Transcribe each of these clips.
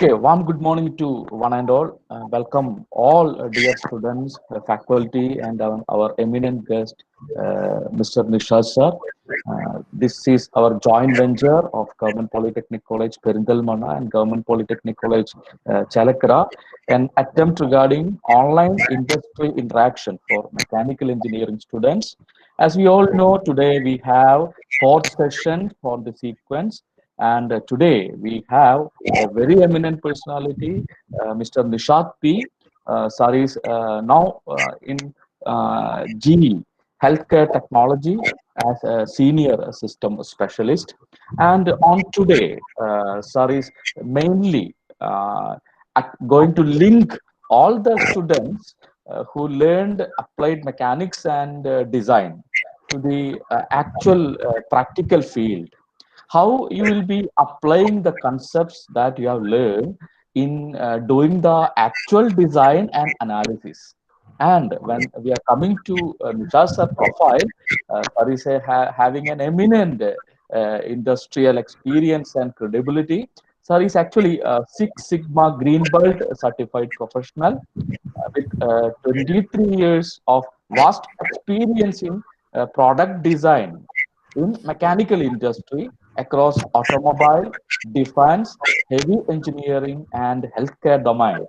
Okay, warm good morning to one and all. Welcome all dear students, faculty, and our eminent guest, Mr. Nishad sir. This is our joint venture of Government Polytechnic College Perindalmana and Government Polytechnic College Chalakara, an attempt regarding online industry interaction for mechanical engineering students. As we all know, today we have fourth session for the sequence, and today we have a very eminent personality, Mr. Nishad P. Sir is now in GE Healthcare Technology as a senior system specialist. And on today, Sir is mainly going to link all the students who learned applied mechanics and design to the actual practical field, how you will be applying the concepts that you have learned in doing the actual design and analysis. And when we are coming to Nishad's profile, sir is having an eminent industrial experience and credibility. Sir is actually a Six Sigma Green Belt certified professional with 23 years of vast experience in product design in mechanical industry across automobile, defense, heavy engineering, and healthcare domain.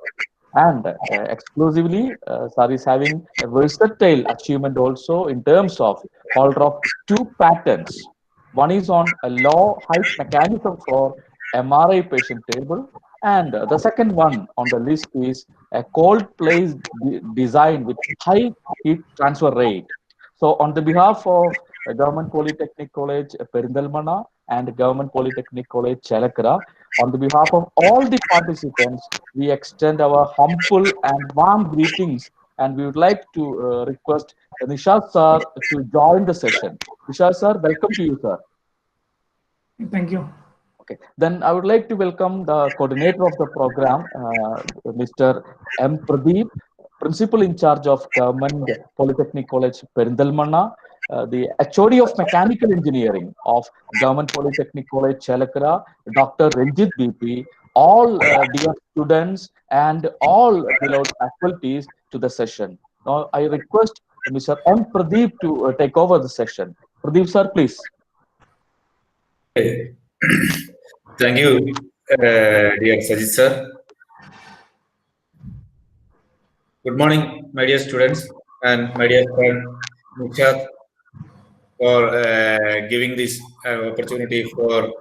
And exclusively, SAR is having a versatile achievement also in terms of holder of two patents. One is on a low height mechanism for MRI patient table, and the second one on the list is a cold place design with high heat transfer rate. So, on the behalf of Government Polytechnic College Perindalmana and Government Polytechnic College Chalakara, on the behalf of all the participants, we extend our humble and warm greetings, and we would like to request Nishad sir to join the session. Nishad sir, welcome to you, sir. Thank you. Okay, then I would like to welcome the coordinator of the program, Mr. M. Pradeep, principal in charge of Government Polytechnic College Perindalmana, the HOD of Mechanical Engineering of Government Polytechnic College Chalakara, Dr. Ranjit BP, all dear students and all beloved faculties to the session. Now I request Mr. M. Pradeep to take over the session. Pradeep sir, please. Thank you, dear Sajid sir. Good morning, my dear students and my dear friend Nishad, for giving this opportunity for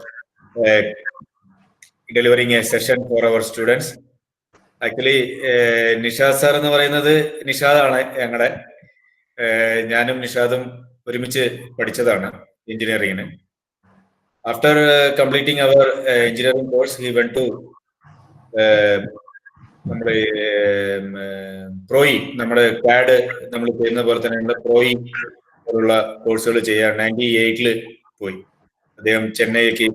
delivering a session for our students. Actually, Nishad sir എന്ന് പറയുന്നത് നിഷാദാണ് ഞങ്ങളുടെ ഞാനും നിഷാദും ഒരുമിച്ച് പഠിച്ചതാണ് എഞ്ചിനീയറിംഗിന്. After completing our engineering course, he went to നമ്മുടെ പ്രോയി, നമ്മുടെ CAD നമ്മൾ ചെയ്യുന്ന പോലെ തന്നെയുള്ള പ്രോയി പോലുള്ള കോഴ്സുകൾ ചെയ്യാൻ 98-ല് പോയി. അദ്ദേഹം ചെന്നൈക്ക്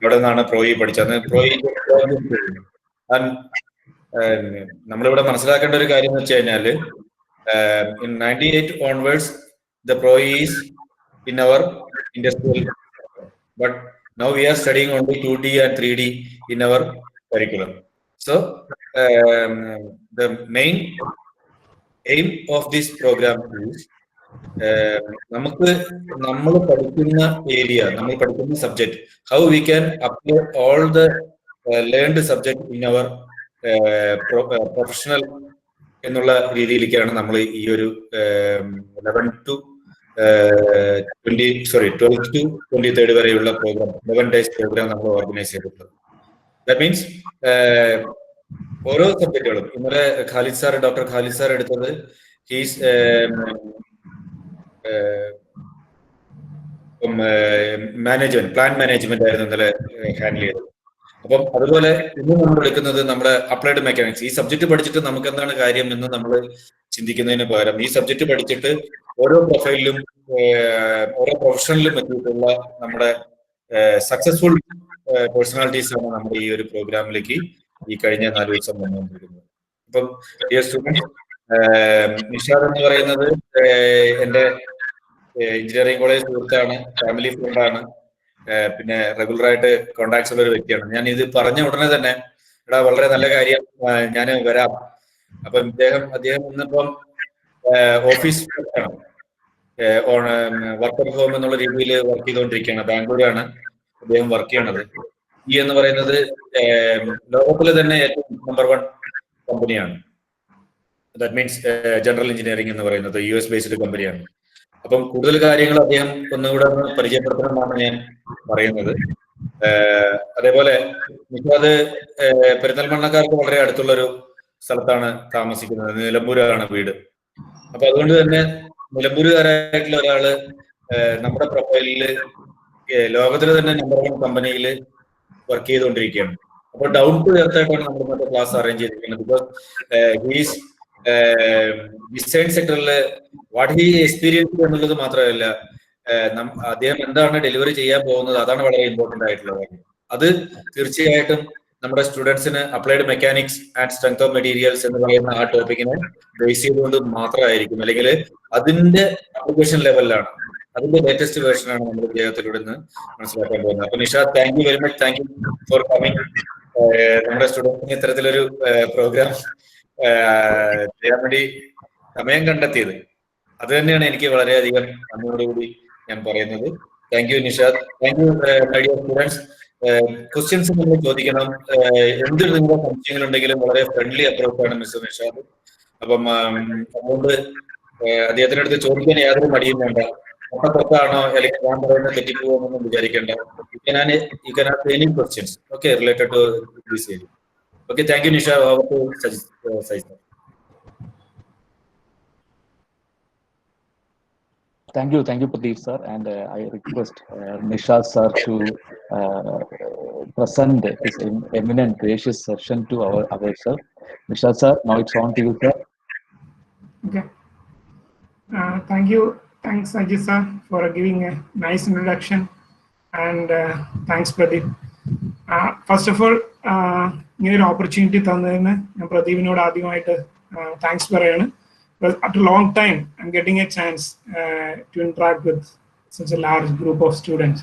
അവിടെ നിന്നാണ് പ്രോയി പഠിച്ചത്. പ്രോയി നമ്മളിവിടെ മനസ്സിലാക്കേണ്ട ഒരു കാര്യം എന്ന് വെച്ച് കഴിഞ്ഞാല് in 98 onwards the PROE is in our industrial, but now we are studying only 2D and 3D in our curriculum. So the main aim of this program is നമ്മൾ പഠിക്കുന്ന ഏരിയ, നമ്മൾ പഠിക്കുന്ന subject, how we can apply all the learned subject in our professional എന്നുള്ള രീതിയിലേക്കാണ് നമ്മൾ ഈ ഒരു 12 to 23 വരെയുള്ള പ്രോഗ്രാം, 11 days പ്രോഗ്രാം നമ്മൾ ഓർഗനൈസ് ചെയ്തിട്ടുള്ളത്. ദാറ്റ് മീൻസ് ഓരോ സബ്ജക്റ്റുകളും ഇന്നലെ ഡോക്ടർ ഖാലിദ് സാർ എടുത്തത് ഹീസ് മാനേജ്മെന്റ്, പ്ലാൻ മാനേജ്മെന്റ് ആയിരുന്നു ഇന്നലെ ഹാൻഡിൽ ചെയ്തത്. അപ്പം അതുപോലെ ഇന്ന് നമ്മൾ എടുക്കുന്നത് നമ്മുടെ അപ്ലൈഡ് മെക്കാനിക്സ്. ഈ സബ്ജക്ട് പഠിച്ചിട്ട് നമുക്ക് എന്താണ് കാര്യം എന്ന് നമ്മൾ ചിന്തിക്കുന്നതിന് പകരം ഈ സബ്ജക്ട് പഠിച്ചിട്ട് ഓരോ പ്രൊഫൈലിലും ഓരോ പ്രൊഫഷണലിലും എത്തിയിട്ടുള്ള നമ്മുടെ സക്സസ്ഫുൾ പേഴ്സണാലിറ്റീസ് ആണ് നമ്മുടെ ഈ ഒരു പ്രോഗ്രാമിലേക്ക് ഈ കഴിഞ്ഞ 4 ദിവസം വന്നുകൊണ്ടിരിക്കുന്നത്. അപ്പം ഡിയർ സ്റ്റുഡൻസ്, നിഷാദ് എന്ന് പറയുന്നത് എൻ്റെ എഞ്ചിനീയറിംഗ് കോളേജ് സുഹൃത്താണ്, ഫാമിലി ഫ്രണ്ടാണ്, പിന്നെ റെഗുലർ ആയിട്ട് കോണ്ടാക്ട്സ് ഉള്ള ഒരു വ്യക്തിയാണ്. ഞാൻ ഇത് പറഞ്ഞ ഉടനെ തന്നെ എടാ വളരെ നല്ല കാര്യം, ഞാൻ വരാം. അപ്പം അദ്ദേഹം ഇന്നിപ്പം ഓഫീസ് വർക്ക് അറ്റ് ഹോം എന്നുള്ള രീതിയിൽ വർക്ക് ചെയ്തുകൊണ്ടിരിക്കുകയാണ്. ബാംഗ്ലൂരാണ് അദ്ദേഹം വർക്ക് ചെയ്യണത്. എന്ന് പറയുന്നത് ലോകത്തിലെ തന്നെ ഏറ്റവും നമ്പർ 1 കമ്പനിയാണ്. ദാറ്റ് മീൻസ് ജനറൽ എഞ്ചിനീയറിംഗ് എന്ന് പറയുന്നത് US ബേസ്ഡ് കമ്പനിയാണ്. അപ്പം കൂടുതൽ കാര്യങ്ങൾ അദ്ദേഹം ഒന്നുകൂടെ പരിചയപ്പെടുത്തണമെന്നാണ് ഞാൻ പറയുന്നത്. അതേപോലെ നിഷാദ് പെരിന്തൽമണ്ണക്കാർക്ക് വളരെ അടുത്തുള്ളൊരു സ്ഥലത്താണ് താമസിക്കുന്നത്. നിലമ്പൂരാണ് വീട്. അപ്പൊ അതുകൊണ്ട് തന്നെ നിലമ്പൂരുകാരായിട്ടുള്ള ഒരാള് നമ്മുടെ പ്രൊഫൈലില് ലോകത്തിലെ തന്നെ നമ്പർ 1 കമ്പനിയിൽ വർക്ക് ചെയ്തുകൊണ്ടിരിക്കുകയാണ്. അപ്പൊ ഡൗൺ ടു എർത്ത് ആയിട്ടാണ് നമ്മൾ ഇന്നത്തെ ക്ലാസ് അറേഞ്ച് ചെയ്തിരിക്കുന്നത്. ബിക്കോസ് ഹീസ് ഡിസൈൻ സെക്ടറിൽ വാട്ട് ഹി എക്സ്പീരിയൻസ് എന്നുള്ളത് മാത്രമല്ല, അദ്ദേഹം എന്താണ് ഡെലിവറി ചെയ്യാൻ പോകുന്നത് അതാണ് വളരെ ഇമ്പോർട്ടന്റ് ആയിട്ടുള്ള കാര്യം. അത് തീർച്ചയായിട്ടും നമ്മുടെ സ്റ്റുഡൻസിന് applied mechanics and strength of materials എന്ന് പറയുന്ന ആ ടോപ്പിക്കിനെ ബേസ് ചെയ്തുകൊണ്ട് മാത്രമായിരിക്കും, അല്ലെങ്കിൽ അതിന്റെ ആപ്ലിക്കേഷൻ ലെവലിലാണ്, അതിന്റെ ലേറ്റസ്റ്റ് വേർഷനാണ് നമ്മൾ ഇദ്ദേഹത്തിലൂടെ നിന്ന് മനസ്സിലാക്കാൻ പോകുന്നത്. അപ്പൊ Nishad, thank you very much, thank you for coming. നമ്മുടെ സ്റ്റുഡൻസിന് ഇത്തരത്തിലൊരു പ്രോഗ്രാം ചെയ്യാൻ വേണ്ടി സമയം കണ്ടെത്തിയത്, അത് തന്നെയാണ് എനിക്ക് വളരെയധികം നന്ദിയോടുകൂടി ഞാൻ പറയുന്നത്. Thank you Nishad, thank you my dear students. Questions നിങ്ങൾ ചോദിക്കണം, എന്ത് നിങ്ങളുടെ സംശയങ്ങളുണ്ടെങ്കിലും വളരെ ഫ്രണ്ട്ലി അപ്രോച്ചാണ് മിസ്റ്റർ നിഷാദ്. അപ്പം അതുകൊണ്ട് അദ്ദേഹത്തിന്റെ അടുത്ത് ചോദിക്കാൻ യാതൊരു മടിയും വേണ്ട. തൊട്ടാണോ അല്ലെങ്കിൽ ഞാൻ പറയുന്നത് തെറ്റിപ്പോകുമെന്നൊന്നും വിചാരിക്കേണ്ട. You can ask any questions, okay, related to this area. Okay, thank you Nisha. Over to Sajid. Thank you, Pradeep sir, and I request Nishad sir to present his eminent gracious session to our sir. Nishad sir, now it's on to you, sir. Okay. Thank you. Thanks, Ajit sir, for giving a nice introduction, and thanks, Pradeep. First of all, ഇങ്ങനെ ഒരു opportunity തന്നതിന് ഞാൻ പ്രദീപിനോട് ആദ്യമായിട്ട് thanks പറയാണ്. At a long time, I'm getting a chance to interact with such a large group of students.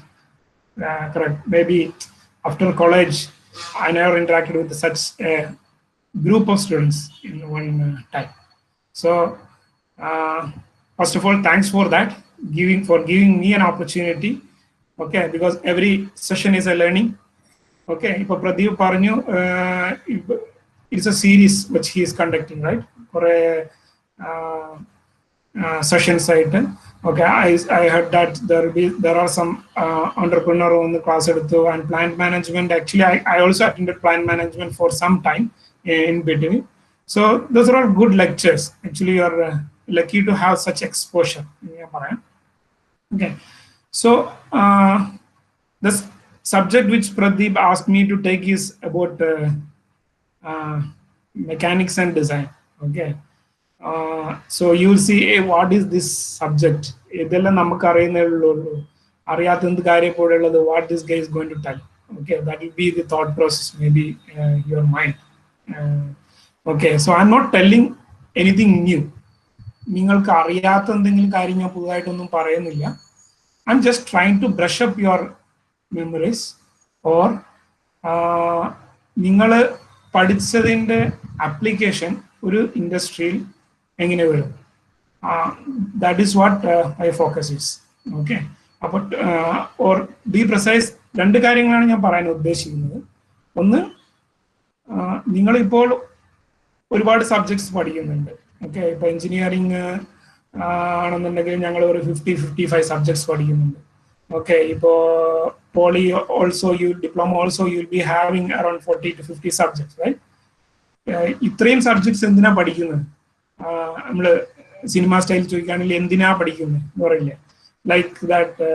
Correct. Maybe after college, I never interacted with such a group of students in one time. So, first of all, thanks for that, giving me an opportunity. Okay, because every session is a learning. Okay, ipo Pradeep paranju, it's a series which he is conducting, right? For a session site. Okay, I heard that there are some entrepreneur on the class and plant management. Actually, I also attended plant management for some time in between. So those are all good lectures. Actually, you are lucky to have such exposure. Okay, so this subject which Pradeep asked me to take is about mechanics and design. Okay. So you will see, hey, what is this subject? What this guy is going to tell. Okay, that will be the thought process, maybe your mind. Okay, so I'm not telling anything new. I'm just trying to brush up your memories, or ningal padichadinte application oru industrial engine varum. That is what my focus is. Okay, about or be precise, rendu കാര്യങ്ങളാണ് ഞാൻ പറയാൻ ഉദ്ദേശിക്കുന്നത്. ഒന്ന്, നിങ്ങൾ ഇപ്പോൾ ഒരുപാട് subjects പഠിക്കുന്നുണ്ട്. Okay, ഇപ്പോൾ എഞ്ചിനീയറിംഗ് ആണെന്നുണ്ടെങ്കിൽ ഞങ്ങൾ ഒരു 50-55 സബ്ജക്ട്സ് പഠിക്കുന്നുണ്ട്. ഓക്കെ, ഇപ്പോൾ poly also diploma also you will be having around 40-50 subjects, right? ഇത്രയും സബ്ജക്ട്സ് എന്തിനാ പഠിക്കുന്നത്? നമ്മള് സിനിമ സ്റ്റൈൽ ചോദിക്കുകയാണെങ്കിൽ എന്തിനാ പഠിക്കുന്നത് എന്ന് പറയില്ലേ, ലൈക്ക് ദാറ്റ്.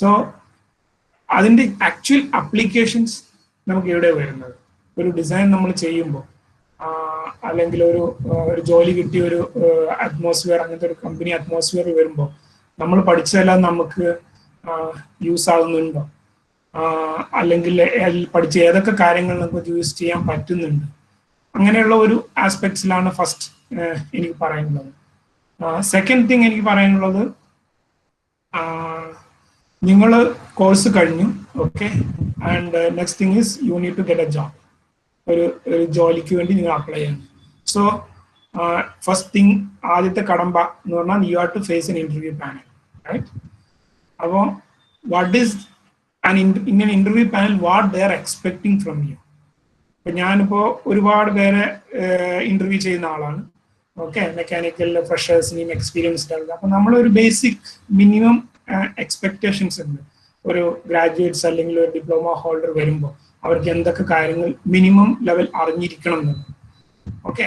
സോ അതിൻ്റെ ആക്ച്വൽ അപ്ലിക്കേഷൻസ് നമുക്ക് എവിടെ വരുന്നത്? ഒരു ഡിസൈൻ നമ്മൾ ചെയ്യുമ്പോൾ, അല്ലെങ്കിൽ ഒരു ജോലി കിട്ടിയ ഒരു അറ്റ്മോസ്ഫിയർ, അങ്ങനത്തെ ഒരു കമ്പനി അറ്റ്മോസ്ഫിയർ വരുമ്പോൾ നമ്മൾ പഠിച്ചതെല്ലാം നമുക്ക് യൂസ് ആകുന്നുണ്ടോ? അല്ലെങ്കിൽ പഠിച്ച ഏതൊക്കെ കാര്യങ്ങൾ നമുക്ക് യൂസ് ചെയ്യാൻ പറ്റുന്നുണ്ട്? അങ്ങനെയുള്ള ഒരു ആസ്പെക്ട്സിലാണ് ഫസ്റ്റ് എനിക്ക് പറയാനുള്ളത്. സെക്കൻഡ് തിങ് എനിക്ക് പറയാനുള്ളത്, നിങ്ങൾ കോഴ്സ് കഴിഞ്ഞു, okay, and next thing is you need to get a job. ഒരു ജോലിക്ക് വേണ്ടി നിങ്ങൾ അപ്ലൈ ചെയ്യണം. സോ ഫസ്റ്റ് തിങ്, ആദ്യത്തെ കടമ്പ എന്ന് പറഞ്ഞാൽ you have to face an interview panel, right? അപ്പോൾ what is in an interview panel, what they are expecting from you. ഇപ്പൊ ഞാനിപ്പോ ഒരുപാട് പേരെ ഇന്റർവ്യൂ ചെയ്യുന്ന ആളാണ്. ഓക്കെ, മെക്കാനിക്കൽ ഫ്രഷേഴ്സിനെയും എക്സ്പീരിയൻസ്ഡ് ആളുകൾ. അപ്പൊ നമ്മളൊരു ബേസിക് മിനിമം എക്സ്പെക്ടേഷൻസ് ഉണ്ട്. ഒരു ഗ്രാജുവേറ്റ്സ് അല്ലെങ്കിൽ ഒരു ഡിപ്ലോമ ഹോൾഡർ വരുമ്പോൾ അവർക്ക് എന്തൊക്കെ കാര്യങ്ങൾ മിനിമം ലെവൽ അറിഞ്ഞിരിക്കണം എന്നുള്ളത്. ഓക്കെ,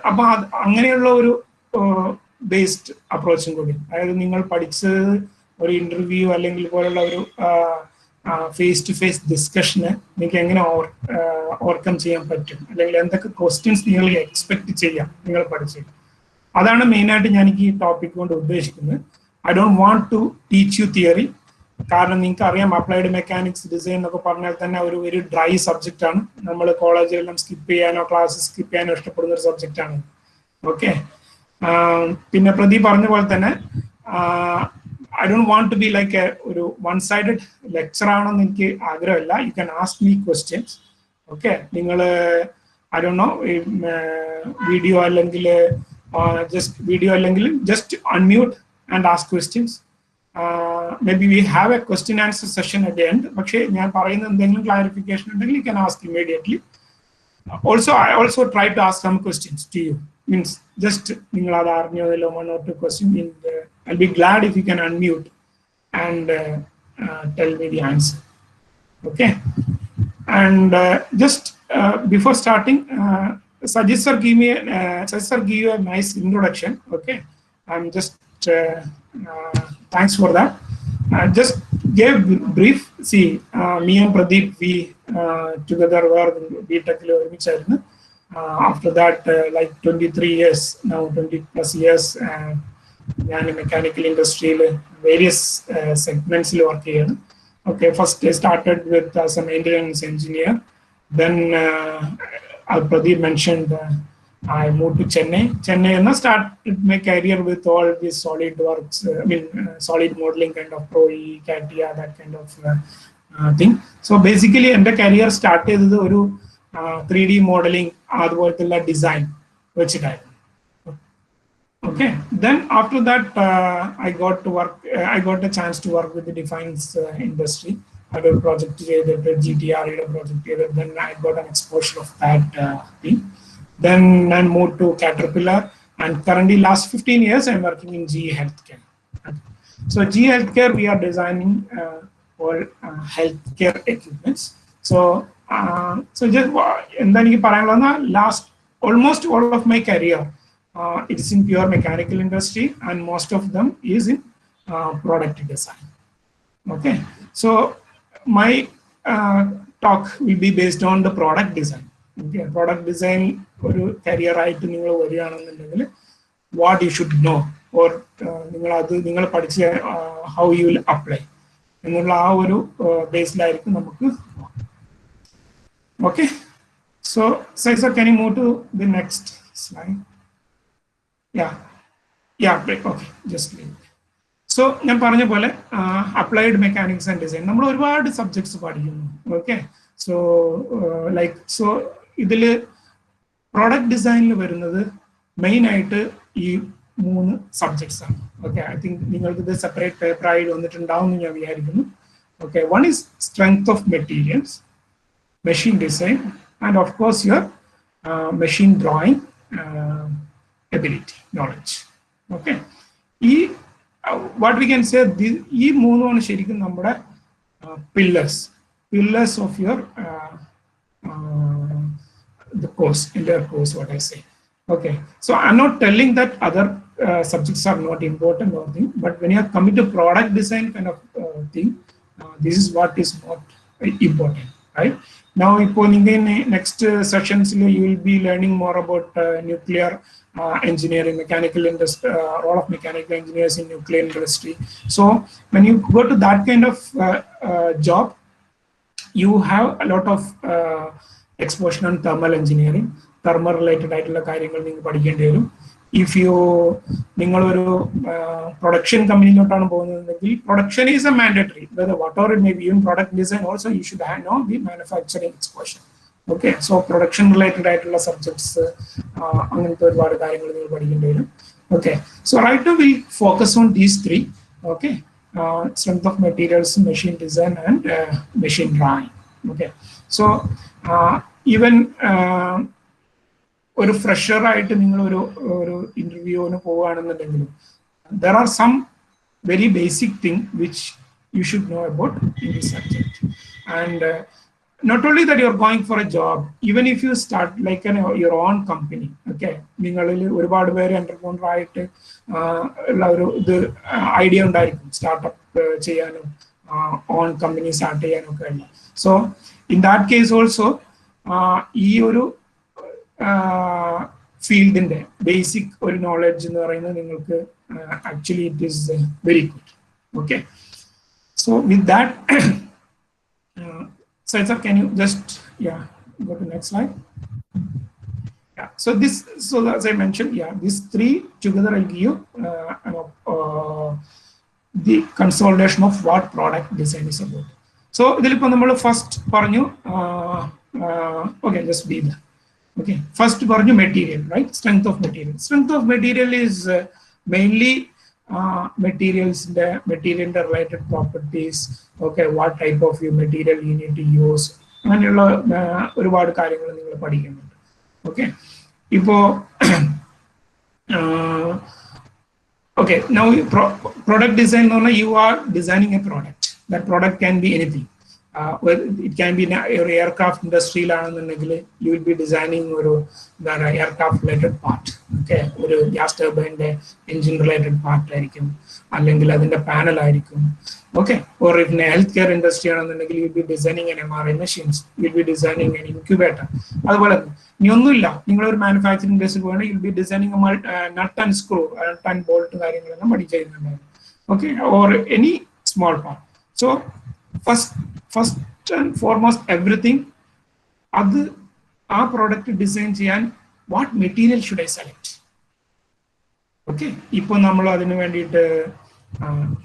അപ്പൊ അങ്ങനെയുള്ള ഒരു ബേസ്ഡ് അപ്രോച്ചും കൂടി, അതായത് നിങ്ങൾ പഠിച്ചത് ഒരു ഇന്റർവ്യൂ അല്ലെങ്കിൽ പോലുള്ള ഒരു ഫേസ് ടു ഫേസ് ഡിസ്കഷന് നിങ്ങൾക്ക് എങ്ങനെ ഓവർകം ചെയ്യാൻ പറ്റും, അല്ലെങ്കിൽ എന്തൊക്കെ ക്വസ്റ്റ്യൻസ് നിങ്ങൾ എക്സ്പെക്ട് ചെയ്യാം നിങ്ങൾ പഠിച്ചത്. അതാണ് മെയിനായിട്ട് ഞാൻ ഈ ടോപ്പിക് കൊണ്ട് ഉദ്ദേശിക്കുന്നത്. I don't want to teach you theory. കാരണം നിങ്ങൾക്ക് അറിയാം, അപ്ലൈഡ് മെക്കാനിക്സ് ഡിസൈൻ എന്നൊക്കെ പറഞ്ഞാൽ തന്നെ ഒരു വെരി ഡ്രൈ സബ്ജക്റ്റ് ആണ്. നമ്മൾ കോളേജിലെല്ലാം സ്കിപ്പ് ചെയ്യാനോ ക്ലാസ് സ്കിപ്പ് ചെയ്യാനോ ഇഷ്ടപ്പെടുന്ന ഒരു സബ്ജക്റ്റ് ആണ്. ഓക്കെ, പിന്നെ പ്രദീപ് പറഞ്ഞ പോലെ തന്നെ I don't want to be like ഒരു വൺ സൈഡഡ് ലെക്ചർ ആണെന്ന് എനിക്ക് ആഗ്രഹമില്ല. You can ask me questions. Okay, നിങ്ങൾ ഐ ഡോണ്ട് നോ വീഡിയോ അല്ലെങ്കിൽ just unmute and ask questions. Maybe we have a question answer session at the end. പക്ഷേ ഞാൻ പറയുന്ന എന്തെങ്കിലും ക്ലാരിഫിക്കേഷൻ ഉണ്ടെങ്കിൽ you can ask immediately. I also try to ask some questions to you. Means just നിങ്ങൾ അത് അറിഞ്ഞതിലോ 1 or 2 questions. I'll be glad if you can unmute and tell me the answer. Okay, and just before starting, Sajid sir give you a nice introduction. Okay, I'm just thanks for that. Just gave brief. See, me and Pradeep, we together were BTech level. After that, like 23 years now, 20 plus years, ഞാൻ mechanical ഇൻഡസ്ട്രിയിൽ various സെഗ്മെന്റ്സിൽ work ചെയ്യുന്നു. Okay, first started with as A maintenance engineer. Then Pradeep mentioned I moved to Chennai and started my career with all these SolidWorks, solid modeling kind of Pro E, CATIA, that kind of thing. So basically, my career started with ഒരു 3D modeling, അതുപോലത്തെ design വെച്ചിട്ടായിരുന്നു. Okay, then after that I got a chance to work with the defense industry. I got a project with GTR, project, then I got an exposure of that thing. Then I moved to Caterpillar, and currently last 15 years I'm working in GE Healthcare. So GE Healthcare, we are designing all healthcare equipments. So just endani parayana, last almost all of my career it is in pure mechanical industry, and most of them is in product design. Okay, so my talk will be based on the product design. Okay, product design ഒരു career ആയിട്ട് നിങ്ങൾ വരികയാണെന്നുണ്ടെങ്കിൽ what you should know, or നിങ്ങൾ പഠിച്ച how you will apply എന്നുള്ള ആ ഒരു ബേസിലായിരിക്കും നമുക്ക്. Okay, so sir, can you move to the next slide? Yeah, break. Okay, just leave. So ഞാൻ പറഞ്ഞ പോലെ അപ്ലൈഡ് മെക്കാനിക്സ് ആൻഡ് ഡിസൈൻ നമ്മൾ ഒരുപാട് സബ്ജക്ട്സ് പഠിക്കുന്നു. ഓക്കെ, സോ ഇതില് പ്രോഡക്റ്റ് ഡിസൈനിൽ വരുന്നത് മെയിൻ ആയിട്ട് ഈ 3 സബ്ജക്ട്സ് ആണ്. ഓക്കെ, ഐ തിങ്ക് നിങ്ങൾക്ക് ഇത് സെപ്പറേറ്റ് പേപ്പർ ആയിട്ട് വന്നിട്ടുണ്ടാവും എന്ന് ഞാൻ വിചാരിക്കുന്നു. Okay, one is strength of materials, machine design, and of course your machine drawing ability, knowledge. Okay, what we can say, ഈ 3 ശരിക്കും നമ്മുടെ pillars of your the course, entire course, what I say. Okay, so I'm not telling that other subjects are not important or thing, but when you are coming to product design kind of thing, this is what is not important, right? Now in next sessions you will be learning more about nuclear engineering, mechanical industry, role of mechanical engineers in nuclear industry. So when you go to that kind of job, you have a lot of exposure on thermal engineering, thermal related ആയിട്ടുള്ള കാര്യങ്ങൾ നിങ്ങൾ പഠിക്കേണ്ടി വരും. If you നിങ്ങളൊരു production കമ്പനിയിലോട്ടാണ് പോകുന്നതെങ്കിൽ production is A mandatory, whatever it may be. In product design also you should know the manufacturing exposure. Okay. So production related ആയിട്ടുള്ള subjects അങ്ങനത്തെ ഒരുപാട് കാര്യങ്ങൾ നിങ്ങൾ പഠിക്കേണ്ടി വരും. Okay. So right now will focus on these three. Okay. Strength of materials, machine design and machine drawing. Okay. So even ഒരു fresher ആയിട്ട് നിങ്ങൾ ഒരു ഇന്റർവ്യൂവിന് പോവുകയാണെന്നുണ്ടെങ്കിലും there are some very basic thing which you should know about in this subject. And not only that you are going for a job, even if you start like your own company, okay, നിങ്ങളിൽ ഒരുപാട് പേര് എന്റർപ്രൂണർ ആയിട്ട് ഉള്ള ഒരു ഇത് idea ഉണ്ടായിരിക്കും startup ചെയ്യാനും on company start ചെയ്യാനും ഒക്കെ ഉള്ള. So in that case also ഈ ഒരു ഫീൽഡിന്റെ ബേസിക് ഒരു നോളജ് എന്ന് പറയുന്നത് നിങ്ങൾക്ക് actually it is very good. Okay. So with that Sir, can you just go to next slide? Yeah. So as I mentioned, these three together will give you the consolidation of what product design is about. So idilippo nammal first paranju okay, just be there. Okay, first paranju material, right? Strength of material. Strength of material is mainly materials, the material related properties. Okay, what type of material you need to use, അങ്ങനെയുള്ള ഒരുപാട് കാര്യങ്ങൾ നിങ്ങൾ പഠിക്കുന്നുണ്ട്. Okay. ഇപ്പോൾ okay, now product design എന്ന് പറഞ്ഞാൽ you are designing a product. That product can be anything. It can be ഒരു aircraft ഇൻഡസ്ട്രിയിലാണെന്നുണ്ടെങ്കിൽ you will be designing ഒരു എയർക്രാഫ്റ്റ് റിലേറ്റഡ് പാർട്ട്. ഓക്കെ, ഒരു ഗ്യാസ് ടർബൈൻ്റെ എഞ്ചിൻ റിലേറ്റഡ് പാർട്ട് ആയിരിക്കും, അല്ലെങ്കിൽ അതിന്റെ പാനൽ ആയിരിക്കും. Okay. Or in health care industry ആണെന്നുണ്ടെങ്കിൽ you be designing an MRI machines, you be designing an incubator. അതുപോലെ ഇനി ഒന്നുമില്ല, നിങ്ങളൊരു മാനുഫാക്ചറിംഗ് ഇൻഡസ്ട്രി പോകണമെങ്കിൽ you be designing nut and screw, nut and bolt കാര്യങ്ങളെല്ലാം പഠിച്ചിരുന്നുണ്ടായിരുന്നു. Okay. Or any small part. So first and foremost everything, അത് ആ product design ചെയ്യാൻ what material should I select? Okay. ഇപ്പോൾ നമ്മൾ അതിന് വേണ്ടിയിട്ട്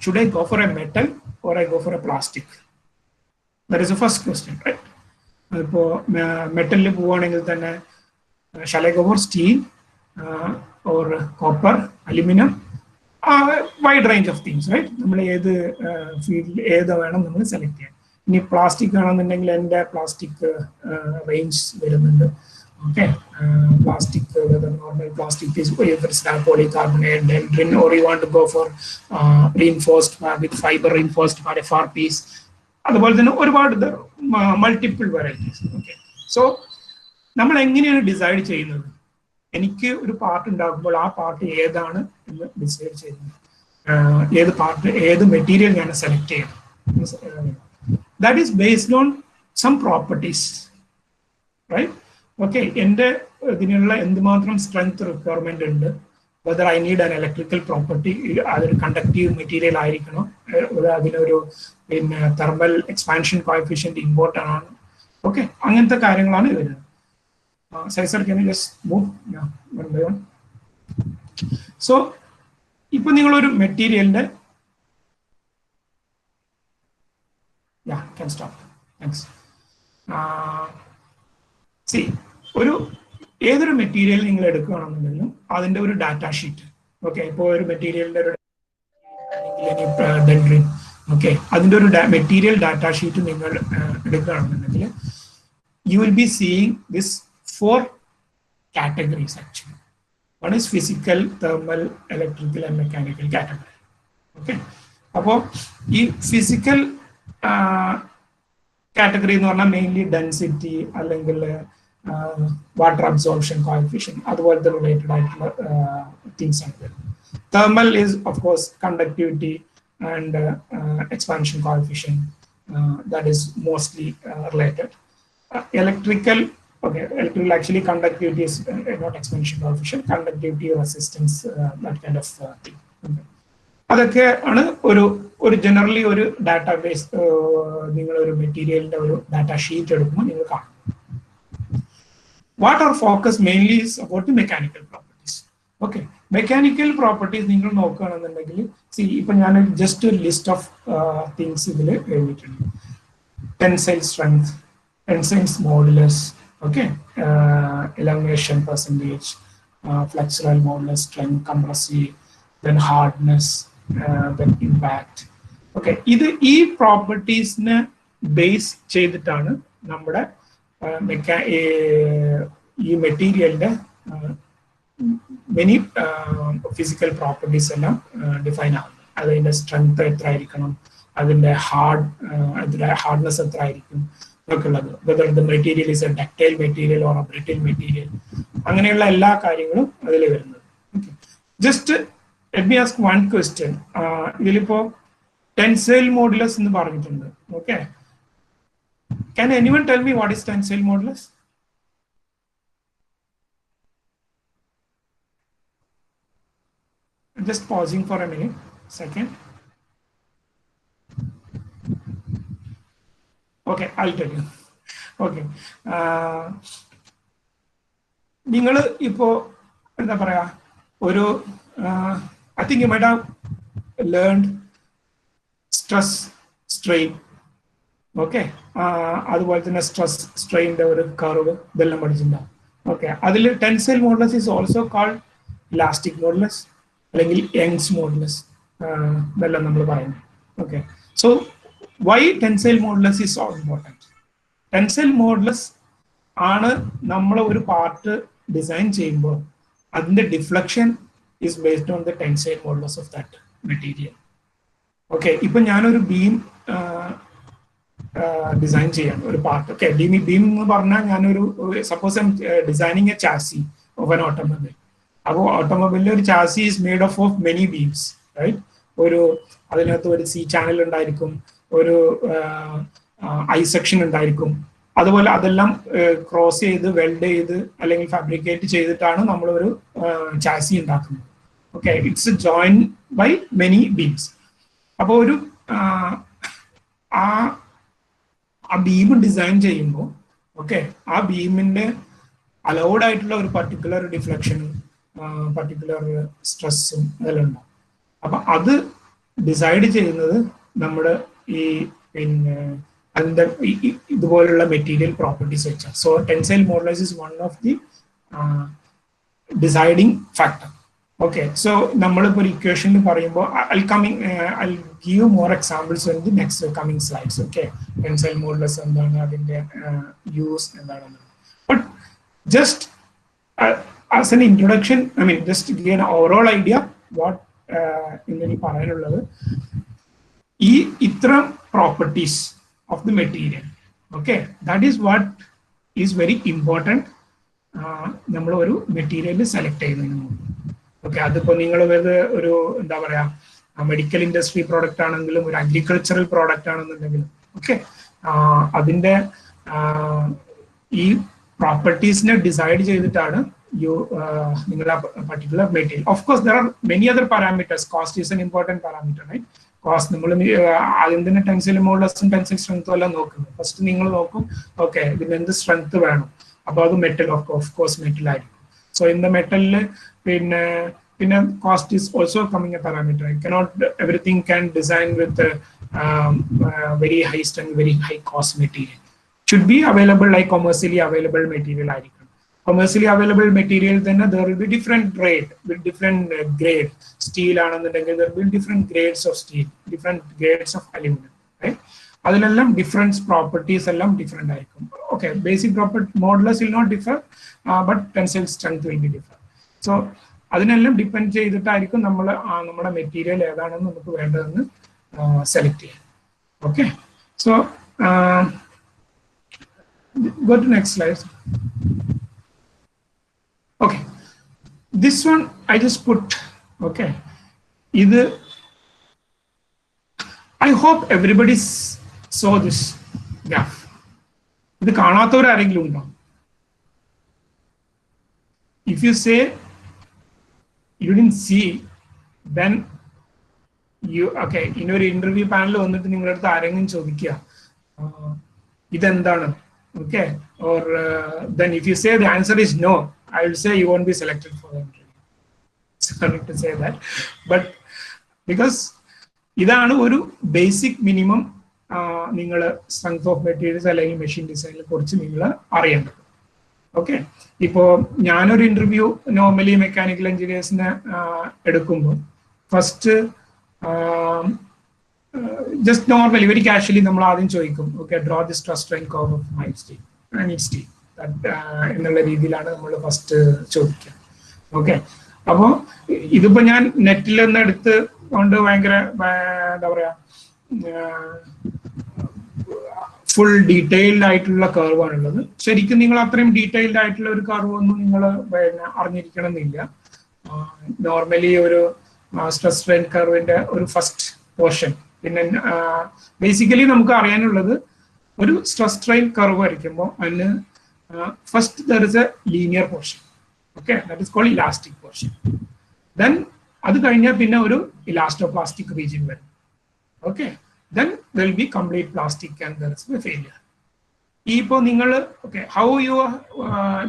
should I go for a metal or I go for a plastic? That is the first question, right? ഇപ്പോൾ മെറ്റലിൽ പോവുകയാണെങ്കിൽ തന്നെ shall I go for steel or copper, aluminum, wide range of things, right? നമ്മൾ ഏത് ഫീൽഡിൽ ഏത് വേണം നമ്മൾ select ചെയ്യാൻ. ഇനി പ്ലാസ്റ്റിക് ആണെന്നുണ്ടെങ്കിൽ എൻ്റെ പ്ലാസ്റ്റിക് റേഞ്ച് വരുന്നുണ്ട്. Okay, plastic, whether normal plastic is polycarbonate, dendrin, or you want to go for reinforced with fiber reinforced FRPs. അതുപോലെ തന്നെ ഒരുപാട് മൾട്ടിപ്പിൾ വെറൈറ്റീസ്. ഓക്കെ. സോ നമ്മൾ എങ്ങനെയാണ് ഡിസൈഡ് ചെയ്യുന്നത്? എനിക്ക് ഒരു പാർട്ട് ഉണ്ടാക്കുമ്പോൾ ആ പാർട്ട് ഏതാണ് എന്ന് ഡിസൈഡ് ചെയ്യുന്നത്, ഏത് പാർട്ട് ഏത് മെറ്റീരിയൽ ഞാൻ സെലക്ട് ചെയ്യണം. That is based on some properties, right? Okay. എൻ്റെ ഇതിനുള്ള എന്തുമാത്രം സ്ട്രെങ്ത് റിക്വയർമെന്റ് ഉണ്ട്, whether I need an electrical property, അതൊരു കണ്ടക്റ്റീവ് മെറ്റീരിയൽ ആയിരിക്കണം, അതിനൊരു പിന്നെ തെർമൽ എക്സ്പാൻഷൻ കോഎഫിഷ്യന്റ് ഇമ്പോർട്ടൻ്റ് ആണ്. ഓക്കെ. അങ്ങനത്തെ കാര്യങ്ങളാണ് വരുന്നത്. Sir can you just move one by one? So ഇപ്പൊ നിങ്ങളൊരു മെറ്റീരിയലിന്റെ can stop. Thanks. See, ഏതൊരു മെറ്റീരിയൽ നിങ്ങൾ എടുക്കുകയാണെന്നുണ്ടെങ്കിലും അതിന്റെ ഒരു ഡാറ്റ ഷീറ്റ്. ഓക്കെ. ഇപ്പോൾ ഒരു മെറ്റീരിയലിന്റെ ഒരു ഡെൻഡ്രിൻ, ഓക്കെ, അതിന്റെ ഒരു മെറ്റീരിയൽ ഡാറ്റ ഷീറ്റ് നിങ്ങൾ എടുക്കുകയാണെന്നുണ്ടെങ്കിൽ you will be seeing this 4 categories actually. One is physical, thermal, electrical and mechanical category. Okay. അപ്പോൾ ഈ ഫിസിക്കൽ കാറ്റഗറി എന്ന് പറഞ്ഞാൽ മെയിൻലി ഡെൻസിറ്റി അല്ലെങ്കിൽ വാട്ടർ അബ്സോർപ്ഷൻ കോഎഫിഷ്യന്റ് അതുപോലത്തെ റിലേറ്റഡ് ആയിട്ടുള്ള തിങ്സ് ആണ് വരുന്നത്. Thermal is of course conductivity and expansion coefficient, that is mostly related. Electrical, okay, electrical actually conductivity is not expansion coefficient, conductivity, resistance, that kind of thing. അതൊക്കെ ആണ് ഒരു generally ഒരു database. നിങ്ങൾ ഒരു മെറ്റീരിയലിന്റെ ഒരു ഡാറ്റ ഷീറ്റ് എടുക്കുമ്പോൾ നിങ്ങൾ കാണും. What are focus mainly is about the mechanical properties. Okay. Mechanical properties നിങ്ങൾ നോക്കുകയാണെന്നുണ്ടെങ്കിൽ ഇപ്പൊ ഞാൻ ജസ്റ്റ് ഒരു ലിസ്റ്റ് ഓഫ് തിങ്സ് ഇതിൽ എഴുതിയിട്ടുണ്ട്. Tensile strength, tensile modulus, Okay, elongation percentage, flexural modulus, strength, compressive, then hardness, then impact. Okay, ഈ പ്രോപ്പർട്ടീസിനെ base ചെയ്തിട്ടാണ് നമ്മുടെ ഈ മെറ്റീരിയലിന്റെ മെനി ഫിസിക്കൽ പ്രോപ്പർട്ടീസ് എല്ലാം ഡിഫൈൻ ആവുന്നത്. അതിന്റെ സ്ട്രെങ്ത് എത്ര ആയിരിക്കണം, അതിന്റെ ഹാർഡ്നെസ് എത്ര ആയിരിക്കും ഒക്കെ ഉള്ളത്, whether the material is A ductile material or A brittle material, അങ്ങനെയുള്ള എല്ലാ കാര്യങ്ങളും അതിൽ വരുന്നത്. Just let me ask one question. ഇതിലിപ്പോ ടെൻസൈൽ മോഡുലസ് എന്ന് പറഞ്ഞിട്ടുണ്ട്. Okay, can anyone tell me what is tensile modulus? Just pausing for a minute, second. Okay, I'll tell you. Okay. നിങ്ങൾ ഇപ്പോ എന്താ പറയാ, ഒരു I think you might have learned stress strain. Okay, അതുപോലെ തന്നെ stress സ്ട്രെയിൻ്റെ ഒരു കർവ് ഇതെല്ലാം പഠിച്ചിട്ടുണ്ടാവും. ഓക്കെ, അതിൽ tensile modulus is also called elastic modulus അല്ലെങ്കിൽ യങ്സ് മോഡുലസ് ഇതെല്ലാം നമ്മൾ പറയുന്നു. Okay, so why tensile modulus is so important? Tensile modulus ആണ് നമ്മൾ ഒരു പാർട്ട് ഡിസൈൻ ചെയ്യുമ്പോൾ അതിന്റെ deflection is based on the tensile modulus of that material. Okay, ഇപ്പൊ ഞാനൊരു ബീം ഡിസൈൻ ചെയ്യാൻ ഒരു പാർട്ട്. ഓക്കെ, ബീം എന്ന് പറഞ്ഞാൽ ഞാനൊരു suppose I am designing a chassis of an automobile. അപ്പോൾ ഓട്ടോമൊബൈലിൽ ഒരു chassis is made of many beams, right? അതിനകത്ത് ഒരു സി ചാനൽ ഉണ്ടായിരിക്കും, ഒരു ഐ സെക്ഷൻ ഉണ്ടായിരിക്കും. അതുപോലെ അതെല്ലാം ക്രോസ് ചെയ്ത് വെൽഡ് ചെയ്ത് അല്ലെങ്കിൽ ഫാബ്രിക്കേറ്റ് ചെയ്തിട്ടാണ് നമ്മളൊരു ചാസി ഉണ്ടാക്കുന്നത്. Okay, it's join by many beams. അപ്പോൾ ഒരു ആ ബീം ഡിസൈൻ ചെയ്യുമ്പോൾ ഓക്കെ, ആ ബീമിന്റെ അലൗഡ് ആയിട്ടുള്ള ഒരു പർട്ടിക്കുലർ ഡിഫ്ലക്ഷനും പർട്ടിക്കുലർ സ്ട്രെസ്സും അതെല്ലാം ഉണ്ടാവും. അപ്പൊ അത് ഡിസൈഡ് ചെയ്യുന്നത് നമ്മുടെ ഈ പിന്നെ അതിന്റെ ഇതുപോലുള്ള മെറ്റീരിയൽ പ്രോപ്പർട്ടീസ് വെച്ചാൽ. So tensile modulus is one of the deciding factor. Okay, so നമ്മളിപ്പോൾ ഒരു ഇക്വേഷനിൽ പറയുമ്പോൾ I'll give more examples in the next coming slides. Okay, tensile modulus എന്താണ്, അതിന്റെ യൂസ് എന്താണെന്ന്. But just as an introduction, I mean just to give an overall idea what ഇന്നലെ പറയാനുള്ളത്, ഈ ഇത്തരം properties of the material. Okay, that is what is very important നമ്മൾ ഒരു material select ചെയ്യുന്നതിന് മുമ്പ്. ഓക്കെ, അതിപ്പോൾ നിങ്ങൾ ഒരു എന്താ പറയാ മെഡിക്കൽ ഇൻഡസ്ട്രി പ്രോഡക്റ്റ് ആണെങ്കിലും ഒരു അഗ്രികൾച്ചറൽ പ്രോഡക്റ്റ് ആണെന്നുണ്ടെങ്കിലും ഓക്കെ, അതിന്റെ ഈ പ്രോപ്പർട്ടീസിനെ ഡിസൈഡ് ചെയ്തിട്ടാണ് നിങ്ങളുടെ particular material. Of course, there are many other parameters. Cost is an important parameter, right? Cost നമ്മൾ ആദ്യം തന്നെ ടെൻസൈൽ മോഡുലസും ടെൻസൈൽ സ്ട്രെങ്ത്തും എല്ലാം നോക്കുന്നത്. ഫസ്റ്റ് നിങ്ങൾ നോക്കും ഓക്കെ, ഇതിന് എന്ത് സ്ട്രെങ്ത് വേണം, അപ്പോൾ അത് മെറ്റൽ ഓഫ് കോഴ്സ് മെറ്റൽ ആയിരിക്കും. സോ ഇൻ ദ മെറ്റലിൽ പിന്നെ cost is also coming A parameter. You cannot everything can design with very high strength very high cost material. Should be available like commercially available material ആയിരിക്കും. Commercially available material, then there will be different grade with different grade. Steel ആണെന്നുണ്ടെങ്കിൽ there will be different grades of steel, different grades of aluminum, right? അതിലെല്ലാം different properties എല്ലാം different ആയിരിക്കും. Okay, basic property modulus will not differ, but tensile strength will be different. So അതിനെല്ലാം depend ചെയ്തിട്ടായിരിക്കും നമ്മുടെ material ഏതാണെന്ന് നമുക്ക് വേണ്ടതെന്ന് select ചെയ്യാം. Okay, so go to next slide. Okay, this one I just put. Okay, either I hope everybody saw this graph. ഇത് കാണാത്തവർ ആരെങ്കിലും ഉണ്ടോ? If you say you didn't see, then you okay, ഇന്നൊരു interview panel വന്നിട്ട് നിങ്ങളുടെ അടുത്ത് ആരെങ്കിലും ചോദിക്കുക ഇതെന്താണ്, okay, or then if you say the answer is no, I will say you won't be selected for the interview. Sorry to say that, but because ഇതാണ് ഒരു basic minimum നിങ്ങൾ സ്ട്രെങ്ത് ഓഫ് മെറ്റീരിയൽസ് അല്ലെങ്കിൽ machine ഡിസൈനിനെ കുറിച്ച് നിങ്ങൾ അറിയേണ്ടത്. Okay. ഇപ്പോൾ ഞാനൊരു interview normally mechanical എഞ്ചിനീയേഴ്സിനെ എടുക്കുമ്പോൾ first just normally very casually നമ്മൾ ആദ്യം ചോദിക്കും, okay, draw the stress strain curve of my steel എന്നുള്ള രീതിയിലാണ് നമ്മൾ ഫസ്റ്റ് ചോദിക്കുക. ഓക്കെ. അപ്പോൾ ഇതിപ്പോ ഞാൻ നെറ്റിൽ നിന്ന് എടുത്ത് കൊണ്ട് ഭയങ്കര എന്താ പറയാ ഫുൾ ഡീറ്റെയിൽഡ് ആയിട്ടുള്ള കർവ് ആണുള്ളത്. ശരിക്കും നിങ്ങൾ അത്രയും ഡീറ്റെയിൽഡ് ആയിട്ടുള്ള ഒരു കർവ് ഒന്നും നിങ്ങൾ അറിഞ്ഞിരിക്കണം എന്നില്ല. നോർമലി ഒരു സ്ട്രെസ് സ്ട്രെയിൻ കർവിന്റെ ഒരു ഫസ്റ്റ് പോർഷൻ, പിന്നെ ബേസിക്കലി നമുക്ക് അറിയാനുള്ളത് ഒരു സ്ട്രെസ് സ്ട്രെയിൻ കർവ് വരയ്ക്കുമ്പോൾ അതിന് first there is a linear portion. Okay, that is called elastic portion. Then അത് കഴിഞ്ഞാൽ പിന്നെ ഒരു ഇലാസ്റ്റോപ്ലാസ്റ്റിക് റീജിയൻ വരും. Okay, then there will be complete plastic and there is a failure. ഇപ്പോൾ നിങ്ങൾ ഓക്കെ ഹൗ യു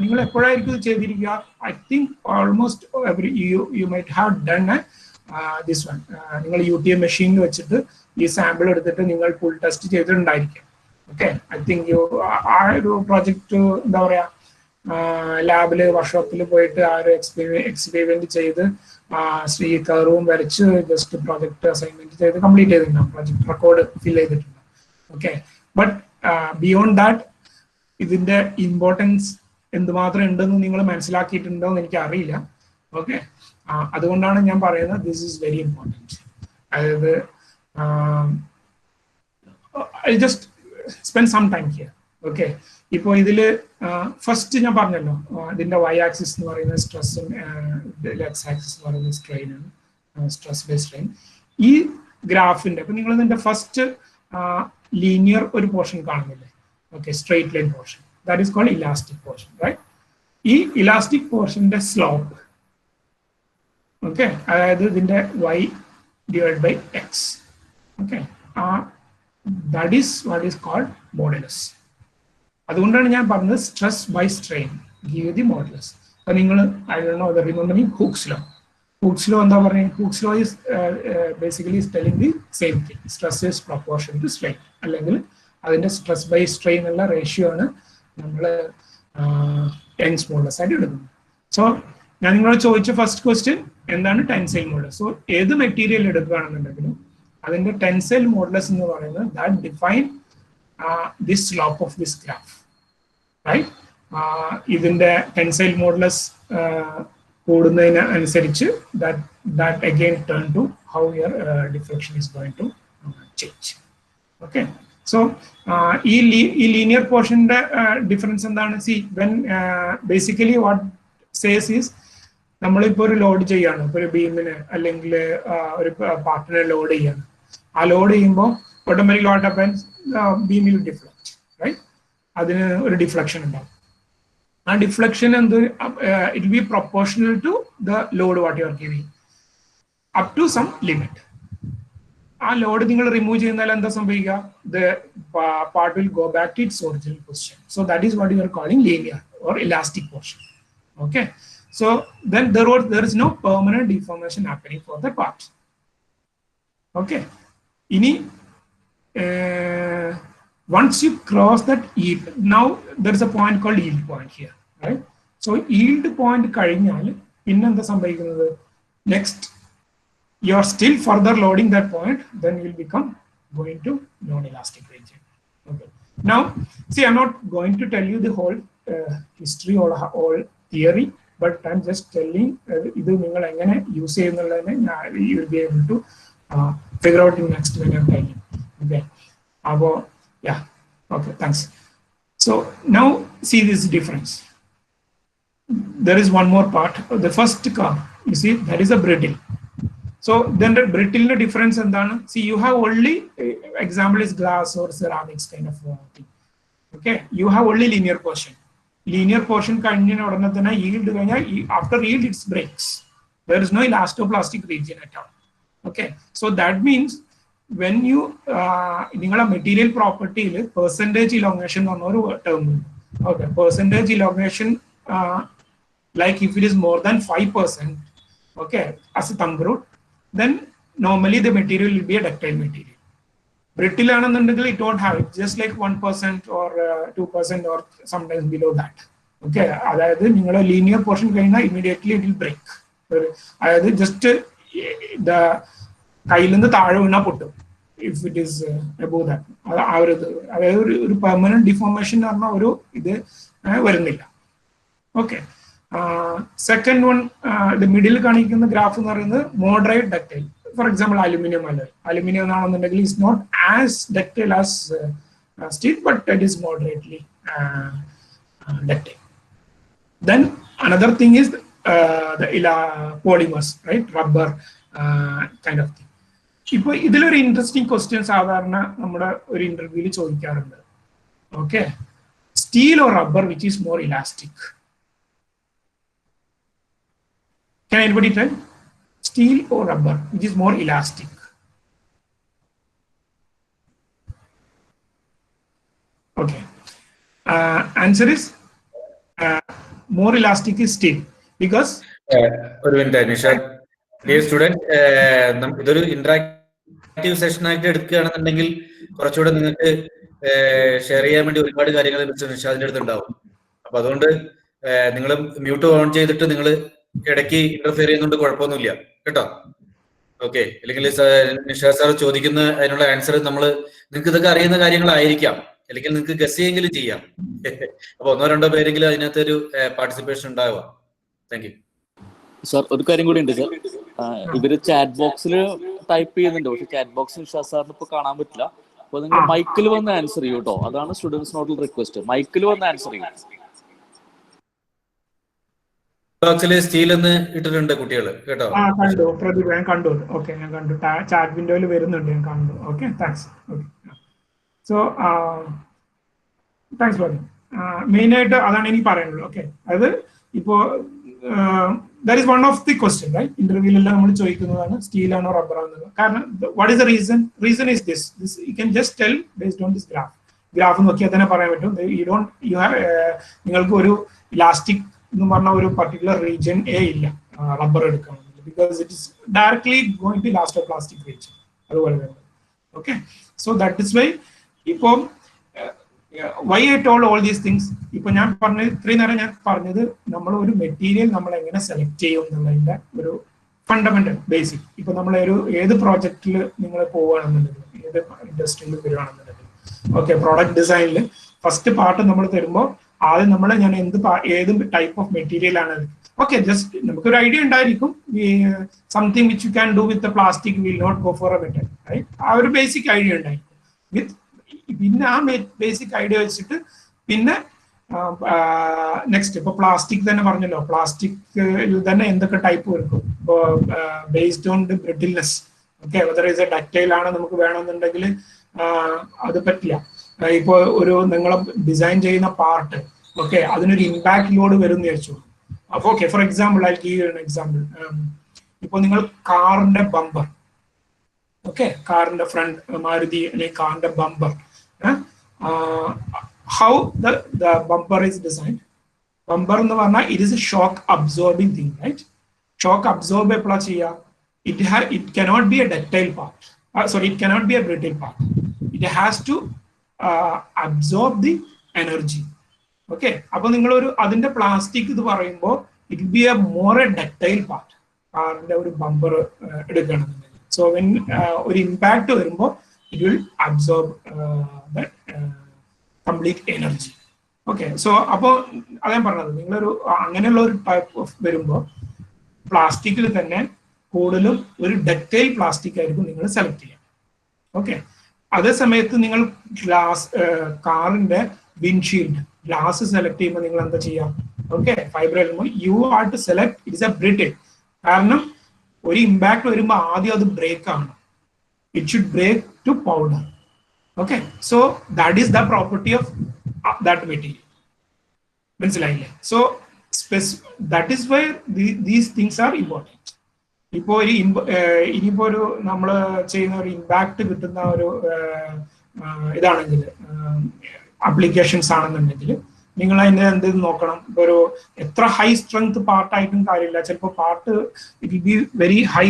നിങ്ങൾ എപ്പോഴായിരിക്കും ഇത് ചെയ്തിരിക്കുക? I think almost every you might have done this one. നിങ്ങൾ UTM മെഷീനിൽ വെച്ചിട്ട് ഈ സാമ്പിൾ എടുത്തിട്ട് നിങ്ങൾ ഫുൾ ടെസ്റ്റ് ചെയ്തിട്ടുണ്ടായിരിക്കും. ഓക്കെ, ഐ തിങ്ക് യു ആ ഒരു പ്രോജക്റ്റ് എന്താ പറയാ ലാബില് വർക്ക്ഷോപ്പിൽ പോയിട്ട് ആ ഒരു എക്സ്പെരിമെന്റ് ചെയ്ത് ഈ കർവും വരച്ച് ജസ്റ്റ് പ്രോജക്റ്റ് അസൈൻമെന്റ് ചെയ്ത് കംപ്ലീറ്റ് ചെയ്തിട്ടുണ്ടാവും, പ്രോജക്ട് റെക്കോർഡ് ഫിൽ ചെയ്തിട്ടുണ്ട്. ഓക്കെ, ബട്ട് ബിയോണ്ട് ദാറ്റ് ഇതിന്റെ ഇമ്പോർട്ടൻസ് എന്തുമാത്രം ഉണ്ടെന്ന് നിങ്ങൾ മനസ്സിലാക്കിയിട്ടുണ്ടോ എന്ന് എനിക്ക് അറിയില്ല. ഓക്കെ, അതുകൊണ്ടാണ് ഞാൻ പറയുന്നത് ദിസ് ഈസ് വെരി ഇമ്പോർട്ടൻറ്റ്. അതായത് I just spend some time here. Okay, ഇപ്പോൾ ഇതില് ഫസ്റ്റ് ഞാൻ പറഞ്ഞല്ലോ ഇതിന്റെ Y ആക്സിസ് എന്ന് പറയുന്നത് സ്ട്രെസ്സും എക്സ് ആക്സിസ് എന്ന് പറയുന്നത് സ്ട്രെയിൻ ആണ്, സ്ട്രെസ് ബൈ സ്ട്രെയിൻ. ഈ ഗ്രാഫിന്റെ ഇപ്പൊ നിങ്ങൾ ഇതിന്റെ ഫസ്റ്റ് ലീനിയർ ഒരു പോർഷൻ കാണുന്നില്ലേ? Okay, straight line portion, that is called elastic portion, right? ഈ ഇലാസ്റ്റിക് പോർഷന്റെ സ്ലോപ്പ്, ഓക്കെ, അതായത് ഇതിന്റെ Y divide by X, okay, that is what is called modulus. അതുകൊണ്ടാണ് ഞാൻ പറഞ്ഞത് stress by strain give the modulus. അപ്പൊ നിങ്ങൾ I don't know the remembering Hooke's law. Hooke's law എന്താ പറയുക? Hooke's law is basically telling the same thing, stress is proportion to strain, അല്ലെങ്കിൽ അതിന്റെ stress by strain ഉള്ള ratio ആണ് നമ്മൾ tense modulus ആയിട്ട് എടുക്കുന്നത്. സോ ഞാൻ നിങ്ങളോട് ചോദിച്ച ഫസ്റ്റ് ക്വസ്റ്റ്യൻ എന്താണ് ടെൻസൈൽ മോഡുലസ്. സോ ഏത് മെറ്റീരിയൽ എടുക്കുകയാണെന്നുണ്ടെങ്കിലും അതിന്റെ ടെൻസൈൽ മോഡുലസ് എന്ന് പറയുന്നത് that define this slope of this graph, right? ഇതിന്റെ ടെൻസൈൽ മോഡുലസ് കൂടുന്നതിന് അനുസരിച്ച് that again turn to how your deflection is going to change. Okay, so ഈ linear പോർഷന്റെ difference എന്താണ്? C when basically what says is നമ്മളിപ്പോൾ ഒരു load ചെയ്യാണ്, ഇപ്പോൾ ഒരു ബീമിന് അല്ലെങ്കിൽ ഒരു പാർട്ടിനെ ലോഡ് ചെയ്യാണ്. ആ ലോഡ് ചെയ്യുമ്പോൾ automatic what happens? Beam will deflect, right? അതിന് ഒരു ഡിഫ്ലക്ഷൻ ഉണ്ടാവും. ആ ഡിഫ്ലക്ഷൻ എന്ത്? It will be proportional to the load what you are giving up to some limit. ആ ലോഡ് നിങ്ങൾ റിമൂവ് ചെയ്യുന്നാൽ എന്താ സംഭവിക്കുക? The part will go back to its original position. So that is what you are calling linear or elastic portion. Okay, so then there is no permanent deformation happening for the part. Okay, ini once you cross that yield, now there is a point called yield point here, right? So yield point കഴിഞ്ഞാൽ പിന്നെ എന്താ സംഭവിക്കുന്നത്? Next you are still further loading that point, then you will become going to non-elastic region. Okay, now see, I'm not going to tell you the whole history or all theory, but I'm just telling idu ningal engane use cheyyunnalladine you will be able to figure out in next when I'm telling. Okay, abo yeah, okay, thanks. So now see this difference. There is one more part. The first car, you see, that is a brittle. So then the brittle difference endana? See, you have only example is glass or ceramics kind of thing. Okay, you have only linear portion. Linear portion കഴിഞ്ഞ ഉടനെ തന്നെ yield കഴിഞ്ഞാൽ after yield it breaks. There is no elastoplastic region at all. Okay, so that means when you നിങ്ങളെ material പ്രോപ്പർട്ടിയിൽ percentage elongation എന്ന് പറഞ്ഞ ഒരു term ഉണ്ട്. Okay, percentage elongation like if it is more than 5%, okay, as a thumb rule, then normally the material will be a ductile material. Brittle ആണെന്നുണ്ടെങ്കിൽ it won't have it, just like 1% or 2% or sometimes below that. Okay, അതായത് നിങ്ങളുടെ linear portion കഴിഞ്ഞാൽ immediately it will break. അതായത് just കയ്യിൽ നിന്ന് താഴെ വീണാൽ പൊട്ടും if it is above that. ആ ഒരു അതായത് ഒരു പെർമനന്റ് ഡിഫോർമേഷൻ എന്ന് പറഞ്ഞ ഒരു ഇത് വരുന്നില്ല. ഓക്കെ, സെക്കൻഡ് വൺ, മിഡിൽ കാണിക്കുന്ന ഗ്രാഫ് എന്ന് പറയുന്നത് moderate ductile. For example aluminium alloy. Aluminium എന്നാണെന്നുണ്ടെങ്കിൽ is not as ductile as steel, but it is moderately ductile. Then another thing is the polymers, right? Rubber kind of thing. ഇപ്പോൾ ഇതിലൊരു interesting question സാധാരണ നമ്മുടെ ഒരു ഇന്റർവ്യൂവിൽ ചോദിക്കാറുണ്ട്. Okay, steel or rubber which is more elastic? Can anybody tell? Steel or rubber which is more elastic? Okay, answer is more elastic is steel because ഒരു minute Nishad, dear student, ഇതൊരു interactive session ആയിട്ട് എടുക്കുകയാണെന്നുണ്ടെങ്കിൽ കുറച്ചുകൂടെ നിങ്ങൾക്ക് share ചെയ്യാൻ വേണ്ടി ഒരുപാട് കാര്യങ്ങൾ മിസ്റ്റർ നിഷാദിന്റെ അടുത്ത് ഉണ്ടാവും. അപ്പൊ അതുകൊണ്ട് നിങ്ങൾ മ്യൂട്ട് ഓൺ ചെയ്തിട്ട് നിങ്ങൾ ഇടയ്ക്ക് ഇന്റർഫിയർ ചെയ്യുന്നുണ്ട്, കുഴപ്പമൊന്നുമില്ല കേട്ടോ. ഓക്കെ, അല്ലെങ്കിൽ നിഷാദ് സാർ ചോദിക്കുന്ന അതിനുള്ള ആൻസർ നിങ്ങൾക്ക് ഇതൊക്കെ അറിയുന്ന കാര്യങ്ങളായിരിക്കാം, അല്ലെങ്കിൽ നിങ്ങൾക്ക് ഗസ് ചെയ്യെങ്കിലും ചെയ്യാം. അപ്പൊ ഒന്നോ രണ്ടോ പേരെങ്കിലും അതിനകത്തൊരു പാർട്ടിസിപ്പേഷൻ ഉണ്ടാവുക. Thank you sir. ഒരു കാര്യം കൂടി ഉണ്ട് സാർ, ഇവര് ചാറ്റ് ബോക്സിൽ ടൈപ്പ് ചെയ്യുന്നുണ്ട്, പക്ഷെ ചാറ്റ് ബോക്സ് നിഷാദ് സാറിന് ഇപ്പൊ കാണാൻ പറ്റില്ല. അപ്പൊ നിങ്ങൾ മൈക്കിൽ വന്ന് ആൻസർ ചെയ്യൂ കേട്ടോ. അതാണ് സ്റ്റുഡൻസിനോടുള്ള റിക്വസ്റ്റ്, മൈക്കിൽ വന്ന് ആൻസർ ചെയ്യും. ബോക്സിൽ സ്റ്റീൽ എന്ന് ഇട്ടിട്ടുണ്ട് കുട്ടികൾ കേട്ടോ. കണ്ടു പ്രതിഭ, ഞാൻ കണ്ടു. ഓക്കെ, ഞാൻ കണ്ടു, ചാറ്റ് വിൻഡോയിൽ വരുന്നുണ്ട്, ഞാൻ കണ്ടു. Okay, thanks. Okay, so thanks for main ആയിട്ട് അതാണ് എനിക്ക് പറയാനുള്ളത്. ഓക്കെ, അത് ഇപ്പോ that is one of the question, right? ഇന്റർവ്യൂലെല്ലാം നമ്മൾ ചോദിക്കുന്നതാണ് സ്റ്റീൽ ആണോ റബ്ബർ ആണെന്നത്. കാരണം what is the reason? Reason is this you can just tell based on this graph നോക്കിയാൽ തന്നെ പറയാൻ പറ്റും. നിങ്ങൾക്ക് ഒരു ഇലാസ്റ്റിക് എന്ന് പറഞ്ഞ ഒരു പർട്ടിക്കുലർ റീജിയൻ ഇല്ല റബ്ബർ എടുക്കണമെങ്കിൽ, because it is directly going to elastoplastic region. അതുപോലെ തന്നെ. Okay, so that is why ഇപ്പോൾ why I told all these things. ഇപ്പൊ ഞാൻ പറഞ്ഞത് ഇത്രയും നേരം ഞാൻ പറഞ്ഞത് നമ്മൾ ഒരു മെറ്റീരിയൽ നമ്മൾ എങ്ങനെ സെലക്ട് ചെയ്യും എന്നുള്ളതിന്റെ ഒരു ഫണ്ടമെന്റൽ ബേസിക്. ഇപ്പൊ നമ്മൾ ഏത് പ്രോജക്റ്റിൽ നിങ്ങൾ പോവുകയാണെന്നുണ്ടെങ്കിൽ, ഏത് ഇൻഡസ്ട്രിയിൽ വരികയാണെന്നുണ്ടെങ്കിൽ, ഓക്കെ, പ്രോഡക്റ്റ് ഡിസൈനിൽ ഫസ്റ്റ് പാർട്ട് നമ്മൾ തരുമ്പോൾ ആദ്യം ഞാൻ ഏത് ടൈപ്പ് ഓഫ് മെറ്റീരിയൽ ആണ്. ഓക്കെ, ജസ്റ്റ് നമുക്കൊരു ഐഡിയ ഉണ്ടായിരിക്കും, something which you can do with plastic will not go for a metal, right? ആ ഒരു ബേസിക് ഐഡിയ ഉണ്ടായിരിക്കും. പിന്നെ ആ ബേസിക് ഐഡിയ വെച്ചിട്ട് പിന്നെ നെക്സ്റ്റ് ഇപ്പൊ പ്ലാസ്റ്റിക് തന്നെ പറഞ്ഞല്ലോ, പ്ലാസ്റ്റിക് തന്നെ എന്തൊക്കെ ടൈപ്പ് വരും. ഇപ്പോ based on the brittleness, okay, whether is a ductile ആണ് നമുക്ക് വേണമെന്നുണ്ടെങ്കിൽ അത് പറ്റില്ല. ഇപ്പോ നിങ്ങൾ ഡിസൈൻ ചെയ്യുന്ന പാർട്ട്, ഓക്കെ, അതിനൊരു ഇമ്പാക്ട് ലോഡ് വരും എന്ന് വിചാരിച്ചു. അപ്പൊ okay, for example I give you an example. ഇപ്പൊ നിങ്ങൾ കാറിന്റെ ബമ്പർ, ഓക്കെ, കാറിന്റെ ഫ്രണ്ട് മാരുതി അല്ലെങ്കിൽ കാറിന്റെ bumper, how the bumper is designed. Bumper എന്ന് പറഞ്ഞാൽ it is a shock absorbing thing, right? Shock absorb എപ്പോഴാണ് ചെയ്യുക? It cannot be a ductile part, sorry, it cannot be a brittle part. It has to absorb the energy. Okay, അപ്പൊ അതിന്റെ plastic ഇത് പറയുമ്പോൾ it be a more a ductile part, കാറിന്റെ ഒരു bumper എടുക്കണമെന്നുണ്ടെങ്കിൽ. So when ഒരു impact വരുമ്പോൾ it will absorb complete energy. Okay, so അപ്പോൾ അതാ പറഞ്ഞത്, അങ്ങനെയുള്ള ഒരു ടൈപ്പ് ഓഫ് വരുമ്പോൾ പ്ലാസ്റ്റിക്കിൽ തന്നെ കൂടുതലും ഒരു ഡക്റ്റൈൽ പ്ലാസ്റ്റിക് ആയിരിക്കും നിങ്ങൾ സെലക്ട് ചെയ്യുക. ഓക്കെ, അതേ സമയത്ത് നിങ്ങൾ കാറിന്റെ വിൻഷീൽഡ് ഗ്ലാസ് സെലക്ട് ചെയ്യുമ്പോൾ നിങ്ങൾ എന്താ ചെയ്യാം? Okay, fibre you are to select it is a brittle. കാരണം ഒരു ഇമ്പാക്ട് വരുമ്പോൾ ആദ്യം അത് ബ്രേക്ക് ആണ്, it should break to powder. Okay, so that is the property of that material. മനസ്സിലായില്ലേ? So that is why these things are important. ഇപ്പോ ഇനിയിപ്പോ നമ്മൾ ചെയ്യുന്ന ഒരു ഇമ്പാക്ട് കിട്ടുന്ന ഒരു ഇതാണെങ്കിൽ, ആപ്ലിക്കേഷൻസ് ആണെന്നുണ്ടെങ്കിൽ നിങ്ങൾ അതിന്റെ എന്ത് നോക്കണം? ഇപ്പൊ എത്ര ഹൈ സ്ട്രെങ്ത് പാർട്ടായിട്ടും കാര്യമില്ല. ചിലപ്പോൾ part it will be very high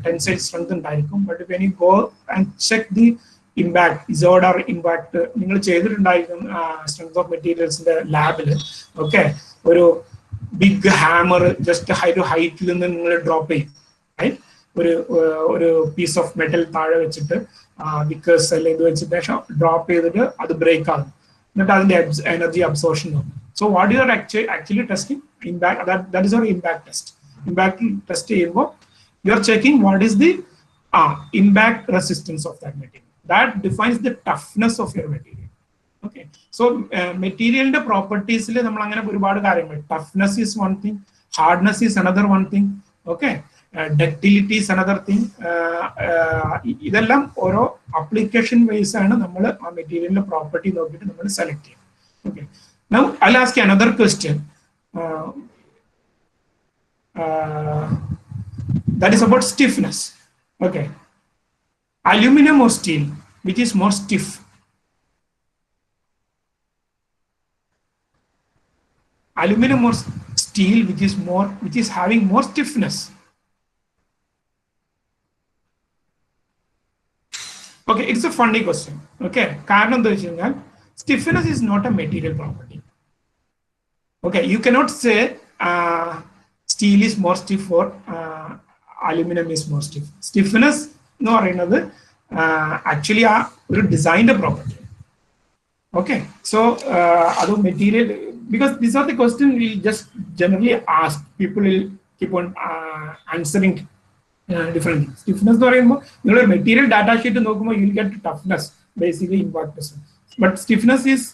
tensile strength ഉണ്ടായിരിക്കും, but when you go and check the impact, ഇസോഡർ ഇമ്പാക്ട് നിങ്ങൾ ചെയ്തിട്ടുണ്ടായിരിക്കും സ്ട്രെങ്ത് ഓഫ് മെറ്റീരിയൽസിന്റെ ലാബിൽ. ഓക്കെ, ഒരു ബിഗ് ഹാമർ ജസ്റ്റ് ഒരു ഹൈറ്റിൽ നിന്ന് നിങ്ങൾ ഡ്രോപ്പ് ചെയ്യും, റൈറ്റ്? ഒരു പീസ് ഓഫ് മെറ്റൽ താഴെ വെച്ചിട്ട് വിക്കേഴ്സ് അല്ലെങ്കിൽ ഇത് വെച്ചിട്ട് ഡ്രോപ്പ് ചെയ്തിട്ട് അത് ബ്രേക്ക് ആകും, എന്നിട്ട് അതിന്റെ എനർജി അബ്സോർഷൻ നോക്കും. So what you are actually testing impact, that is our impact test. Impact test ചെയ്യുമ്പോൾ you are checking what is the impact resistance of that material. That defines the toughness of your material. Okay, so material properties le nammal angane orupaadu karyangal, toughness is one thing, hardness is another one thing, okay, ductility is another thing. Idellam oro application wise aanu nammal aa material property nokkittu nammal select cheyum. Okay, now I'll ask you another question, that is about stiffness. Okay, aluminum or steel, which is more stiff? Aluminum or steel, which is having more stiffness? Okay, it's a funny question. Okay, കാരണം എന്താ വെച്ച് കഴിഞ്ഞാൽ stiffness is not a material property. Okay, you cannot say steel is more stiff or aluminum is more stiff. Stiffness എന്ന് പറയുന്നത് actually ആ ഒരു ഡിസൈൻ്റെ property. Okay, so അത് material, because these are the questions we just generally ask. People will keep on answering different things. Stiffness എന്ന് പറയുമ്പോൾ നിങ്ങൾ material data sheet നോക്കുമ്പോൾ you will get toughness, basically impact. But stiffness is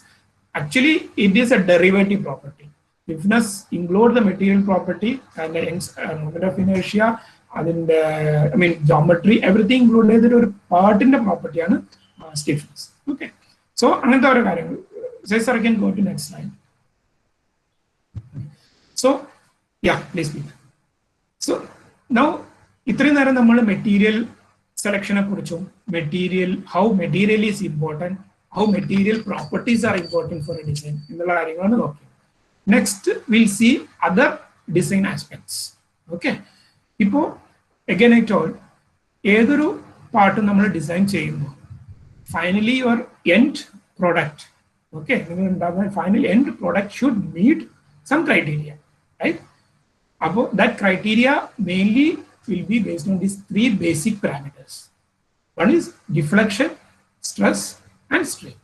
actually, it is a derivative property. Stiffness includes the material property and the moment of inertia, അതിന്റെ geometry, everything included ചെയ്തിട്ട് ഒരു പാർട്ടിന്റെ പ്രോപ്പർട്ടിയാണ് stiffness. Okay, so അങ്ങനത്തെ ഓരോ കാര്യങ്ങൾ. Sir, I can go to next slide. So yeah, please speak. So now ഇത്രയും നേരം നമ്മൾ മെറ്റീരിയൽ സെലക്ഷനെ കുറിച്ചും how material is important, how material properties are important for a design എന്നുള്ള കാര്യങ്ങളാണ് നോക്കിയത്. Next we'll see other design aspects. Okay, ഇപ്പോൾ again I told, ഏതൊരു part നമ്മൾ ഡിസൈൻ ചെയ്യുമ്പോൾ finally your end product, okay, നിങ്ങൾ ഉണ്ടാകുന്ന final end product should meet some criteria, right? അപ്പോൾ that criteria mainly will be based on these 3 basic parameters. One is deflection, stress and strain.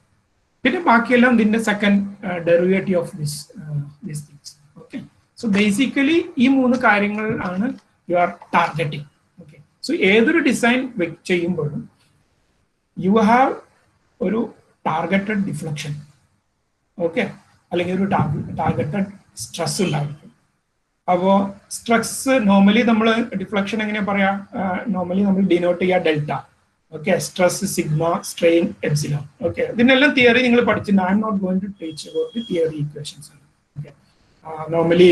പിന്നെ ബാക്കിയെല്ലാം ഇതിന്റെ second derivative of these things. Okay, so basically ഈ 3 കാര്യങ്ങൾ ആണ് you are targeting. Okay, so ഏതൊരു design ചെയ്യുമ്പോഴും you have ഒരു targeted deflection, okay, അല്ലെങ്കിൽ ഒരു ടാർഗറ്റഡ് സ്ട്രെസ് ഉണ്ടായിരിക്കും. അപ്പോൾ സ്ട്രെസ് നോർമലി നമ്മൾ ഡിഫ്ലക്ഷൻ എങ്ങനെയാ പറയാ, നോർമലി നമ്മൾ ഡിനോട്ട് ചെയ്യുക delta. Okay, stress sigma, strain epsilon. Okay, ഇതിനെല്ലാം തിയറി നിങ്ങൾ പഠിച്ചിട്ടുണ്ട്. I am not going to teach about the theory equations. Okay, normally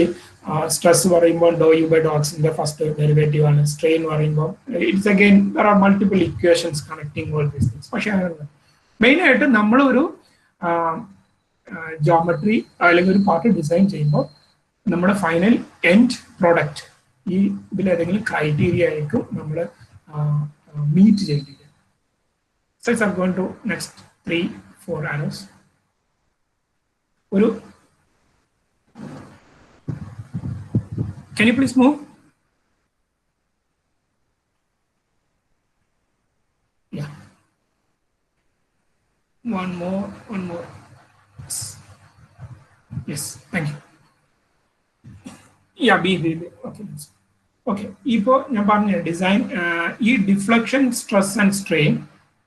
stress പറയുമ്പോൾ ഡോ യു ബൈ ഡോക്സിന്റെ ഫസ്റ്റ് ഡെറിവേറ്റീവ് ആണ്. സ്ട്രെയിൻ പറയുമ്പോൾ it's again there are multiple equations connecting all these things. പക്ഷേ main ആയിട്ട് നമ്മളൊരു geometry അല്ലെങ്കിൽ ഒരു part design ചെയ്യുമ്പോൾ നമ്മുടെ ഫൈനൽ എൻഡ് പ്രോഡക്റ്റ് ഈ ഇതിലേതെങ്കിലും ക്രൈറ്റീരിയ ആയിരിക്കും നമ്മൾ മീറ്റ് ചെയ്യേണ്ടത്. So I'm going to next 3-4 arrows. Can you please move? Yeah. One more. Yes, thank you. Yeah, be. Okay. Okay. ഇപ്പോൾ ഞാൻ പറഞ്ഞ ഡിസൈൻ ഈ ഡിഫ്ലക്ഷൻ, സ്ട്രെസ് ആൻഡ് സ്ട്രെയിൻ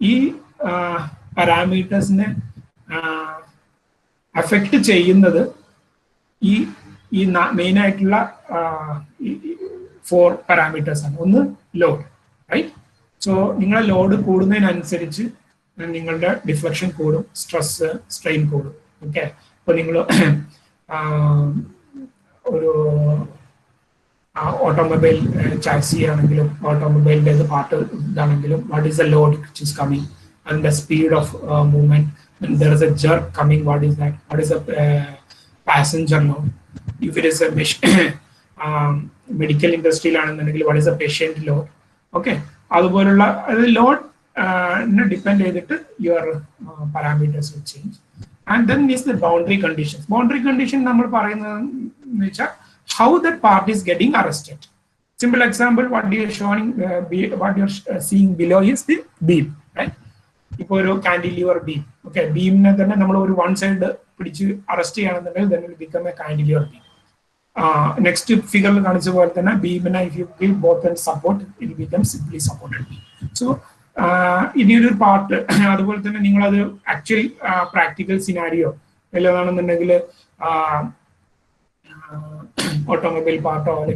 ഈ പാരാമീറ്റേഴ്സിനെ അഫക്റ്റ് ചെയ്യുന്നത് ഈ മെയിൻ ആയിട്ടുള്ള 4 പാരാമീറ്റേഴ്സ് ആണ്. ഒന്ന് ലോഡ്, റൈറ്റ്? സോ നിങ്ങളെ ലോഡ് കൂടുന്നതിനനുസരിച്ച് നിങ്ങളുടെ ഡിഫ്ലക്ഷൻ കൂടും, സ്ട്രെസ് സ്ട്രെയിൻ കൂടും. ഓക്കെ, അപ്പോൾ നിങ്ങൾ ഒരു ഓട്ടോമൊബൈൽ ചാസി ആണെങ്കിലും ഓട്ടോമൊബൈലിന്റെ പാർട്ട് ഇതാണെങ്കിലും, what is the load which is coming and the speed of movement, and there is a jerk coming, what is that? What is a passenger load? If it is a medical industry ആണെന്നുണ്ടെങ്കിൽ what is a patient load? Okay, അതുപോലുള്ള load depend your parameters will change. And then is the boundary conditions. Boundary condition how that part is getting arrested. Simple example, what you're showing, what you're seeing below is the beam, right? If you cantilever beam, okay, beam then one side arrest then it will become a cantilever beam. Next figure beam, if you give both and support, it will become simply supported beam. So in your part, actual practical scenario, automobile part or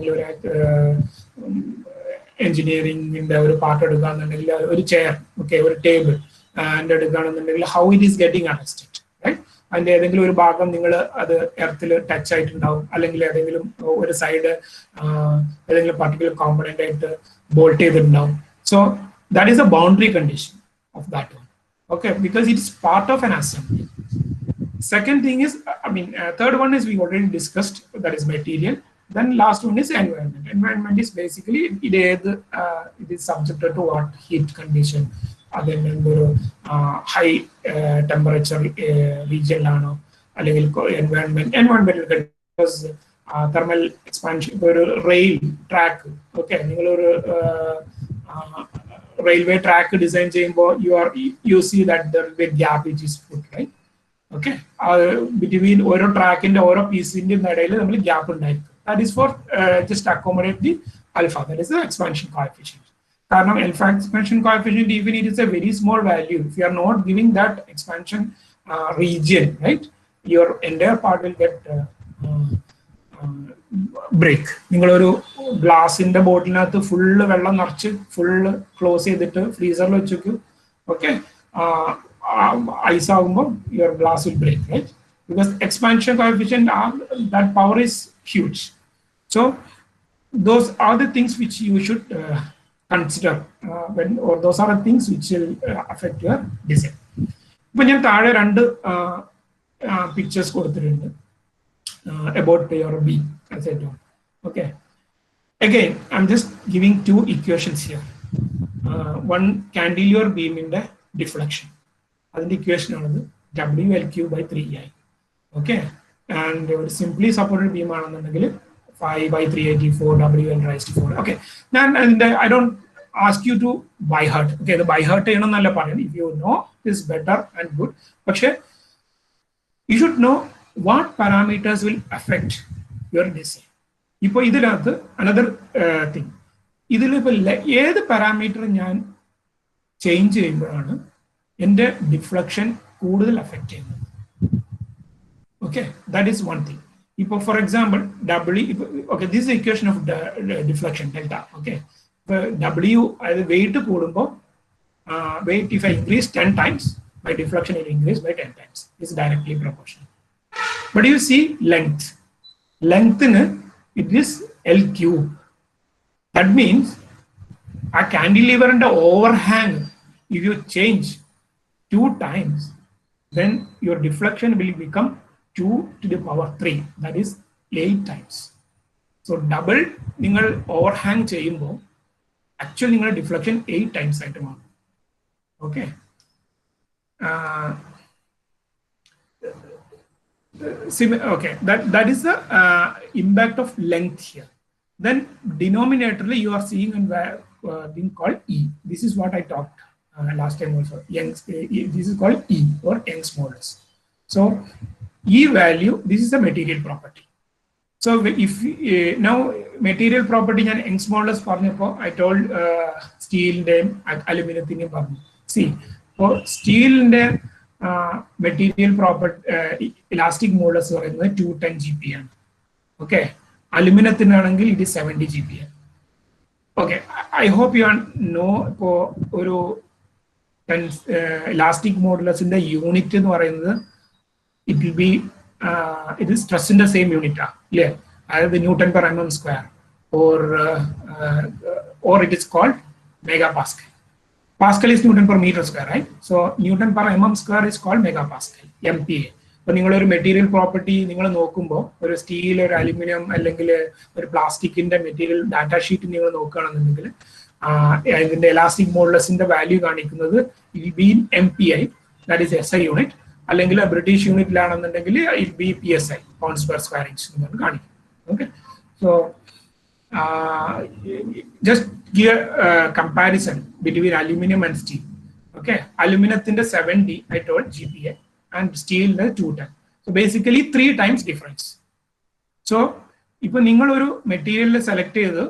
engineering in the part of the chair, okay, or table, and how it is getting arrested, right? And the other earth touch item down, or a side particular component bolted down. So that is a boundary condition of that one, okay, because it is part of an assembly. Second thing is, third one is we already discussed, that is material. Then last one is environment. Environment is basically it is subjected to what heat condition, then high temperature region, environmental because thermal expansion, rail track, okay, railway track design you see that there will be a gap which is put, right? Okay, between oil track and oil piece in the gap. That is for just accommodate the alpha, that is the expansion coefficient. Alpha expansion coefficient, even it is a very small value, if you are not giving that expansion region, right, your entire part will get break. Glass in the bottle full full close freezer, okay, ice your glass will break, right? Because expansion coefficient, that power is huge. So those are the things which you should consider or those are the things which will affect your design. When you have pictures about your beam, as I told. Okay. Again, I'm just giving two equations here. One cantilever beam in the deflection. That's the equation of WLQ by 3I. Okay, and simply supported beam 5 by 384 WL raised to 4. Okay, and I don't ask you to by heart. Okay, the by heart if you know is better and good, but you should know what parameters will affect your design. Another thing, this parameter change in the deflection affect. Okay, that is one thing. For example, okay, this is the equation of the deflection delta. Okay, the W weight weight, if I increase 10 times, my deflection will increase by 10 times. It's directly proportional. But you see length. Length it is L cube. That means a cantilever and the overhang, if you change 2 times, then your deflection will become 2 to the power 3, that is 8 times. So double overhang actually deflection 8 times item. Okay. Okay, that is the impact of length here. Then denominatorly you are seeing being called E. This is what I talked last time also. This is called E or Young's modulus. So E value, this is the material property. So if now material property and Young's modulus, I told steel and aluminum. See, for steel and material property, elastic modulus is 210 GPM. Okay, aluminum it is 70 GPM. Okay, I hope you know elastic modulus in the unit it will be it is stress in the same unit, yeah, either Newton per mm square or it is called megapascal. Pascal is Newton per meter square, right? So Newton per mm square is called megapascal, MPa. So you have a material property, you have steel or aluminum or plastic in the material data sheet, ഇതിന്റെ elastic modulus-ന്റെ value കാണിക്കുന്നത് it will be in MPI, that is SI unit. അല്ലെങ്കിൽ British യൂണിറ്റിലാണെന്നുണ്ടെങ്കിൽ it be PSI, pounds per square inch എന്നാണ് കാണിക്കുന്നത്. Okay, so just give a comparison between aluminum and steel. Okay, aluminum 70 I told GPa and steel 210. So basically 3 times difference. So if നിങ്ങൾ ഒരു material select ചെയ്ത്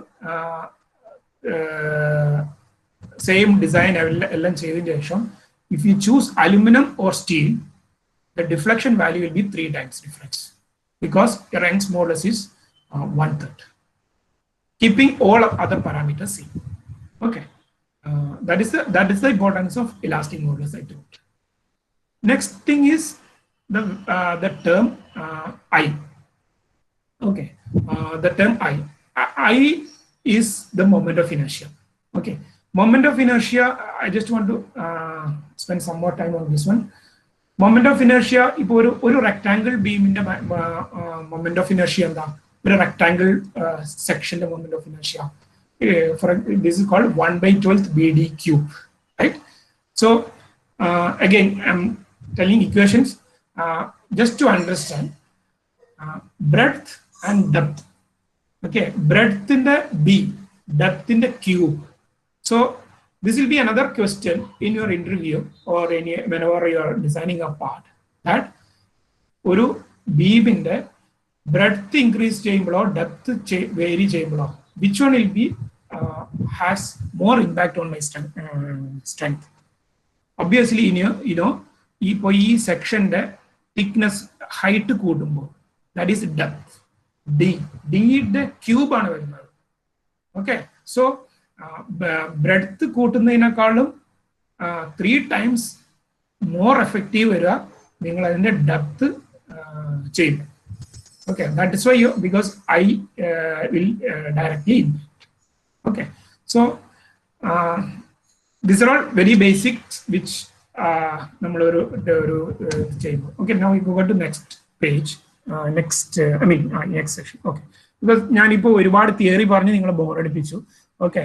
same design എല്ലാം ചെയ്തതിനു ശേഷം if you choose aluminum or steel, the deflection value will be 3 times difference because Young's modulus is 1/3, keeping all other parameters same. Okay, that is the importance of elastic modulus I told. Next thing is the term I. Okay, the term I is the moment of inertia. Okay, moment of inertia, I just want to spend some more time on this one. Moment of inertia, ipo oru rectangle beam inde moment of inertia endha, oru rectangle section the moment of inertia, for this is called 1/12 BD cube, right? So again I'm telling equations just to understand breadth and depth. Okay, breadth in the B, depth in the cube. So this will be another question in your interview or whenever you are designing a part, that oru beam in the breadth increase cheyumbolo depth vary cheyumbolo which one will be has more impact on my strength. Obviously in your ee section the thickness height കൂടുമ്പോൾ that is depth. D the cube ആണ് വരുന്നത്. Okay, so breadth കൂട്ടുന്നതിനേക്കാളും 3 times more effective വരിക നിങ്ങൾ അതിന്റെ depth ചെയ്യുന്നു. Okay, that is why because I will directly impact. Okay, so these are all very basics which നമ്മൾ ഒരു ചെയ്യുന്നു. Okay, now we go to next page. Next section. Okay, because ഞാനിപ്പോ ഒരുപാട് theory പറഞ്ഞ് നിങ്ങളെ ബോറടിപ്പിച്ചു. Okay,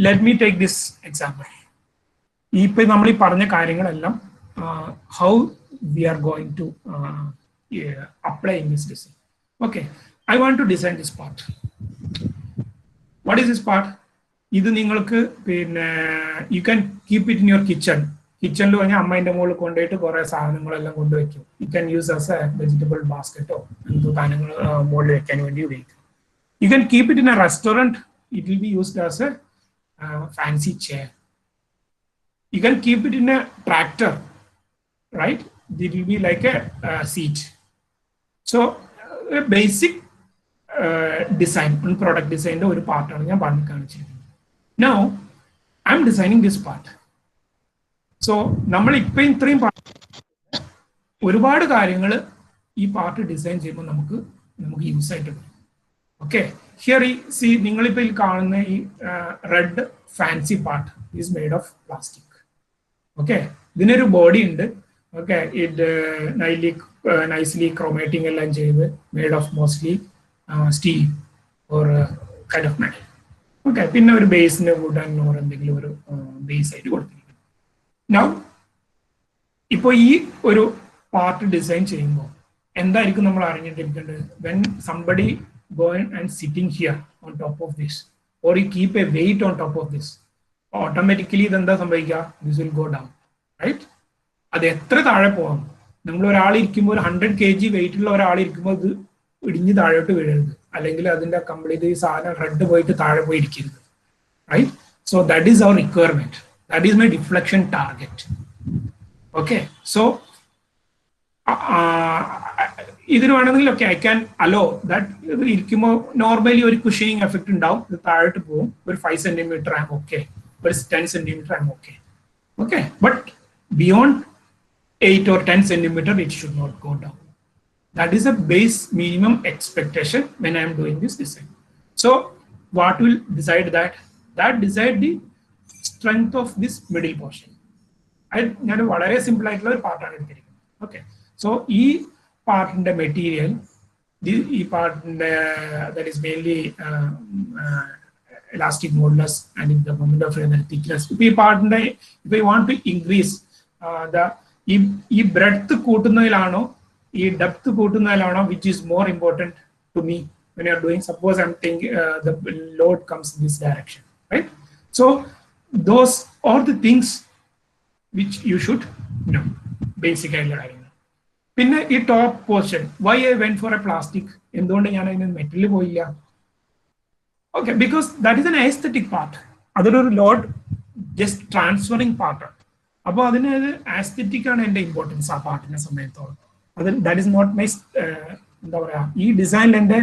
let me take this example. ഇപ്പൊ നമ്മൾ ഈ പറഞ്ഞ കാര്യങ്ങളെല്ലാം how we are going to apply in this design. Okay, I want to design this part. What is this part? ഇത് നിങ്ങൾക്ക് പിന്നെ you can keep it in your kitchen. കിച്ചണിൽ പറഞ്ഞാൽ അമ്മേന്റെ മുകളിൽ കൊണ്ടുപോയിട്ട് കുറെ സാധനങ്ങളെല്ലാം കൊണ്ടുവയ്ക്കും. You can use as a vegetable basket or എന്തോ സാധനങ്ങൾ മുകളിൽ വെക്കാൻ വേണ്ടി ഉപയോഗിക്കും. You can keep it in a restaurant. It will be used as a fancy chair. You can keep it in a tractor, right? It will be like a seat. So a basic design, product design ഒരു പാർട്ടാണ് ഞാൻ പറഞ്ഞു കാണിച്ചിരിക്കുന്നത്. Now I'm designing this part. So നമ്മൾ ഇപ്പൊ ഇത്രയും ഒരുപാട് കാര്യങ്ങൾ ഈ പാർട്ട് ഡിസൈൻ ചെയ്യുമ്പോൾ നമുക്ക് യൂസ് ആയിട്ട് വരും. Okay, here see നിങ്ങളിപ്പോൾ ഈ കാണുന്ന ഈ red fancy part is made of plastic. Okay, ഇതിനൊരു ബോഡി ഉണ്ട്. ഓക്കെ, ഇത് നൈസ്ലി ക്രോമാറ്റിംഗ് എല്ലാം ചെയ്ത് made of mostly steel or kind of metal. Okay, പിന്നെ ഒരു ബേസിന് വുഡൻ ഓർ എന്തെങ്കിലും ഒരു ബേസ് ആയിട്ട് കൊടുത്തിരിക്കുന്നു. നൗ ഇപ്പോൾ ഈ ഒരു പാർട്ട് ഡിസൈൻ ചെയ്യുമ്പോൾ എന്തായിരിക്കും നമ്മൾ അറിഞ്ഞിട്ടിരിക്കേണ്ടത്? When somebody going and sitting here on top of this or you keep a weight on top of this, automatically ഇതെന്താ സംഭവിക്കുക? This will go down, right? അത് എത്ര താഴെ പോകാം. നമ്മൾ ഒരാൾ ഇരിക്കുമ്പോൾ ഒരു 100 kg വെയിറ്റ് ഉള്ള ഒരാൾ ഇരിക്കുമ്പോൾ ഇത് ഇടിഞ്ഞ് താഴോട്ട് വീഴരുത്, അല്ലെങ്കിൽ അതിന്റെ കംപ്ലീറ്റ് ഈ സാധനം റെഡ് പോയിട്ട് താഴെ പോയി ഇരിക്കരുത്, right? So that is our requirement, that is my deflection target. Okay, so ഇതിന് വേണമെങ്കിൽ okay I can allow that. ഇത് ഇരിക്കുമ്പോൾ നോർമലി ഒരു കുഷനിങ് എഫക്ട് ഉണ്ടാവും, ഇത് താഴോട്ട് പോകും. ഒരു 5 centimeter ആം ഓക്കെ, ഒരു 10 centimeter arm okay. Okay, but beyond 8 or 10 centimeter it should not go down. That is a base minimum expectation when I am doing this design. So what will decide that? That decide the strength of this middle portion. ഞാൻ വളരെ simple ആയിട്ടുള്ള ഒരു പാർട്ടാണ് എടുത്തിരിക്കുന്നത്. Okay, so ഈ പാർട്ടിന്റെ material ഈ പാർട്ടിന്റെ that is mainly elastic modulus and in the moment of thickness. ഈ പാർട്ടിന്റെ if I want to increase ഈ breadth കൂട്ടുന്നതിലാണോ ഈ depth കൂട്ടുന്നതിലാണോ which is more important to me when you are doing, suppose I'm thinking the load comes in this direction, right? So those are the things which you should know basic ആയിട്ടുള്ള കാര്യങ്ങൾ. പിന്നെ ഈ top portion, why I went for a plastic, എന്തുകൊണ്ട് ഞാൻ അതിന് metal പോയില്ല? Okay, because that is N ആസ്തെറ്റിക് part. അതൊരു load just transferring പാർട്ടാണ്. അപ്പോൾ അതിന് ആസ്തെറ്റിക് ആണ് എൻ്റെ ഇമ്പോർട്ടൻസ് ആ പാർട്ടിനെ സമയത്തോളം. അത് ദാറ്റ് ഇസ് നോട്ട് മൈ എന്താ പറയുക, ഈ ഡിസൈനിൽ എൻ്റെ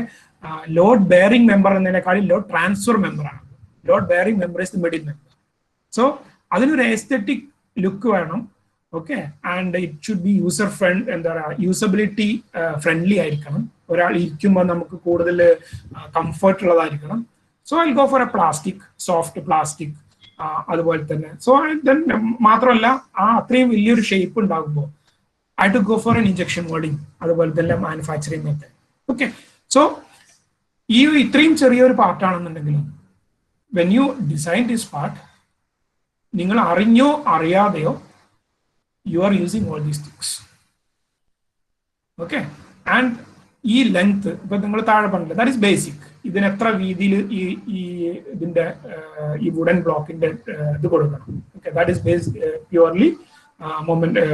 ലോഡ് ബെയറിംഗ് മെമ്പർ എന്നതിനേക്കാളും ലോഡ് ട്രാൻസ്ഫർ മെമ്പറാണ്. Load bearing member is the middle member. So അതിനൊരു ആസ്തെറ്റിക് ലുക്ക് വേണം. Okay, and it should be user friend, എന്താ പറയുക, യൂസബിലിറ്റി ഫ്രണ്ട്ലി ആയിരിക്കണം. ഒരാൾ ഇരിക്കുമ്പോൾ നമുക്ക് കൂടുതൽ കംഫർട്ട് ഉള്ളതായിരിക്കണം. So I go for a plastic, soft plastic. അതുപോലെ തന്നെ സോ ദെൻ മാത്രമല്ല, അത്രയും വലിയൊരു ഷേപ്പ് ഉണ്ടാകുമ്പോൾ I to go for an injection moulding, അതുപോലെ തന്നെ മാനുഫാക്ചറിങ് മെത്തേഡ്. ഓക്കെ, സോ ഈ ഇത്രയും ചെറിയൊരു പാർട്ടാണെന്നുണ്ടെങ്കിലും when you design this part, നിങ്ങൾ അറിഞ്ഞോ അറിയാതെയോ you are using all these things. Okay, and ഈ ലെങ്ത് ഇപ്പൊ നിങ്ങൾ താഴെ പറഞ്ഞില്ല, ദാറ്റ് ഇസ് ബേസിക്. ഇതിന് എത്ര വീതിയിൽ ഇതിന്റെ ഈ വുഡൻ ബ്ലോക്കിന്റെ ഇത് കൊടുക്കണം. Okay, that is based purely moment,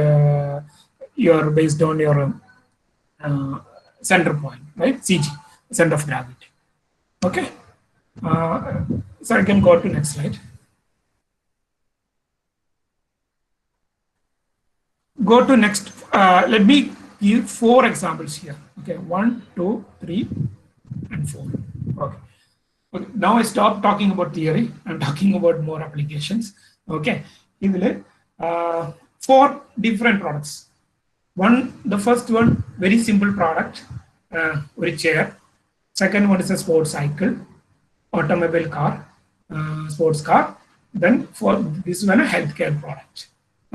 you are based on your center point, right, CG, center of gravity. Okay, so I can go to next slide. Go to next. Let me give 4 examples here. Okay, 1, 2, 3, and 4. Okay. Okay. Now I stop talking about theory. I'm talking about more applications. Okay. Here, 4 different products. The first one, very simple product, a chair. Second one is a sports cycle, automobile car, sports car. Then for this one, a healthcare product.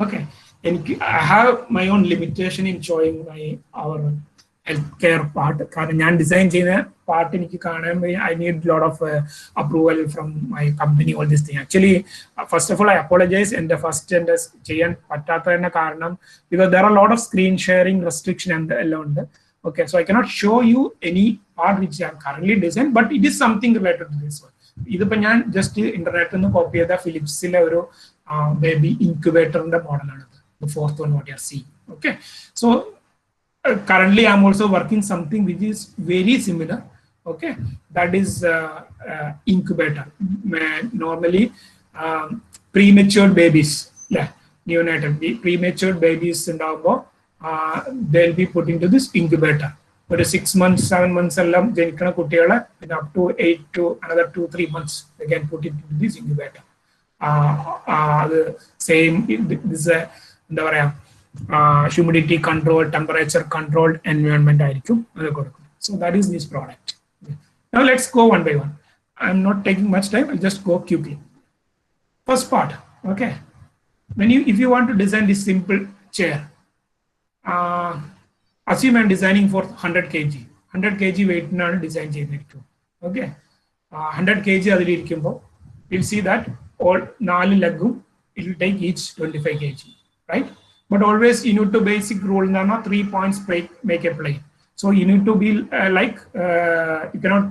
Okay. And I have my own limitation in showing our healthcare part. കാരണം ഞാൻ design ചെയ്യുന്ന part എനിക്ക് കാണാൻ I need a lot of approval from my company, all this thing. Actually, first of all, I apologize. എൻ്റെ first എൻ്റെ ചെയ്യാൻ പറ്റാത്തതിന്റെ കാരണം because there are a lot of screen sharing restriction and എല്ലാം ഉണ്ട്. Okay, so I cannot show you any part which I am currently designed, but it is something related to this one. ഇതിപ്പോ ഞാൻ just ഇന്റർനെറ്റിൽ നിന്ന് copy ചെയ്ത ഫിലിപ്സിലെ ഒരു baby ഇൻക്യുബേറ്ററിന്റെ മോഡലാണ്. The fourth one, what you are seeing. Okay, so currently I'm also working something which is very similar. Okay, that is incubator. Normally, premature babies, neonatal premature babies in Dabo, they'll be put into this incubator. For 6 months, 7 months, and up to 8 to another 2-3 months, they can put it into this incubator. The same, this is a humidity control, temperature controlled environment. So that is this product. Now let's go one by one. I'm not taking much time. I'll just go quickly. First part. Okay, if you want to design this simple chair, assume I'm designing for 100 kg. 100 kg weight na design cheyidikku. Okay, 100 kg adilirikkumbo you'll see that all 4 leggum it will take each 25 kg. Right, but always you need to basic rule nana 3 points make a plane. So you need to be you cannot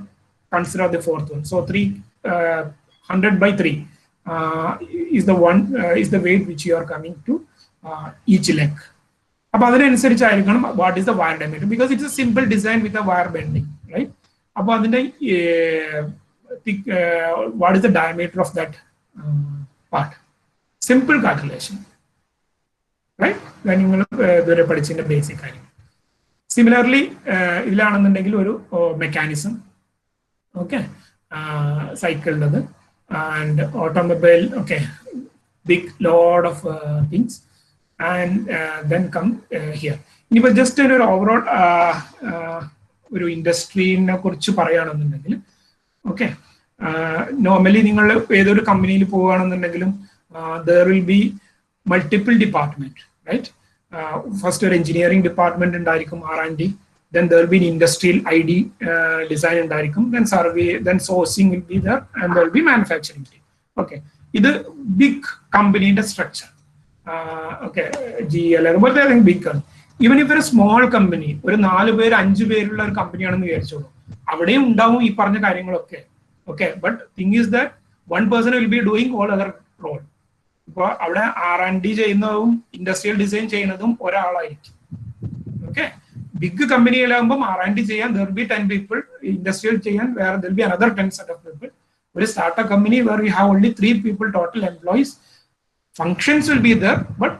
consider the fourth one. So 100 by 3 is the one is the weight which you are coming to each leg. About what is the wire diameter, because it's a simple design with a wire bending, right? About what is the diameter of that part? Simple calculation. Right? When you the basic idea. Similarly, mechanism, okay, cycle and automobile, okay, big lot of things, and then come here. If just an overall industry in okay, normally either company there will be multiple department, right? First, your engineering department and R&D, then there will be an industrial ID design ഉണ്ടായിരിക്കും, then survey, then sourcing will be there, and there will be manufacturing team. Okay, ഇത് big company structure. Okay, GL, but I think big company. Even if you're a small company, ഒരു 4 പേര് 5 പേരുള്ള ഒരു കമ്പനിയാണെന്ന് വിചാരിച്ചോളൂ, അവിടെയും ഉണ്ടാവും ഈ പറഞ്ഞ കാര്യങ്ങളൊക്കെ. Okay, but thing is that one person will be doing all other role. ഇപ്പോൾ അവിടെ R&D ചെയ്യുന്നതും ഇൻഡസ്ട്രിയൽ ഡിസൈൻ ചെയ്യുന്നതും ഒരാളായിരിക്കും. ഓക്കെ, ബിഗ് കമ്പനിയിലാകുമ്പോൾ R&D ചെയ്യാൻ there will be 10 people, industrial ചെയ്യാൻ വേറെ there will be another 10 set of people. ഒരു startup company where we have only 3 people total employees, functions will be there, but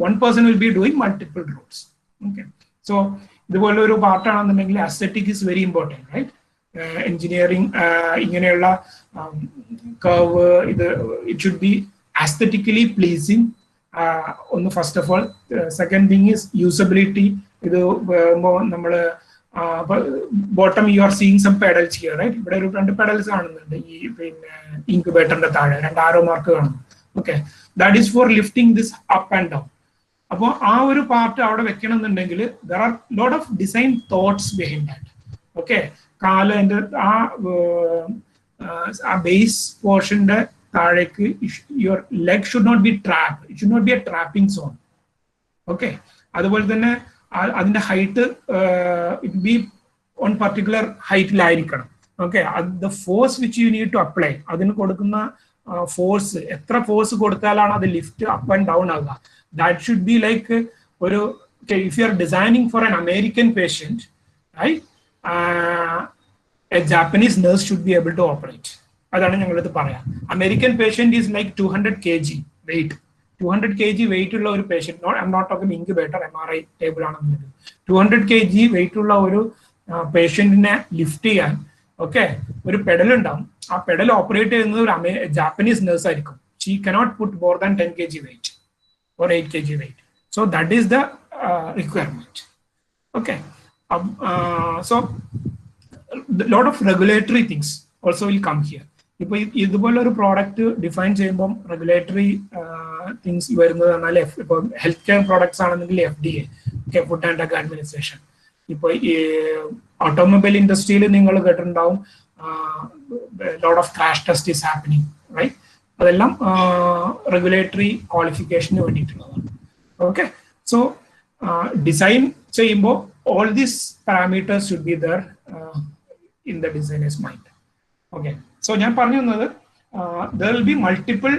one person will be doing multiple roles. Okay, so ഇതുപോലെ ഒരു പാർട്ടാണെന്നുണ്ടെങ്കിൽ aesthetic is very important, right? Engineering ഇങ്ങനെയുള്ള curve, it should be aesthetically pleasing. ഒന്ന് first of all. Second thing is usability. ഇത് നമ്മൾ bottom you are seeing some pedals here, right? ഇവിടെ ഒരു 2 pedals കാണുന്നുണ്ട് ഈ പിന്നെ ഇൻക്യുബേറ്ററിന്റെ താഴെ 2 ആരോ മാർക്ക് കാണുന്നു. Okay, that is for lifting this up and down. അപ്പോൾ ആ ഒരു പാർട്ട് അവിടെ വെക്കണം എന്നുണ്ടെങ്കിൽ there are lot of design thoughts behind that. Okay, കാലിന്റെ ആ ബേസ് പോർഷന്റെ താഴേക്ക് your leg should not be trap, it should not be a trapping zone. Okay, അതുപോലെ തന്നെ അതിന്റെ height it be on particular ഹൈറ്റിലായിരിക്കണം. Okay, the force which you need to apply, അതിന് കൊടുക്കുന്ന ഫോഴ്സ്, എത്ര ഫോഴ്സ് കൊടുത്താലാണ് അത് ലിഫ്റ്റ് അപ്പ് ആൻഡ് ഡൗൺ ആകുക, ദാറ്റ് ഷുഡ് ബി ലൈക്ക് ഒരു if you are designing for an American patient, right, a Japanese nurse should be able to operate. അതാണ് ഞങ്ങളിത് പറയാം. American patient is like 200 kg weight. 200 kg weight ഉള്ള ഒരു patient, I am not talking incubator, MRI table ആണെന്നുള്ളത്. 200 kg weight ഉള്ള ഒരു പേഷ്യന്റിനെ lift ചെയ്യാൻ ഓക്കെ ഒരു പെഡൽ ഉണ്ടാവും. ആ പെഡൽ ഓപ്പറേറ്റ് ചെയ്യുന്നത് ഒരു ജാപ്പനീസ് നഴ്സ് ആയിരിക്കും. She cannot put more than 10 kg weight or 8 kg weight. So that is the requirement. Okay, so a lot of regulatory things also will come here. ഇപ്പോൾ ഇതുപോലെ ഒരു product define ചെയ്യുമ്പോൾ regulatory things വരുന്നത് പറഞ്ഞാൽ ഇപ്പോൾ health care products ആണെന്നെങ്കിൽ FDA, food and drug administration. ഇപ്പോൾ ഈ ഓട്ടോമൊബൈൽ ഇൻഡസ്ട്രിയിൽ നിങ്ങൾ കേട്ടിട്ടുണ്ടാവും lot of crash test is happening, right? അതെല്ലാം റെഗുലേറ്ററി ക്വാളിഫിക്കേഷന് വേണ്ടിയിട്ടുള്ളതാണ്. ഓക്കെ, സോ ഡിസൈൻ ചെയ്യുമ്പോൾ all these parameters should be there in the designers mind. Okay, so ഞാൻ പറഞ്ഞു തന്നത് there will be multiple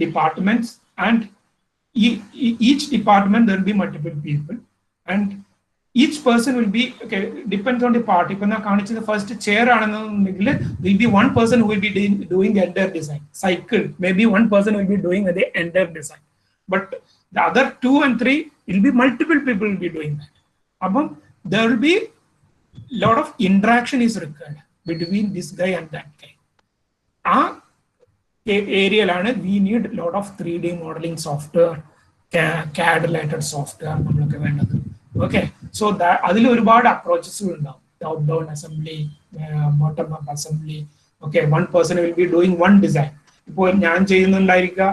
departments and each department there will be multiple people and each person will be, okay, depends on the part. If I കാണിച്ചത് first chair ആണെന്നുണ്ടെങ്കിൽ will be one person who will be doing the entire design. Cycle, maybe one person will be doing the entire design, but the other 2 and 3 will be multiple people will be doing that. Abam there will be lot of interaction is required between this guy and that guy. ആ ഏരിയയിലാണ് we need lot of 3D modeling software, CAD related software നമ്മളൊക്കെ വേണ്ടത്. Okay, so അതിൽ ഒരുപാട് അപ്രോച്ചസുകൾ ഉണ്ടാവും. Top down assembly, bottom up assembly. Okay, one person will be doing one design. ഇപ്പോൾ ഞാൻ ചെയ്യുന്നുണ്ടായിരിക്കുക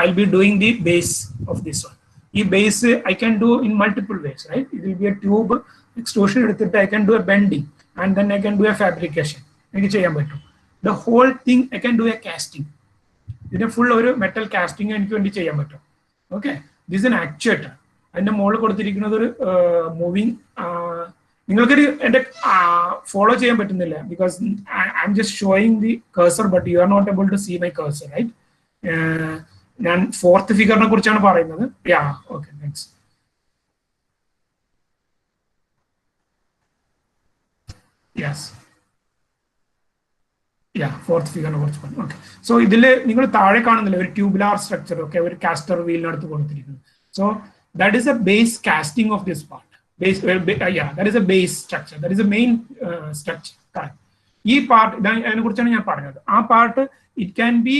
I will be doing the base of this one. ഈ base I can do in multiple ways, right? It will be a tube extrusion എടുത്തിട്ട് I can do a bending and then I can do a fabrication. എനിക്ക് ചെയ്യാൻ പറ്റും. The whole thing I can do a casting. ഇതിന്റെ full ഒരു metal casting എനിക്ക് വേണ്ടി ചെയ്യാൻ പറ്റും. Okay, this N actuator. അതിന്റെ മുകളിൽ കൊടുത്തിരിക്കുന്നത് ഒരു മൂവിങ്. നിങ്ങൾക്കൊരു എന്റെ ഫോളോ ചെയ്യാൻ പറ്റുന്നില്ല because I M just showing the cursor but you are not able to see my cursor, right? ഞാൻ 4th ഫിഗറിനെ കുറിച്ചാണ് പറയുന്നത്. Yeah, okay, thanks. Yes, yeah, 4th ഫിഗറിനെ കുറിച്ച് പറഞ്ഞു. ഓക്കെ, സോ ഇതിൽ നിങ്ങൾ താഴെ കാണുന്നില്ല ഒരു ട്യൂബുലാർ സ്ട്രക്ചർ, ഓക്കെ, ഒരു കാസ്റ്റർ വീലിനടുത്ത് കൊടുത്തിരിക്കുന്നു. So that is a base casting of this part. Base, yeah, that is a base structure. That is the main structure. ഈ പാർട്ട് അതിനെ കുറിച്ചാണ് ഞാൻ പറഞ്ഞത്. ആ part it can be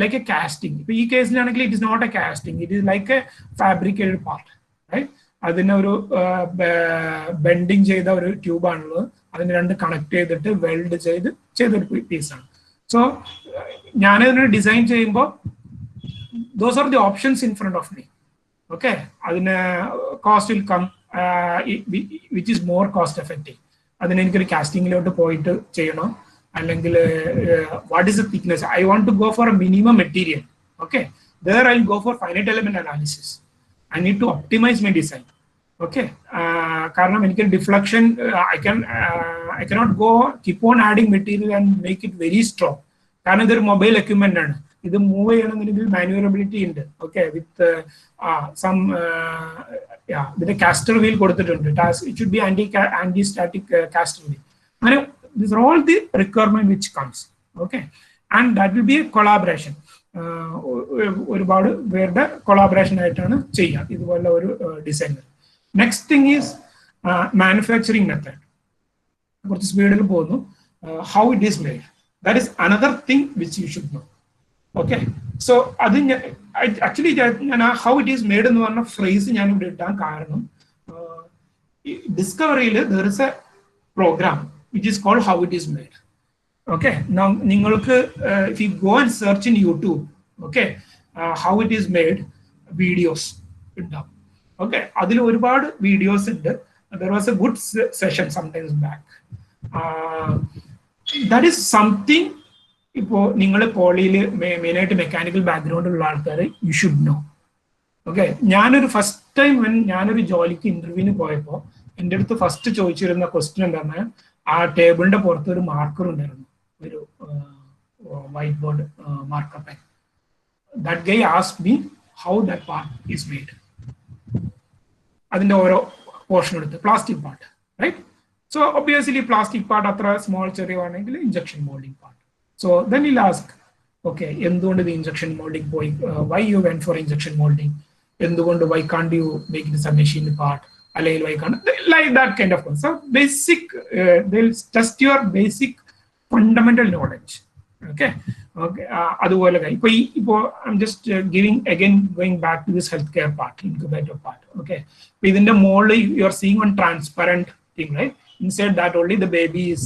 like a casting. ഇപ്പൊ ഈ കേസിലാണെങ്കിൽ it is not a casting, it is like a fabricated part, right? അതിനെ ഒരു ബെൻഡിങ് ചെയ്ത ഒരു ട്യൂബാണുള്ളത്. അതിന് 2 കണക്ട് ചെയ്തിട്ട് വെൽഡ് ചെയ്തൊരു പീസാണ്. സോ ഞാനതിനെ ഡിസൈൻ ചെയ്യുമ്പോൾ those are the options in front of me. Okay, adine cost will come, which is more cost effective. അതിന് എനിക്കൊരു കാസ്റ്റിംഗിലോട്ട് പോയിട്ട് ചെയ്യണോ അല്ലെങ്കിൽ what is the thickness? I want to go for a minimum material. Okay, there I'll go for finite element analysis. I need to optimize my design. Okay, കാരണം എനിക്ക് deflection, I cannot go keep on adding material and make it very strong. കാരണം ഇതൊരു mobile equipment ആണ്, ഇത് move ചെയ്യണമെന്നുണ്ടെങ്കിൽ manoeuvrability ഉണ്ട്. Okay, with some ഇതിന്റെ caster wheel കൊടുത്തിട്ടുണ്ട്. It should be anti static caster wheel. അങ്ങനെ these are all the requirement which comes. Okay, and that will be a collaboration. ഒരുപാട് പേരുടെ കൊളാബറേഷൻ ആയിട്ടാണ് ചെയ്യുക ഇതുപോലെ ഒരു designer. Next thing is manufacturing method. കുറച്ച് സ്പീഡിൽ പോകുന്നു. How it is made, that is another thing which you should know. Okay, so adu actually how it is made ennu പറഞ്ഞ phrase ഞാൻ ഇവിടെ ഇട്ടാൻ കാരണം ഡിസ്കവറിയിൽ there is a program which is called how it is made. Okay, now നിങ്ങൾക്ക് if you go and search in YouTube, okay, how it is made videos ഉണ്ടാവും. Okay, അതിൽ ഒരുപാട് videos ഉണ്ട്. There was a good session sometimes back. That is something ഇപ്പോൾ നിങ്ങൾ പോളിയിൽ മെയിനായിട്ട് mechanical background ഉള്ള ആൾക്കാർ യു ഷുഡ് നോ. ഓക്കെ, ഞാനൊരു ഫസ്റ്റ് ടൈം ഞാനൊരു ജോലിക്ക് ഇന്റർവ്യൂവിന് പോയപ്പോൾ എൻ്റെ അടുത്ത് ഫസ്റ്റ് ചോദിച്ചിരുന്ന ക്വസ്റ്റ്യൻ എന്താണെന്ന്, ആ ടേബിളിന്റെ പുറത്ത് ഒരു മാർക്കർ ഉണ്ടായിരുന്നു, ഒരു white board marker pen. That guy asked me how that part is made. അതിന്റെ ഓരോ പോർഷൻ എടുത്ത് plastic part, right? So obviously plastic part atra small cherry ആണെങ്കിൽ injection molding part. So then he'll ask, okay, എന്തുകൊണ്ട് the injection molding പോയി, why you went for injection molding, എന്തുകൊണ്ട്, why can't you make it as a machine part, അല്ലെങ്കിൽ why can't, like that kind of thing. So basic they'll test your basic fundamental knowledge. Okay, okay, അതുപോലെ ഇപ്പോൾ I'm just giving again going back to this healthcare part, incubator part. Okay, ഇതിന്റെ മോളിൽ you are seeing one transparent thing, right? Inside that only the baby is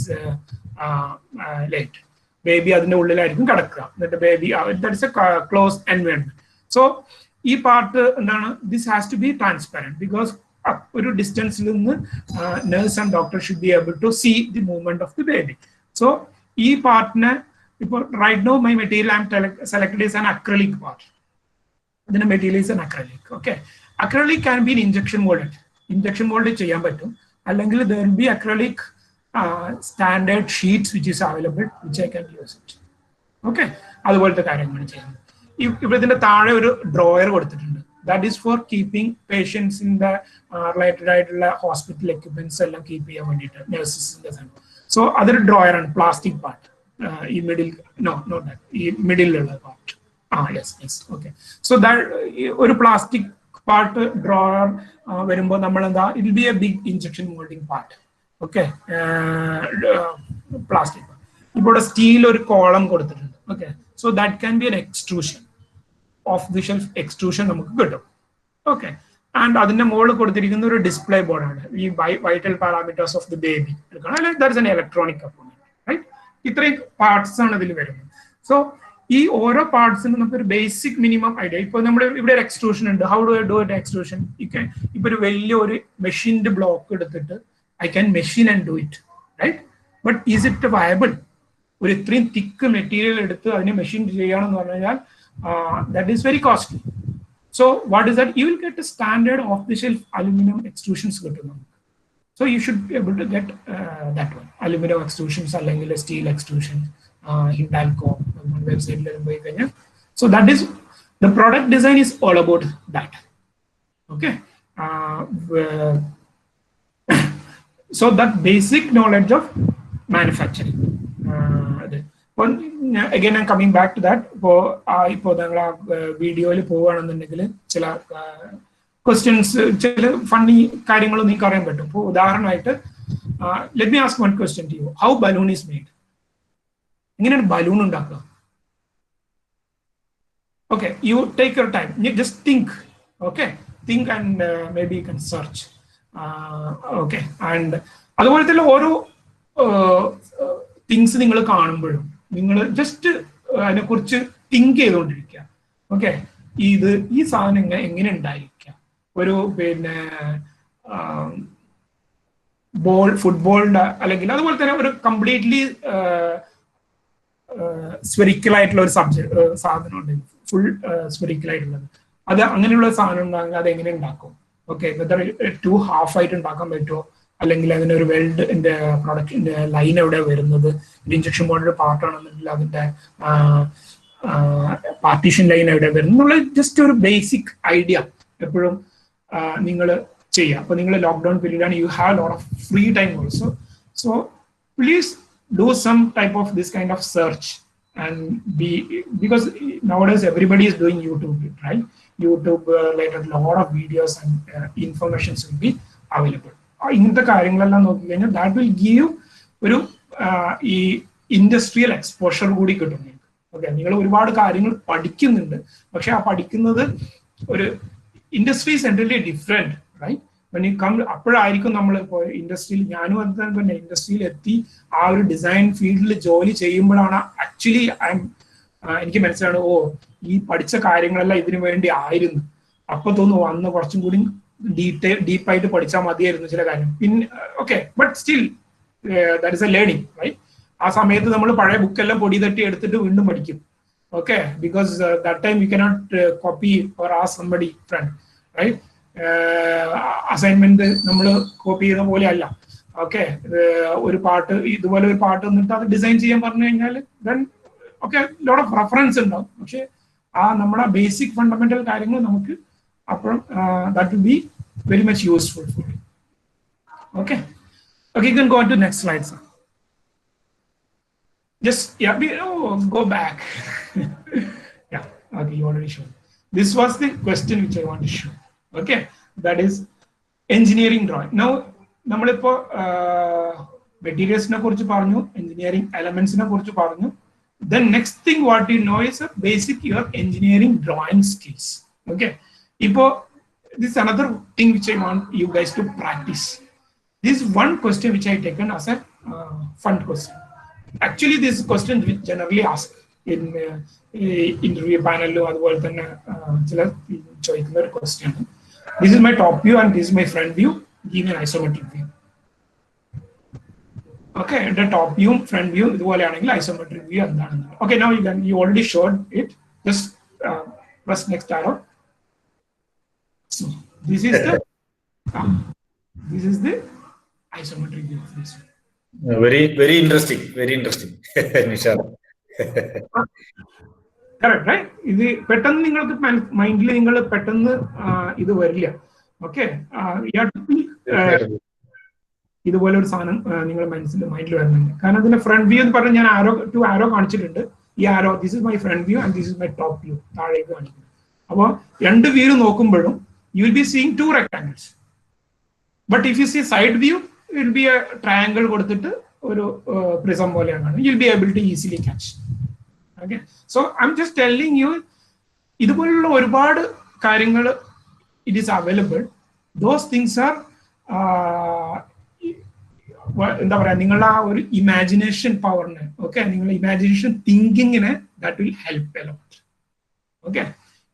laid. Baby അതിന്റെ ഉള്ളിലായിരിക്കും കിടക്കുക. The baby, that is a closed environment. So ഈ part എന്താണ്, this has to be transparent because ഒരു ഡിസ്റ്റൻസിൽ നിന്ന് nurse and doctor should be able to see the movement of the baby. So ഈ പാർട്ടിനെ ഇപ്പോൾ right now my material I am selected is an acrylic part. ഇതിന്റെ material is an acrylic. Okay, acrylic can be injection molded. Injection molded ചെയ്യാൻ പറ്റും. അല്ലെങ്കിൽ there will be acrylic standard sheets which is available which I can use it. Okay, അതുപോലത്തെ കാര്യങ്ങൾ ചെയ്യുന്നത്. ഇവിടെ ഇതിന്റെ താഴെ ഒരു ഡ്രോയർ കൊടുത്തിട്ടുണ്ട്. That is for keeping patients in the related ആയിട്ടുള്ള ഹോസ്പിറ്റൽ എക്യുപ്മെന്റ്സ് എല്ലാം കീപ്പ് ചെയ്യാൻ വേണ്ടിയിട്ട് നഴ്സസിന്റെ. സോ അതൊരു ഡ്രോയർ ആണ്, പ്ലാസ്റ്റിക് പാർട്ട്. ഈ മിഡിൽ നോട്ട് ദാറ്റ്, ഈ മിഡിലുള്ള part. Yes okay. So that ഒരു പ്ലാസ്റ്റിക് പാർട്ട് ഡ്രോയർ വരുമ്പോൾ നമ്മൾ എന്താ, it will be a big injection moulding part. Okay, plastic. ഇപ്പോൾ സ്റ്റീൽ ഒരു കോളം കൊടുത്തിട്ടുണ്ട്. Okay, so that can be an extrusion, off the shelf extrusion നമുക്ക് കിട്ടും. Okay, and അതിന്റെ മുകളിൽ കൊടുത്തിരിക്കുന്ന ഒരു ഡിസ്പ്ലേ ബോർഡാണ്, ഈ vital parameters of the baby എടുക്കണം, അല്ലെങ്കിൽ that is an electronic component, right? ഇത്രയും പാർട്സ് ആണ് ഇതിൽ വരുന്നത്. സോ ഈ ഓരോ പാർട്സിനും നമുക്ക് ഒരു ബേസിക് മിനിമം ഐഡിയ. ഇപ്പൊ നമ്മൾ ഇവിടെ ഒരു എക്സ്ട്രൂഷൻ ഉണ്ട്. How do I do it extrusion? ഇപ്പൊ ഒരു വലിയ ഒരു മെഷീന്റെ ബ്ലോക്ക് എടുത്തിട്ട് I can machine and do it, right? But is it viable? ഒരു ഇത്രയും തിക്ക് മെറ്റീരിയൽ എടുത്ത് അതിനെ മെഷീൻ ചെയ്യണമെന്ന് പറഞ്ഞു കഴിഞ്ഞാൽ that is very costly. So what is that? You will get a standard off the shelf aluminum extrusions കിട്ടും. So you should be able to get that one, aluminum extrusions അല്ലെങ്കിൽ steel extrusion, Hindalco website. So that is the product design is all about that. Okay, so that basic knowledge of manufacturing. Again I'm coming back to that. ഇപ്പോൾ നിങ്ങൾ ആ വീഡിയോയിൽ പോവുകയാണെന്നുണ്ടെങ്കിൽ ചില questions, ചില funny കാര്യങ്ങൾ നിങ്ങൾക്ക് അറിയാൻ പറ്റും. ഇപ്പോൾ ഉദാഹരണമായിട്ട് let me ask one question to you. How balloon is made? എങ്ങനെയാണ് ബലൂൺ ഉണ്ടാക്കുക? Okay, you take your time, just think. Okay, think and may be you can search. Okay, and അതുപോലത്തെ ഓരോ തിങ്സ് നിങ്ങൾ കാണുമ്പോഴും നിങ്ങൾ ജസ്റ്റ് അതിനെക്കുറിച്ച് think ചെയ്തുകൊണ്ടിരിക്കുക. Okay, ഈ സാധനം എങ്ങനെ ഉണ്ടായിരിക്കുക? ഒരു ബോൾ ഫുട്ബോളിന്റെ അല്ലെങ്കിൽ അതുപോലെ തന്നെ ഒരു കംപ്ലീറ്റ്ലി സ്ഫെറിക്കൽ ആയിട്ടുള്ള ഒരു സാധനം ഉണ്ട്, ഫുൾ സ്ഫെറിക്കൽ ആയിട്ടുള്ളത്. അത് അങ്ങനെയുള്ള സാധനം ഉണ്ടാകുമ്പോൾ അത് എങ്ങനെ ഉണ്ടാക്കും? ഓക്കെ, വെദർ 2 ഹാഫ് ആയിട്ട് ഉണ്ടാക്കാൻ പറ്റുമോ, അല്ലെങ്കിൽ അതിനൊരു വെൽഡിന്റെ പ്രൊഡക്റ്റിന്റെ ലൈൻ എവിടെ വരുന്നത്, ഇഞ്ചക്ഷൻ മോൾഡിന്റെ പാർട്ടാണെന്നുണ്ടെങ്കിൽ അതിന്റെ പാർട്ടീഷൻ ലൈൻ എവിടെ വരുന്നത് എന്നുള്ള ജസ്റ്റ് ഒരു ബേസിക് ഐഡിയ എപ്പോഴും നിങ്ങൾ ചെയ്യുക. അപ്പൊ നിങ്ങൾ ലോക്ക്ഡൌൺ പീരീഡ് ആണ്, you have lot of free time also. So please do some type of this kind of search and because nowadays everybody is doing YouTube, right? YouTube like a lot of videos and informations will be available. ഇങ്ങനത്തെ കാര്യങ്ങളെല്ലാം നോക്കി കഴിഞ്ഞാൽ that will give ഒരു ഈ industrial exposure കൂടി കിട്ടും നിങ്ങൾക്ക്. Okay, നിങ്ങൾ ഒരുപാട് കാര്യങ്ങൾ പഠിക്കുന്നുണ്ട്, പക്ഷെ ആ പഠിക്കുന്നത് ഒരു industry is entirely different, right? അപ്പോഴായിരിക്കും നമ്മൾ ഇപ്പോൾ ഇൻഡസ്ട്രിയിൽ, ഞാനും അത് തന്നെ ഇൻഡസ്ട്രിയിൽ എത്തി ആ ഒരു ഡിസൈൻ ഫീൽഡിൽ ജോലി ചെയ്യുമ്പോഴാണ് ആക്ച്വലി എനിക്ക് മനസ്സിലാണ്, ഓ ഈ പഠിച്ച കാര്യങ്ങളെല്ലാം ഇതിനു വേണ്ടി ആയിരുന്നു. അപ്പൊ തോന്നുന്നു വന്ന് കുറച്ചും കൂടി ഡീപ്പായിട്ട് പഠിച്ചാൽ മതിയായിരുന്നു ചില കാര്യം. പിന്നെ okay, but still that is a learning, right? ആ സമയത്ത് നമ്മൾ പഴയ ബുക്കെല്ലാം പൊടി തട്ടി എടുത്തിട്ട് വീണ്ടും പഠിക്കും. Okay, because that time you cannot copy or ask somebody friend, right? Assignment നമ്മൾ കോപ്പി ചെയ്യുന്ന പോലെ അല്ല. ഓക്കെ, ഒരു പാട്ട് ഇതുപോലെ ഒരു പാട്ട് വന്നിട്ട് അത് ഡിസൈൻ ചെയ്യാൻ പറഞ്ഞു കഴിഞ്ഞാൽ then okay lot of reference ഉണ്ടാവും, പക്ഷെ ആ നമ്മുടെ ബേസിക് ഫണ്ടമെന്റൽ കാര്യങ്ങൾ നമുക്ക് അപ്പോഴും that will be very much useful for you. Okay, okay, you can go to next slide sir. Just go back. Yeah, okay, you already showed. This was the question which I want to show. Okay, that is engineering drawing. Now നമ്മളിപ്പോ മെറ്റീരിയൽസിനെ കുറിച്ച് പറഞ്ഞു, engineering എലമെന്റ്സിനെ കുറിച്ച് പറഞ്ഞു. Then next thing what you know is a basic your engineering drawing skills. Okay, ipo this is another thing which I want you guys to practice. This is one question which I taken as a fun question. Actually this question which generally asked in interview panel അതുപോലെ തന്നെ ചില ചോദിക്കുന്ന ഒരു question. This is my top view and this is my front view. Give me an isometric view. Okay, the top view, front view, isometric view. Okay, now you already showed it. Just press next arrow. So this is the isometric view of this. Very interesting. Very interesting. Nishad. Correct, right? ഇത് പെട്ടെന്ന് നിങ്ങൾക്ക് മൈൻഡിൽ നിങ്ങൾ പെട്ടെന്ന് ഇത് വരില്ല. Okay, ഇതുപോലെ ഒരു സാധനം നിങ്ങൾ മൈൻഡിൽ വരുന്നുണ്ട്. കാരണം ഇതിന്റെ ഫ്രണ്ട് വ്യൂ എന്ന് പറഞ്ഞാൽ ഞാൻ ടു ആരോ കാണിച്ചിട്ടുണ്ട്. ഈ arrow this is my front view and this is my top view, താഴേക്ക് കാണിക്കുന്നത്. അപ്പോൾ രണ്ട് വ്യൂ നോക്കുമ്പോഴും you will be seeing 2 rectangles. But if you see side view it will be a triangle കൊടുത്തിട്ട് ഒരു prism പോലെയാണ്. You will be able to easily catch. Okay, so I M just telling you ഇതുപോലുള്ള ഒരുപാട് കാര്യങ്ങൾ it is available. Those things are എന്താ പറയാ, നിങ്ങളുടെ ആ ഒരു ഇമാജിനേഷൻ പവറിന്, ഓക്കെ, നിങ്ങളുടെ ഇമാജിനേഷൻ തിങ്കിങ്ങിന് that will help a lot. Okay,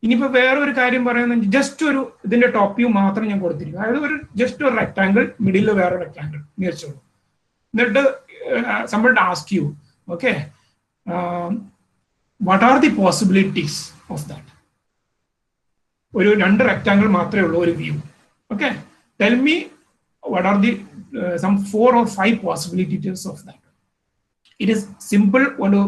ഇനിയിപ്പോ വേറെ ഒരു കാര്യം പറയുന്നത് ജസ്റ്റ് ഒരു ഇതിന്റെ ടോപ്പ് വ്യൂ മാത്രം ഞാൻ കൊടുത്തിരിക്കും. അതായത് ഒരു ജസ്റ്റ് ഒരു റെക്ടാങ്കിൾ, മിഡിൽ വേറെ റെക്ടാങ്കിൾ നേരിച്ചോളൂ. എന്നിട്ട് somebody ask you, okay, what are the possibilities of that? ഒരു 2 rectangle മാത്രമേ ഉള്ളൂ ഒരു view. Okay, tell me what are the some 4 or 5 possibilities of that. It is simple. ഒരു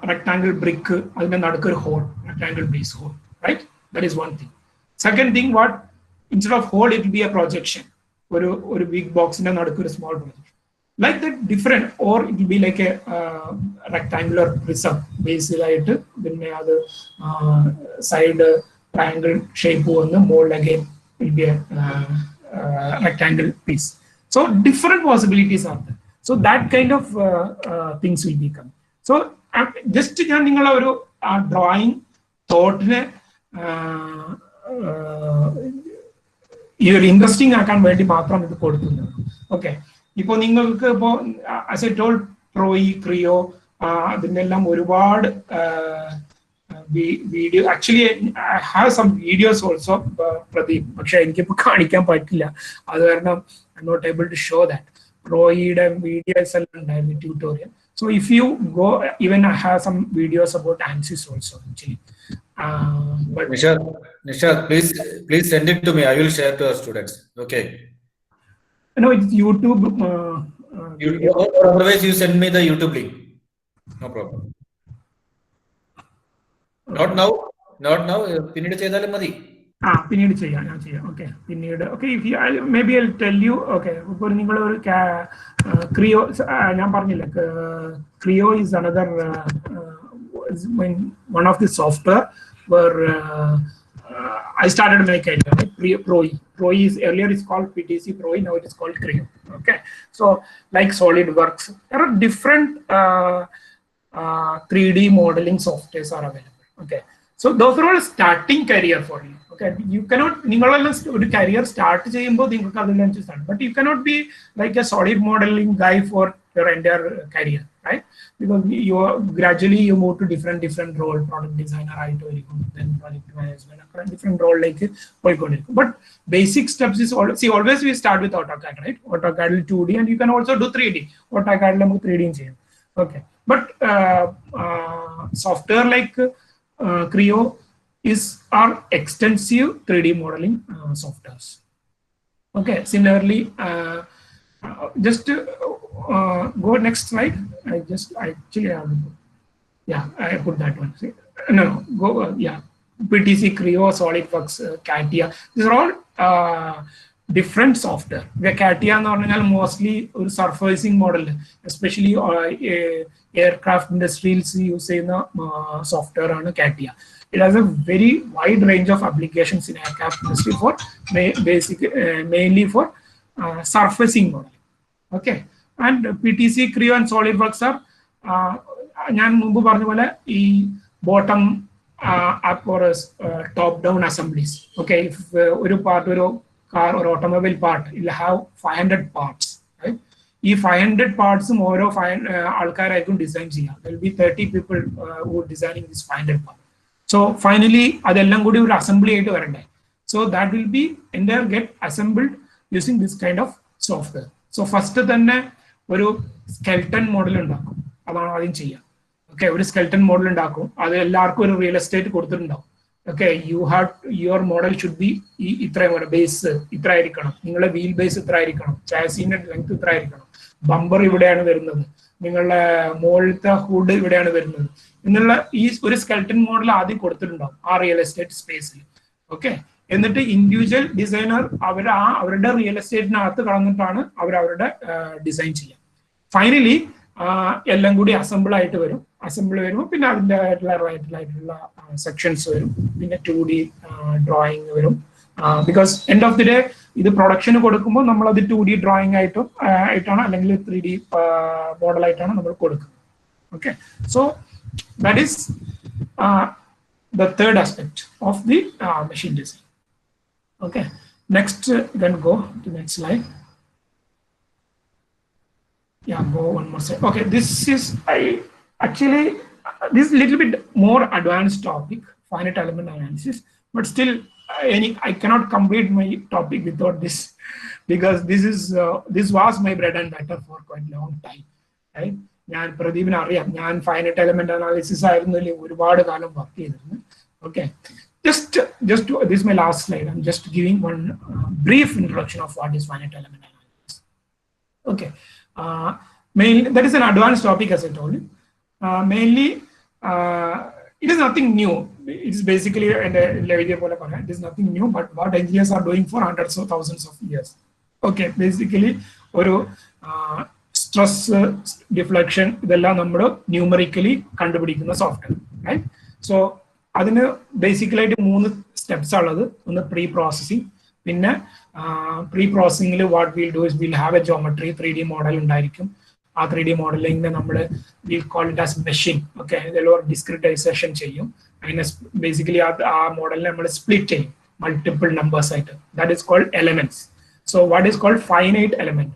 rectangle brick, അതിന്റെ നടുക്ക് ഒരു hole, rectangle base hole, right? That is one thing. Second thing, what instead of hole it will be a projection. ഒരു big box ന്റെ നടുക്ക് ഒരു small projection. Like that different, or it will be like a rectangular prism basically. Then the side triangle shape one mold again will be a rectangle piece. So different possibilities are there. So that kind of things will become. So just ningala oru drawing thought ne interesting ആക്കാൻ വേണ്ടി മാത്രം ഇത് കൊടുക്കുന്നത്. Okay, ഇപ്പൊ നിങ്ങൾക്ക് ഇപ്പോ as A told പ്രോയി cryo അതിനെല്ലാം ഒരുപാട് video. Actually, I have some videos also, Pradeep. പക്ഷേ എനിക്കിപ്പോൾ കാണിക്കാൻ പറ്റില്ല. അത് കാരണം I'm not able to show that. Pro-യുടെ videos എല്ലാം ഉണ്ടായിരുന്നു tutorial. So if you go, even I have some videos about ANSYS also actually. But Nishad, please send it to me. I will share to our students. Okay. No, it's YouTube. Or otherwise, you send me the YouTube link. No problem. Not now. പിന്നീട് ചെയ്താലും മതി. പിന്നീട് ചെയ്യാം, ഞാൻ ചെയ്യാം. Okay, പിന്നീട്. Okay, maybe I'll tell you. Okay, ഇപ്പോൾ നിങ്ങൾ ഒരു ക്രിയോ, ഞാൻ പറഞ്ഞില്ല, cryo is another one of the software where I started my career. Pro-E. Pro-E is earlier it's called PTC Pro-E, now it is called Creo. Okay, so like SolidWorks, there are different 3D modeling softwares are available. Okay, so those are all starting career for you. Okay, you cannot, a career start but you cannot be like a solid modeling guy for your entire career, right? Because you gradually you move to different role, product designer, then project management, different role like but basic steps is always we start with AutoCAD, right? AutoCAD 2D, and you can also do 3D. AutoCAD 3D. Okay, but software like Creo are extensive 3D modeling softwares. Okay, similarly, just go next slide. I put that one. See? No, go, PTC, Creo, SolidWorks, CATIA. These are all different software. CATIA is mostly a surfacing model, especially aircraft industries use software on CATIA. It has a very wide range of applications in aircraft industry for mainly for surfacing model. Okay, and PTC, Creo, and SolidWorks are bottom up or top down assemblies. Okay, if car or automobile part, it will have 500 parts, right? If 500 parts more of I can design. There will be 30 people who are designing this 500 parts. So finally, adellam goodi or assembly aayittu varande. So that will be entire get assembled using this kind of software. So first thanne oru skeleton model undakkum. Adana adin cheya. Okay, oru skeleton model undakkum. Adu ellarkku oru real estate kodutundundavum. Okay, your model should be itra base itra irikkanam. Ningale wheel base itra irikkanam. Chassis inde length itra irikkanam. Bumper ivideyanu varunathu. Ningale moldtha hood ivideyanu varunathu. എന്നുള്ള ഈ ഒരു skeleton model ആദ്യം കൊടുത്തിട്ടുണ്ടാവും ആ real estate സ്പേസിൽ. Okay, എന്നിട്ട് individual designer അവരുടെ real എസ്റ്റേറ്റിനകത്ത് കടന്നിട്ടാണ് അവരുടെ ഡിസൈൻ ചെയ്യുക. ഫൈനലി എല്ലാം കൂടി അസംബിൾ ആയിട്ട് വരും. അസംബിൾ വരുമ്പോൾ പിന്നെ അതിൻ്റെ ആയിട്ടുള്ള സെക്ഷൻസ് വരും. പിന്നെ 2D ഡ്രോയിങ് വരും. Because end of the day ഇത് പ്രൊഡക്ഷന് കൊടുക്കുമ്പോൾ നമ്മൾ അത് 2D ഡ്രോയിങ് ആയിട്ടാണ് അല്ലെങ്കിൽ 3D മോഡലായിട്ടാണ് നമ്മൾ കൊടുക്കുന്നത്. Okay, so that is the third aspect of the machine design. Okay, next then go to next slide. Go one more slide. Okay, this is this little bit more advanced topic, finite element analysis, but still I cannot complete my topic without this, because this was my bread and butter for quite a long time, right? ഞാൻ പ്രദീപിനെ അറിയാം, ഞാൻ finite element analysis ആയിരുന്നില്ല ഒരുപാട് കാലം work ചെയ്തിരുന്നു. Okay, just this my last slide. I am just giving one brief introduction of what is finite element analysis. Okay, mainly that is an advance topic as I told you. Mainly it is nothing new. It is basically it is nothing new, but what engineers are doing for hundreds of thousands of years. Okay, basically ഒരു stress deflection ഇതെല്ലാം നമ്മൾ numerically കണ്ടുപിടിക്കുന്ന software, right? So അതിന് ബേസിക്കലായിട്ട് 3 steps ഉള്ളത്. ഒന്ന് pre processing. പിന്നെ pre പ്രോസസ്സിംഗിൽ what will do is will have a geometry 3D model ഉണ്ടായിരിക്കും. ആ 3D മോഡലിംഗിനെ നമ്മൾ will call it as machine. Okay, ഇതിലൂടെ ഡിസ്ക്രിറ്റൈസേഷൻ ചെയ്യും. അതിനെ ബേസിക്കലി ആ മോഡലിനെ നമ്മൾ സ്പ്ലിറ്റ് ചെയ്യും മൾട്ടിപ്പിൾ നമ്പേഴ്സ് ആയിട്ട്. That is called elements. So what is called finite element?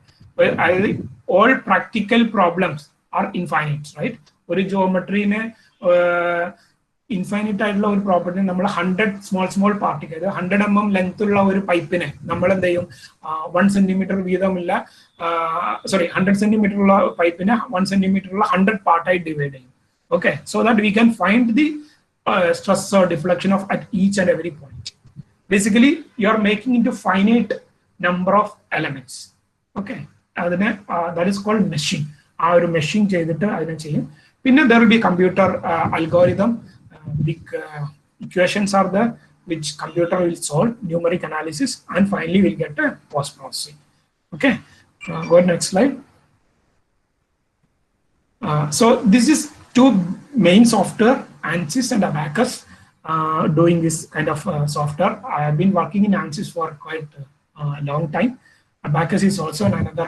all practical problems are infinite, right? ഒരു ജോമെട്രീനെ ഇൻഫൈനൈറ്റ് ആയിട്ടുള്ള ഒരു പ്രോപ്പർട്ടി നമ്മൾ 100 സ്മോൾ പാർട്ടിക്കിൾ 100 mm ലെങ്ത് ഉള്ള ഒരു പൈപ്പിനെ നമ്മൾ എന്ത് ചെയ്യും 1 സെന്റിമീറ്റർ വീതമുള്ള 100 സെന്റിമീറ്റർ ഉള്ള പൈപ്പിനെ 1 സെന്റിമീറ്റർ ഉള്ള 100 പാർട്ടായി ഡിവൈഡ് ചെയ്യും. Okay, so that we can find the stress or deflection of at each and every point. Basically, you are making into finite number of elements. Okay, that is called meshing. Our meshing ചെയ്തിട്ട് അതിനെ ചെയ്യും. പിന്നെ there will be computer algorithm, big equations are there which computer will solve, numeric analysis, and finally we'll get a post processing. Okay, go to next slide. So this is two main software, ANSYS and Abacus, doing this kind of software. I have been working in ANSYS for quite a long time. Abacus is also another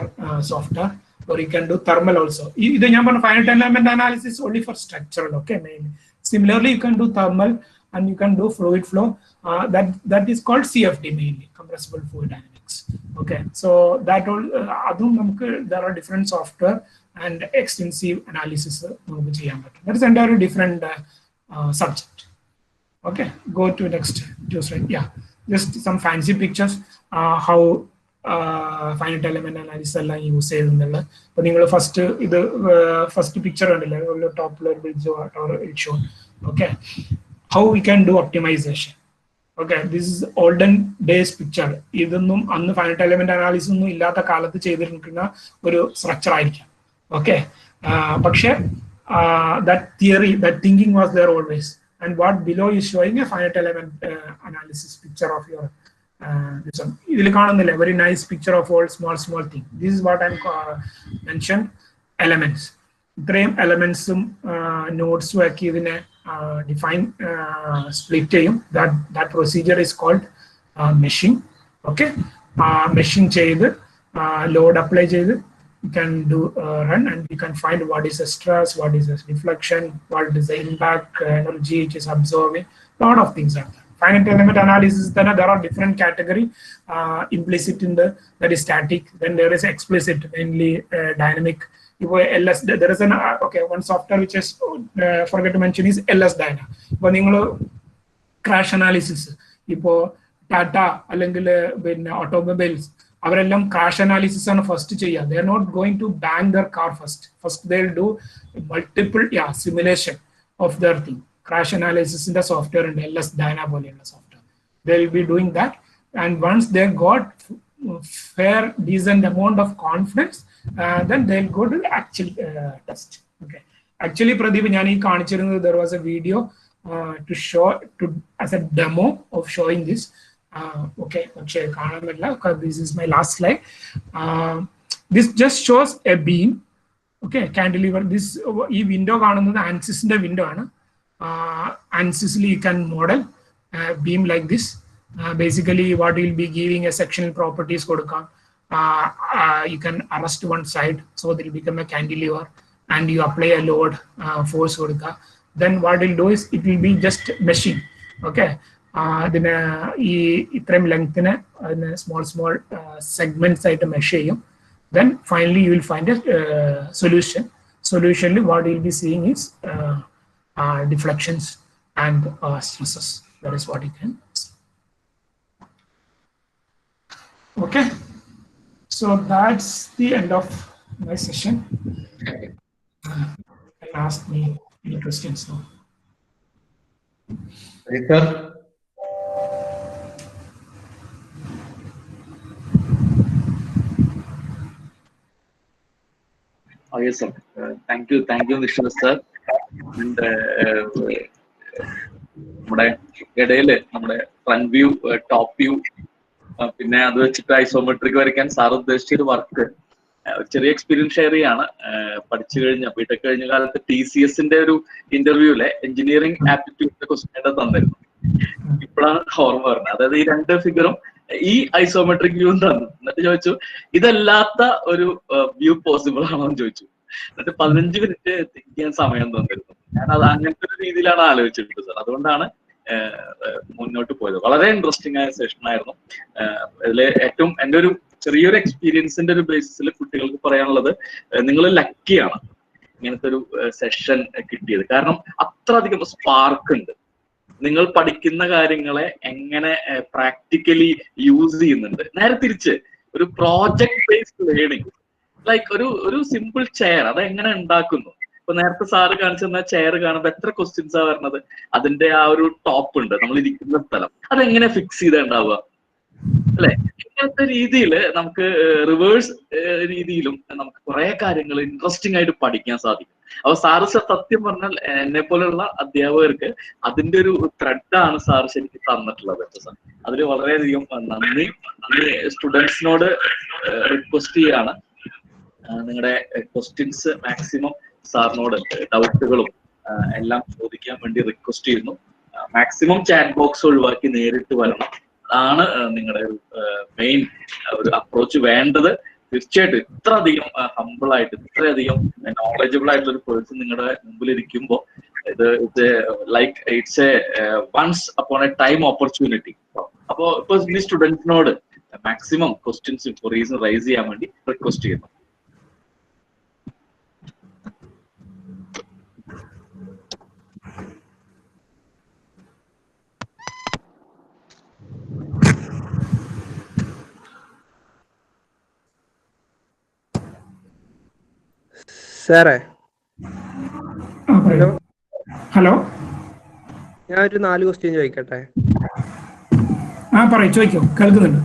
software where you can do thermal also. This is finite element analysis only for structural. Okay, mainly. Similarly, you can do thermal and you can do fluid flow. That is called CFD mainly, compressible fluid dynamics. Okay, so that all there are different software and extensive analysis. That is entirely different subject. Okay, go to next slide. Yeah, just some fancy pictures how finite element analysis എല്ലാം use ചെയ്യുന്നുള്ളത്. അപ്പോൾ നിങ്ങൾ first picture കണ്ടില്ലേ, top build show. Okay, how we can do optimisation. Okay, this is olden days picture. ഇതൊന്നും അന്ന് finite element analysis ഒന്നും ഇല്ലാത്ത കാലത്ത് ചെയ്തിരിക്കുന്ന ഒരു സ്ട്രക്ചർ ആയിരിക്കാം. ഓക്കെ, പക്ഷെ that theory, that thinking was there always. And what below is showing a finite element analysis picture of your this one. Idil കാണുന്നില്ല, very nice picture of all small thing. This is what I'm mentioned, elements. ഇത്രയും എലമെന്റ്സും നോഡ്സും ആക്കി ഇതിനെ define split ചെയ്യും. that procedure is called meshing. Okay, meshing ചെയ്ത് load apply ചെയ്ത് you can do run and you can find what is the stress, what is the deflection, what is the impact energy it is absorbing. Lot of things are there. Finite element analysis, then there are different category. Implicit in that is static. Then there is explicit, mainly dynamic. LS, there is an one software which is forget to mention is LS Dyna. If you crash analysis, ipo Tata അല്ലെങ്കിൽ പിന്നെ automobiles, അവരെല്ലാം crash analysis ആണ് first ചെയ്യുക. They are not going to bank their car first they will do multiple simulation of their thing. Crash അനാലിസിസിന്റെ software ഉണ്ട്, LS Dyna പോലെയുള്ള software. They will be doing that and once they got fair decent amount of confidence then they will go to the actual test. Okay, actually Pradeep, ഞാൻ ഈ കാണിച്ചിരുന്നത് there was a video to show as a demo of showing this. Okay, this is my last slide. This just shows a beam. Okay, cantilever. This window കാണുന്നത് ANSYS-ന്റെ window ആണ്. ANSYS-ൽ you can model a beam like this. Basically what will be giving a sectional properties കൊടുക്കാം. You can arrest one side, so it will become a cantilever, and you apply a load force കൊടുക്കുക. Then what it will do is it will be just meshing. Okay, അതിന് ഈ ഇത്രയും ലെങ്തിനെ അതിന് small segments ആയിട്ട് mesh ചെയ്യും. Then finally you will find a solution. Solutionly what you will be seeing is deflections and stresses. That is what you can see. Okay, so that's the end of my session. You can ask me any questions now. Sir. Oh, yes, sir. Thank you, Nishad sir. And നമ്മുടെ ഇടയില് നമ്മുടെ front view, top view, പിന്നെ അത് വെച്ചിട്ട് isometric വരയ്ക്കാൻ sir ഉദ്ദേശിച്ചൊരു work ചെറിയ experience share ചെയ്യാണ്. പഠിച്ചു കഴിഞ്ഞ ബിടെക് കഴിഞ്ഞ കാലത്ത് TCS-ന്റെ ഒരു ഇന്റർവ്യൂലെ എഞ്ചിനീയറിംഗ് ആപ്റ്റിറ്റ്യൂഡിന്റെ ക്വസ്റ്റ്യൻ തന്നിരുന്നു. ഇപ്പോഴാണ് ഓർമ്മ വരുന്നത്. അതായത് ഈ രണ്ട് ഫിഗറും ഈ ഐസോമെട്രിക് വ്യൂ തന്നു. എന്നിട്ട് ചോദിച്ചു ഇതല്ലാത്ത ഒരു വ്യൂ പോസിബിൾ ആണോ എന്ന് ചോദിച്ചു. എന്നിട്ട് 15 മിനിറ്റ് തിങ്ക് ചെയ്യാൻ സമയം തന്നിരുന്നു. ഞാൻ അത് അങ്ങനത്തെ ഒരു രീതിയിലാണ് ആലോചിച്ചിട്ടുള്ളത് സാർ. അതുകൊണ്ടാണ് മുന്നോട്ട് പോയത്. വളരെ ഇൻട്രസ്റ്റിംഗ് ആയ സെഷൻ ആയിരുന്നു. അതില് ഏറ്റവും എൻ്റെ ഒരു ചെറിയൊരു എക്സ്പീരിയൻസിന്റെ ഒരു ബേസിസിൽ കുട്ടികൾക്ക് പറയാനുള്ളത്, നിങ്ങൾ ലക്കിയാണ് ഇങ്ങനത്തെ ഒരു സെഷൻ കിട്ടിയത്. കാരണം അത്ര അധികം സ്പാർക്ക് ഉണ്ട്. നിങ്ങൾ പഠിക്കുന്ന കാര്യങ്ങളെ എങ്ങനെ പ്രാക്ടിക്കലി യൂസ് ചെയ്യുന്നുണ്ട്. നേരെ തിരിച്ച് ഒരു പ്രോജക്ട് ബേസ്ഡ് ലേണിംഗ്, ലൈക്ക് ഒരു സിമ്പിൾ ചെയർ അത് എങ്ങനെ ഉണ്ടാക്കുന്നു. ഇപ്പൊ നേരത്തെ സാറ് കാണിച്ചു തന്ന ചെയർ കാണുമ്പോൾ എത്ര ക്വസ്റ്റ്യൻസാ വരുന്നത്, അതിന്റെ ആ ഒരു ടോപ്പ് ഉണ്ട്, നമ്മൾ ഇരിക്കുന്ന സ്ഥലം അതെങ്ങനെ ഫിക്സ് ചെയ്തുണ്ടാവുക അല്ലെ. ഇങ്ങനത്തെ രീതിയിൽ നമുക്ക് റിവേഴ്സ് രീതിയിലും നമുക്ക് കുറെ കാര്യങ്ങൾ ഇൻട്രസ്റ്റിംഗ് ആയിട്ട് പഠിക്കാൻ സാധിക്കും. അപ്പൊ സാറ് സത്യം പറഞ്ഞാൽ എന്നെ പോലെയുള്ള അധ്യാപകർക്ക് അതിന്റെ ഒരു ത്രെഡാണ് സാർ ശരിക്കും തന്നിട്ടുള്ളത്. സാർ അതിൽ വളരെയധികം നന്ദി. സ്റ്റുഡൻസിനോട് റിക്വസ്റ്റ് ചെയ്യാണ്, നിങ്ങളുടെ ക്വസ്റ്റ്യൻസ് മാക്സിമം സാറിനോട് ഡൗട്ടുകളും എല്ലാം ചോദിക്കാൻ വേണ്ടി റിക്വസ്റ്റ് ചെയ്യുന്നു. മാക്സിമം ചാറ്റ് ബോക്സ് ഒഴിവാക്കി നേരിട്ട് വരണം. അതാണ് നിങ്ങളുടെ ഒരു മെയിൻ ഒരു അപ്രോച്ച് വേണ്ടത്. തീർച്ചയായിട്ടും ഇത്രയധികം ഹംബിൾ ആയിട്ട് ഇത്രയധികം നോളജബിൾ ആയിട്ടുള്ള ഒരു പേഴ്സൺ നിങ്ങളുടെ മുമ്പിൽ ഇരിക്കുമ്പോൾ ഇത് like it's a once upon a time opportunity. അപ്പോ ഇപ്പൊ ഈ സ്റ്റുഡൻസിനോട് മാക്സിമം ക്വസ്റ്റ്യൻസ് ക്വറീസ് റൈസ് ചെയ്യാൻ വേണ്ടി റിക്വസ്റ്റ് ചെയ്യുന്നു. സാറേ, ഹലോ, ഞാൻ ഒരു 4 ക്വസ്റ്റ്യൻ ചോദിക്കട്ടെ? പറയൂ, ചോദിക്കോ, കേൾക്കുന്നുണ്ട്.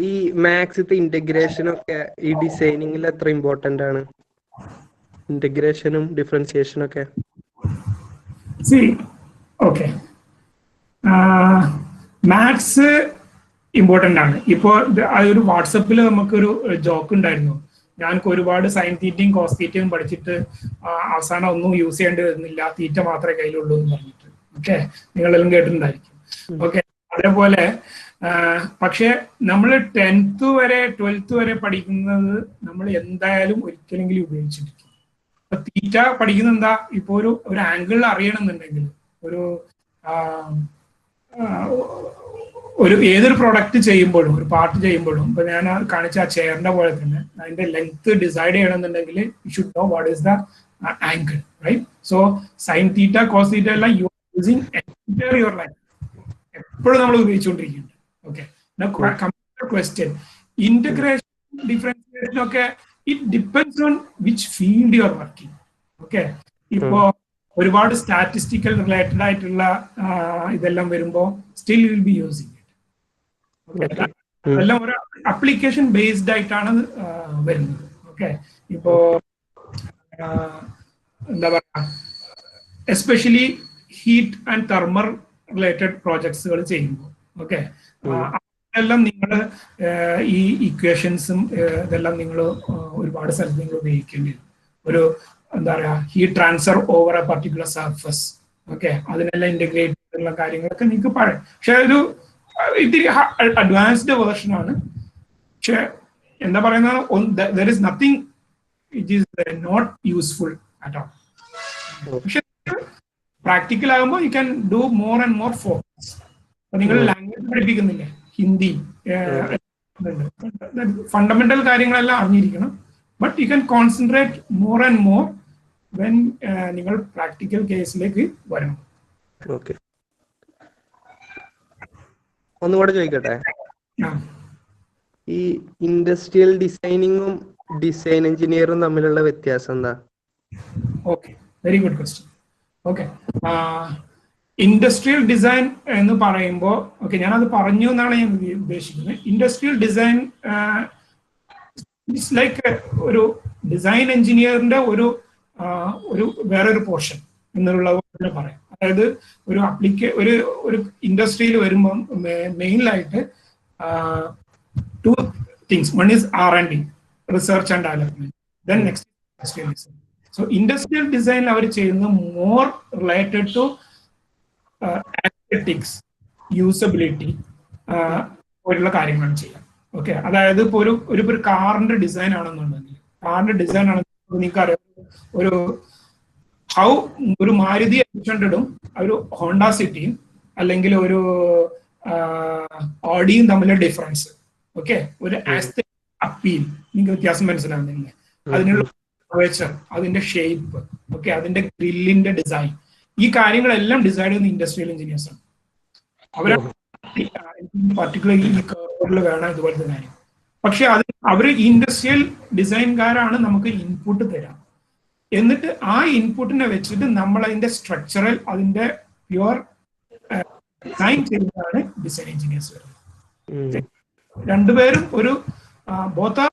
ഈ മാത്സിത്തെ ഇന്റഗ്രേഷനൊക്കെ ഈ ഡിസൈനിങ്ങിൽ എത്ര ഇമ്പോർട്ടന്റ് ആണ്? ഇന്റഗ്രേഷനും ഡിഫറൻസിയേഷനും ഒക്കെ. ഓക്കെ, മാത്സ് ഇമ്പോർട്ടന്റ് ആണ്. ഇപ്പോ ഒരു വാട്സപ്പിൽ നമുക്കൊരു ജോക്ക് ഉണ്ടായിരുന്നു, ഞാനൊക്കെ ഒരുപാട് സൈൻ തീറ്റയും കോസ് തീറ്റയും പഠിച്ചിട്ട് അവസാനം ഒന്നും യൂസ് ചെയ്യേണ്ടി വരുന്നില്ല, തീറ്റ മാത്രമേ കയ്യിലുള്ളൂ എന്ന് പറഞ്ഞിട്ട്. ഓക്കെ, നിങ്ങളെല്ലാം കേട്ടിട്ടുണ്ടായിരിക്കും. ഓക്കെ, അതേപോലെ പക്ഷെ നമ്മൾ 10th വരെ 12th വരെ പഠിക്കുന്നത് നമ്മൾ എന്തായാലും ഒരിക്കലെങ്കിലും ഉപയോഗിച്ചിരിക്കും. ഇപ്പൊ തീറ്റ പഠിക്കുന്നത് എന്താ, ഇപ്പൊ ഒരു ആംഗിൾ അറിയണമെന്നുണ്ടെങ്കിൽ ഒരു ഏതൊരു പ്രൊഡക്റ്റ് ചെയ്യുമ്പോഴും ഒരു പാർട്ട് ചെയ്യുമ്പോഴും ഇപ്പൊ ഞാൻ കാണിച്ച ആ ചെയറിന്റെ പോലെ തന്നെ അതിന്റെ ലെങ്ത് ഡിസൈഡ് ചെയ്യണമെന്നുണ്ടെങ്കിൽ you should know what is the angle, right? So sine theta cos theta എല്ലാം you using entire your life, എപ്പോഴും നമ്മൾ ഉപയോഗിച്ചുകൊണ്ടിരിക്കുന്നുണ്ട്. ഓക്കെ, ക്വസ്റ്റ്യൻ ഇന്റഗ്രേഷൻ ഡിഫറൻസിയേഷൻ ഒക്കെ it depends on which field you are working. Okay, ഇപ്പോ ഒരുപാട് statistical related ആയിട്ടുള്ള ഇതെല്ലാം വരുമ്പോൾ still will be using it. അതെല്ലാം ഒരു അപ്ലിക്കേഷൻ ബേസ്ഡ് ആയിട്ടാണ് വരുന്നത്. ഓക്കെ, ഇപ്പോ എന്താ പറയാ, especially heat and thermal related പ്രോജക്ട്സുകൾ ചെയ്യുമ്പോൾ ഓക്കെ അതെല്ലാം നിങ്ങൾ ഈ ഇക്വേഷൻസും ഇതെല്ലാം നിങ്ങൾ ഒരുപാട് സ്ഥലത്ത് നിങ്ങൾ ഉപയോഗിക്കേണ്ടി വരും. ഒരു എന്താ പറയാ, heat transfer over A particular surface, okay, അതിനെല്ലാം ഇന്റഗ്രേറ്റ് ചെയ്തിട്ടുള്ള കാര്യങ്ങളൊക്കെ നിങ്ങൾക്ക് പക്ഷെ ഒരു ഇത്തിരി അഡ്വാൻസ്ഡ് വേർഷൻ ആണ്. പക്ഷെ എന്താ പറയുന്നത്, there is nothing it is not useful at all. പക്ഷെ പ്രാക്ടിക്കൽ ആകുമ്പോൾ you can do more and more focus. നിങ്ങൾ ലാംഗ്വേജ് പഠിപ്പിക്കുന്നില്ലേ, ഹിന്ദി, ഫണ്ടമെന്റൽ കാര്യങ്ങളെല്ലാം അറിഞ്ഞിരിക്കണം. But you can concentrate more and more when നിങ്ങൾ പ്രാക്ടിക്കൽ കേസിലേക്ക് വരണം. ഓക്കെ, ഒന്നുകൂടെ ചോദിക്കട്ടെ, ഈ ഇൻഡസ്ട്രിയൽ ഡിസൈനിങ്ങും ഡിസൈൻ എഞ്ചിനീയറും തമ്മിലുള്ള വ്യത്യാസം എന്താ? Okay, very good question. Okay, industrial design എന്ന് പറയുമ്പോൾ ഓക്കെ ഞാനത് പറഞ്ഞു എന്നാണ് ഞാൻ ഉദ്ദേശിക്കുന്നത്. ഇൻഡസ്ട്രിയൽ ഡിസൈൻ ഇറ്റ്സ് ലൈക്ക് ഒരു ഡിസൈൻ എഞ്ചിനീയറിന്റെ ഒരു വേറൊരു പോർഷൻ എന്നുള്ള പറയാം. അതായത് ഒരു ഇൻഡസ്ട്രിയിൽ വരുമ്പോൾ മെയിനായിട്ട് 2 things. One is R&D, research and development. Then next is industrial design. So industrial design അവർ ചെയ്യുന്ന more related to aesthetics, usability പോലുള്ള കാര്യങ്ങളാണ് ചെയ്യുക. ഓക്കെ, അതായത് ഇപ്പോൾ ഒരു കാറിന്റെ ഡിസൈൻ ആണെന്നുണ്ടെങ്കിൽ നിങ്ങൾക്ക് അറിയാം, ഒരു മാരുതി 800ഉം ഒരു ഹോണ്ട സിറ്റിയും അല്ലെങ്കിൽ ഒരു ഓഡിയും തമ്മിലുള്ള ഡിഫറൻസ്. ഓക്കെ, ഒരു ആസ്തെറ്റിക് അപ്പീൽ നിങ്ങൾക്ക് വ്യത്യാസം മനസ്സിലാവുന്നില്ലേ? അതിനുള്ള കർവേച്ചർ, അതിന്റെ ഷേപ്പ്, ഓക്കെ, അതിന്റെ ഗ്രില്ലിന്റെ ഡിസൈൻ, ഈ കാര്യങ്ങളെല്ലാം ഡിസൈഡ് ചെയ്യുന്ന ഇൻഡസ്ട്രിയൽ എഞ്ചിനീയേഴ്സ് ആണ്. അവരാണ് പർട്ടിക്കുലർലി ഈ കർവറിൽ വേണം ഇതുപോലത്തെ കാര്യം. പക്ഷെ അത് അവർ ഇൻഡസ്ട്രിയൽ ഡിസൈൻകാരാണ് നമുക്ക് ഇൻപുട്ട് തരാം. എന്നിട്ട് ആ ഇൻപുട്ടിനെ വെച്ചിട്ട് നമ്മൾ അതിന്റെ സ്ട്രക്ചറൽ അതിന്റെ പ്യുവർ ഡിസൈൻ ചെയ്യുന്നതാണ് ഡിസൈൻ എഞ്ചിനീയേഴ്സ് വരുന്നത്. രണ്ടുപേരും ഒരു ബോത്ത് ആർ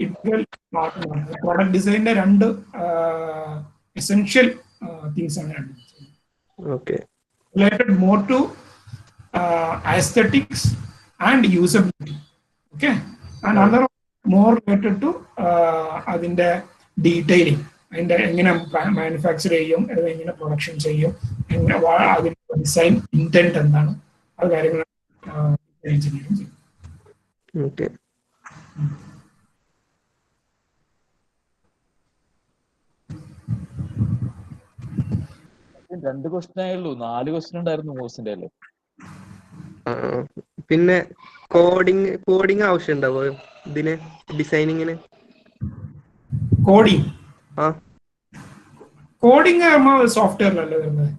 ഇന്റഗ്രൽ പാർട്ടാണ്. പ്രോഡക്റ്റ് ഡിസൈനിന്റെ രണ്ട് എസെൻഷ്യൽ തിങ്സ് ആണ് രണ്ടും. Related more to aesthetics and usability. Okay, and other more related to അതിന്റെ ഡീറ്റെയിലിംഗ്, അതിന്റെ എങ്ങനെ മാനുഫാക്ചർ ചെയ്യും, എങ്ങനെ പ്രൊഡക്ഷൻ ചെയ്യും, എങ്ങനെ അതിന്റെ ഡിസൈൻ ഇന്റന്റ് എന്താണ്, അത് കാര്യങ്ങൾ എഞ്ചിനീയറിംഗ് ചെയ്യും. ഓക്കെ, രണ്ട് ക്വസ്റ്റ്യൻ ആയുള്ളൂ, 4 ക്വസ്റ്റ്യൻ ഉണ്ടായിരുന്നു മോസിന്റെ അല്ലേ? പിന്നെ കോഡിങ് ആവശ്യം ഉണ്ടാവോ ഇതിന്, ഡിസൈനിങ്ങിന്? കോഡിങ് സോഫ്റ്റ്വെയറിലല്ലേ വരുന്നത്?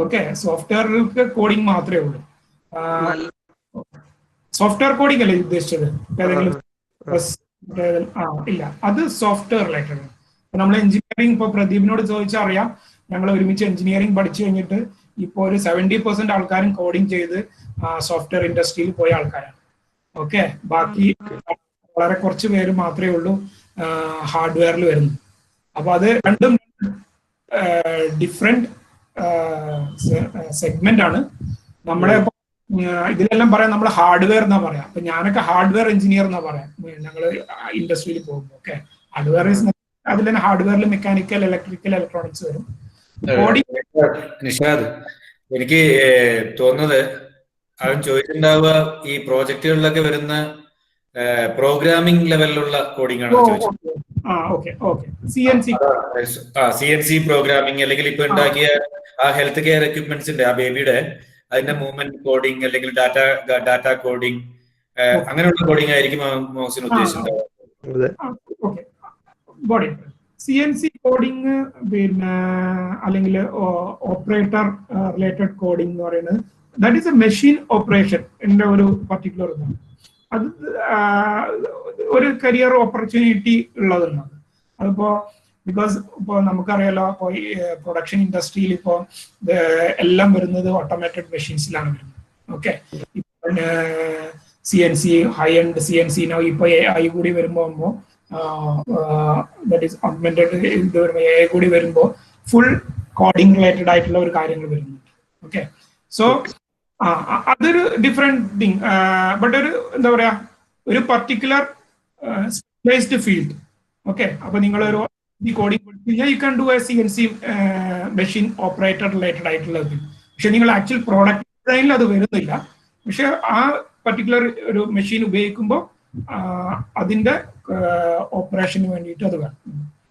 ഓക്കെ, സോഫ്റ്റ്വെയറിലേക്ക് കോഡിങ് മാത്രമേ ഉള്ളൂ. സോഫ്റ്റ്വെയർ കോഡിങ് അല്ലേ ഉദ്ദേശിച്ചത്? ഇല്ല, അത് സോഫ്റ്റ്വെയർ റിലേറ്റഡ്. നമ്മൾ എഞ്ചിനീയറിംഗ് ഇപ്പൊ പ്രദീപിനോട് ചോദിച്ചാൽ അറിയാം, ഞങ്ങൾ ഒരുമിച്ച് എഞ്ചിനീയറിംഗ് പഠിച്ചു കഴിഞ്ഞിട്ട് ഇപ്പോൾ ഒരു 70% ആൾക്കാരും കോഡിങ് ചെയ്ത് സോഫ്റ്റ്വെയർ ഇൻഡസ്ട്രിയിൽ പോയ ആൾക്കാരാണ്. ഓക്കെ, ബാക്കി വളരെ കുറച്ച് പേര് മാത്രമേ ഉള്ളൂ ഹാർഡ്വെയറിൽ വരുന്നത്. അപ്പൊ അത് രണ്ടും ഡിഫറെന്റ് സെഗ്മെന്റ് ആണ്. നമ്മളെ ഇതിലെല്ലാം പറയാം നമ്മൾ ഹാർഡ്വെയർ എന്നാ പറയാം. അപ്പൊ ഞാനൊക്കെ ഹാർഡ്വെയർ എഞ്ചിനീയർ എന്നാ പറയാം ഞങ്ങൾ ഇൻഡസ്ട്രിയിൽ പോകുമ്പോൾ. ഓക്കെ, ഹാർഡ്വെയർ അതിൽ തന്നെ ഹാർഡ്വെയറിൽ മെക്കാനിക്കൽ, ഇലക്ട്രിക്കൽ, ഇലക്ട്രോണിക്സ് വരും. നിഷാദ്, എനിക്ക് തോന്നുന്നത് അവൻ ചോദിച്ചിട്ടുണ്ടാവുക ഈ പ്രോജക്റ്റുകളിലൊക്കെ വരുന്ന പ്രോഗ്രാമിംഗ് ലെവലിലുള്ള കോഡിംഗ് ആണ് ചോദിച്ചത്. CNC പ്രോഗ്രാമിംഗ്, അല്ലെങ്കിൽ ഇപ്പൊ ഉണ്ടാക്കിയ ആ ഹെൽത്ത് കെയർ എക്യുപ്മെന്റ്സിന്റെ ആ ബേബിയുടെ അതിന്റെ മൂവ്മെന്റ് കോഡിംഗ്, അല്ലെങ്കിൽ ഡാറ്റ കോഡിംഗ്, അങ്ങനെയുള്ള കോഡിംഗ് ആയിരിക്കും മോസിന് ഉദ്ദേശിച്ചിട്ടുണ്ടാവുക. CNC കോഡിങ് പിന്നെ അല്ലെങ്കിൽ ഓപ്പറേറ്റർ റിലേറ്റഡ് കോഡിംഗ് എന്ന് പറയുന്നത് that is A machine operation എന്റെ ഒരു പർട്ടിക്കുലർ ഇതാണ്. അത് ഒരു കരിയർ ഓപ്പർച്യൂണിറ്റി ഉള്ളതാണ്. അതിപ്പോ ബിക്കോസ് ഇപ്പോൾ നമുക്കറിയാലോ, ഇപ്പോൾ ഈ പ്രൊഡക്ഷൻ ഇൻഡസ്ട്രിയിൽ ഇപ്പോൾ എല്ലാം വരുന്നത് ഓട്ടോമേറ്റഡ് മെഷീൻസിലാണ് വരുന്നത്. Okay, CNC high end CNC ഇപ്പൊ AI കൂടി വരുമ്പോൾ ദാറ്റ് ഈസ് ഓഗ്മെന്റഡ് ഇത് വരുമ്പോൾ AI കൂടി വരുമ്പോൾ ഫുൾ കോഡിംഗ് റിലേറ്റഡ് ആയിട്ടുള്ള ഒരു കാര്യങ്ങൾ വരുന്നുണ്ട്. ഓക്കെ, സോ അതൊരു ഡിഫറെന്റ് തിങ്. ബട്ട് ഒരു എന്താ പറയാ, ഒരു പർട്ടിക്കുലർ സ്പെഷ്യലൈസ്ഡ് ഫീൽഡ്. ഓക്കെ, അപ്പൊ നിങ്ങൾ ഒരു കോഡിംഗ് പഠിച്ചു കഴിഞ്ഞാൽ U can do A CNC machine operator related ആയിട്ടുള്ള ഇത്. പക്ഷെ നിങ്ങൾ ആക്ച്വൽ പ്രോഡക്റ്റ് ഡിസൈനിൽ അത് വരുന്നില്ല. പക്ഷെ ആ പർട്ടിക്കുലർ ഒരു മെഷീൻ ഉപയോഗിക്കുമ്പോൾ അതിന്റെ ഓപ്പറേഷന് വേണ്ടിയിട്ട് അത് വേണം.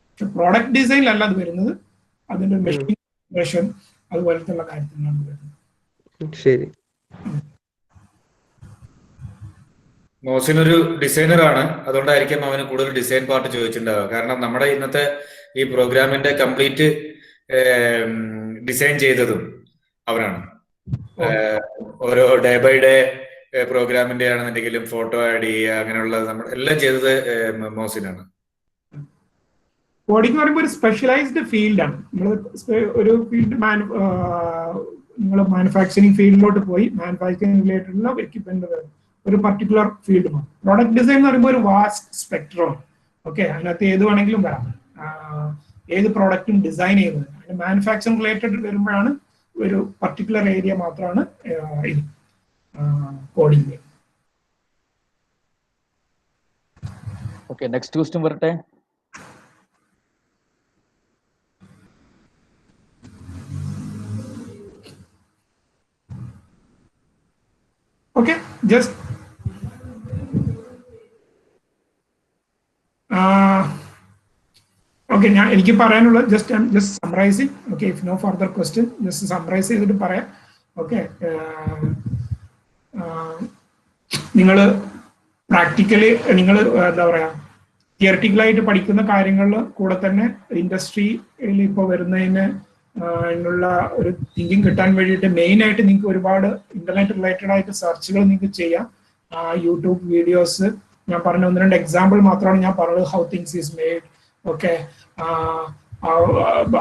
പക്ഷെ പ്രോഡക്റ്റ് ഡിസൈനിലല്ല അത് വരുന്നത്, അതിന്റെ മെഷീൻ ഓപ്പറേഷൻ അതുപോലത്തെ ഉള്ള കാര്യത്തിലാണ് വരുന്നത്. ശരി, മോസിനൊരു ഡിസൈനർ ആണ്, അതുകൊണ്ടായിരിക്കും അവന് കൂടുതൽ ഡിസൈൻ പാർട്ട് ചോദിച്ചിട്ടുണ്ടാവുക. കാരണം നമ്മുടെ ഇന്നത്തെ ഈ പ്രോഗ്രാമിന്റെ കംപ്ലീറ്റ് ഡിസൈൻ ചെയ്തതും അവനാണ്. ഓരോ ഡേ ബൈ ഡേ പ്രോഗ്രാമിന്റെ ആണെന്നുണ്ടെങ്കിലും ഫോട്ടോ ആഡ് ചെയ്യുക, അങ്ങനെയുള്ള നമ്മൾ എല്ലാം ചെയ്തത് മോസിനാണ്. കോഡിംഗ് എന്ന് പറയുമ്പോൾ ഒരു സ്പെഷ്യലൈസ്ഡ് ഫീൽഡാണ്. നമ്മൾ ഒരു ഫീൽഡ് നിങ്ങൾ മാനുഫാക്ചറിങ് ഫീൽഡിലോട്ട് പോയി മാനുഫാക്ചറിങ് റിലേറ്റഡുള്ള എക്യുപ്മെന്റ് ഒരു പർട്ടിക്കുലർ ഫീൽഡ് പോകും. പ്രോഡക്റ്റ് ഡിസൈൻ എന്ന് പറയുമ്പോൾ ഒരു വാസ്റ്റ് സ്പെക്ട്രം. ഓക്കെ, അതിനകത്ത് ഏത് വേണമെങ്കിലും വരാം, ഏത് പ്രോഡക്റ്റും ഡിസൈൻ ചെയ്യുന്നത്. അതിന് മാനുഫാക്ചറിങ് റിലേറ്റഡ് വരുമ്പോഴാണ് ഒരു പർട്ടിക്കുലർ ഏരിയ മാത്രമാണ് ഇത് കോഡിംഗ്. ഓക്കെ, നെക്സ്റ്റ് ക്വസ്റ്റ്യൻ വരട്ടെ. ഓക്കെ, ജസ്റ്റ് ഓക്കെ, എനിക്ക് പറയാനുള്ളത് just summarising. Okay, if no further question just summarise ചെയ്തിട്ട് പറയാം. ഓക്കെ, നിങ്ങൾ പ്രാക്ടിക്കലി നിങ്ങൾ എന്താ പറയാ തിയററ്റിക്കലായിട്ട് പഠിക്കുന്ന കാര്യങ്ങളിൽ കൂടെ തന്നെ ഇൻഡസ്ട്രിയിൽ ഇപ്പോൾ വരുന്നതിന് എന്നുള്ള ഒരു തിങ്കിങ് കിട്ടാൻ വേണ്ടിയിട്ട് മെയിൻ ആയിട്ട് നിങ്ങൾക്ക് ഒരുപാട് ഇന്റർനെറ്റ് റിലേറ്റഡ് ആയിട്ട് സെർച്ചുകൾ നിങ്ങൾക്ക് ചെയ്യാം. യൂട്യൂബ് വീഡിയോസ് ഞാൻ പറഞ്ഞ 1-2 എക്സാമ്പിൾ മാത്രമാണ് ഞാൻ പറഞ്ഞത്. How things is made, okay,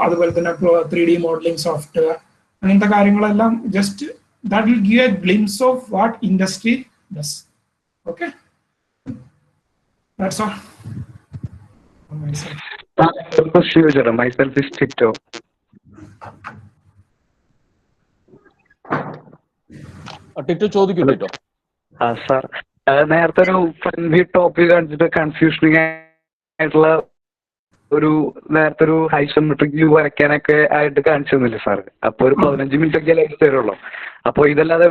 അതുപോലെ തന്നെ 3D മോഡലിംഗ് സോഫ്റ്റ്വെയർ, അങ്ങനത്തെ കാര്യങ്ങളെല്ലാം just that will give a glimpse of what industry does. Okay, that's all on my side. Myself is Tito. Tittu ചോദിക്കും ടിറ്റോ. സാർ, നേരത്തെ ഒരു ഫ്രണ്ട്ലി ടോപ്പിക് കാണിച്ചിട്ട് കൺഫ്യൂഷനിങ് ആയിട്ടുള്ള നേരത്തെ ഒരു ഐസോമെട്രിക് വ്യൂ വരയ്ക്കാനൊക്കെ ആയിട്ട് കാണിച്ചു തന്നില്ലേ സാർ? അപ്പൊ ഒരു 15 മിനിറ്റ് ഒക്കെ ലൈഫ് തരുള്ളൂ. അപ്പൊ ഇതല്ലാതെ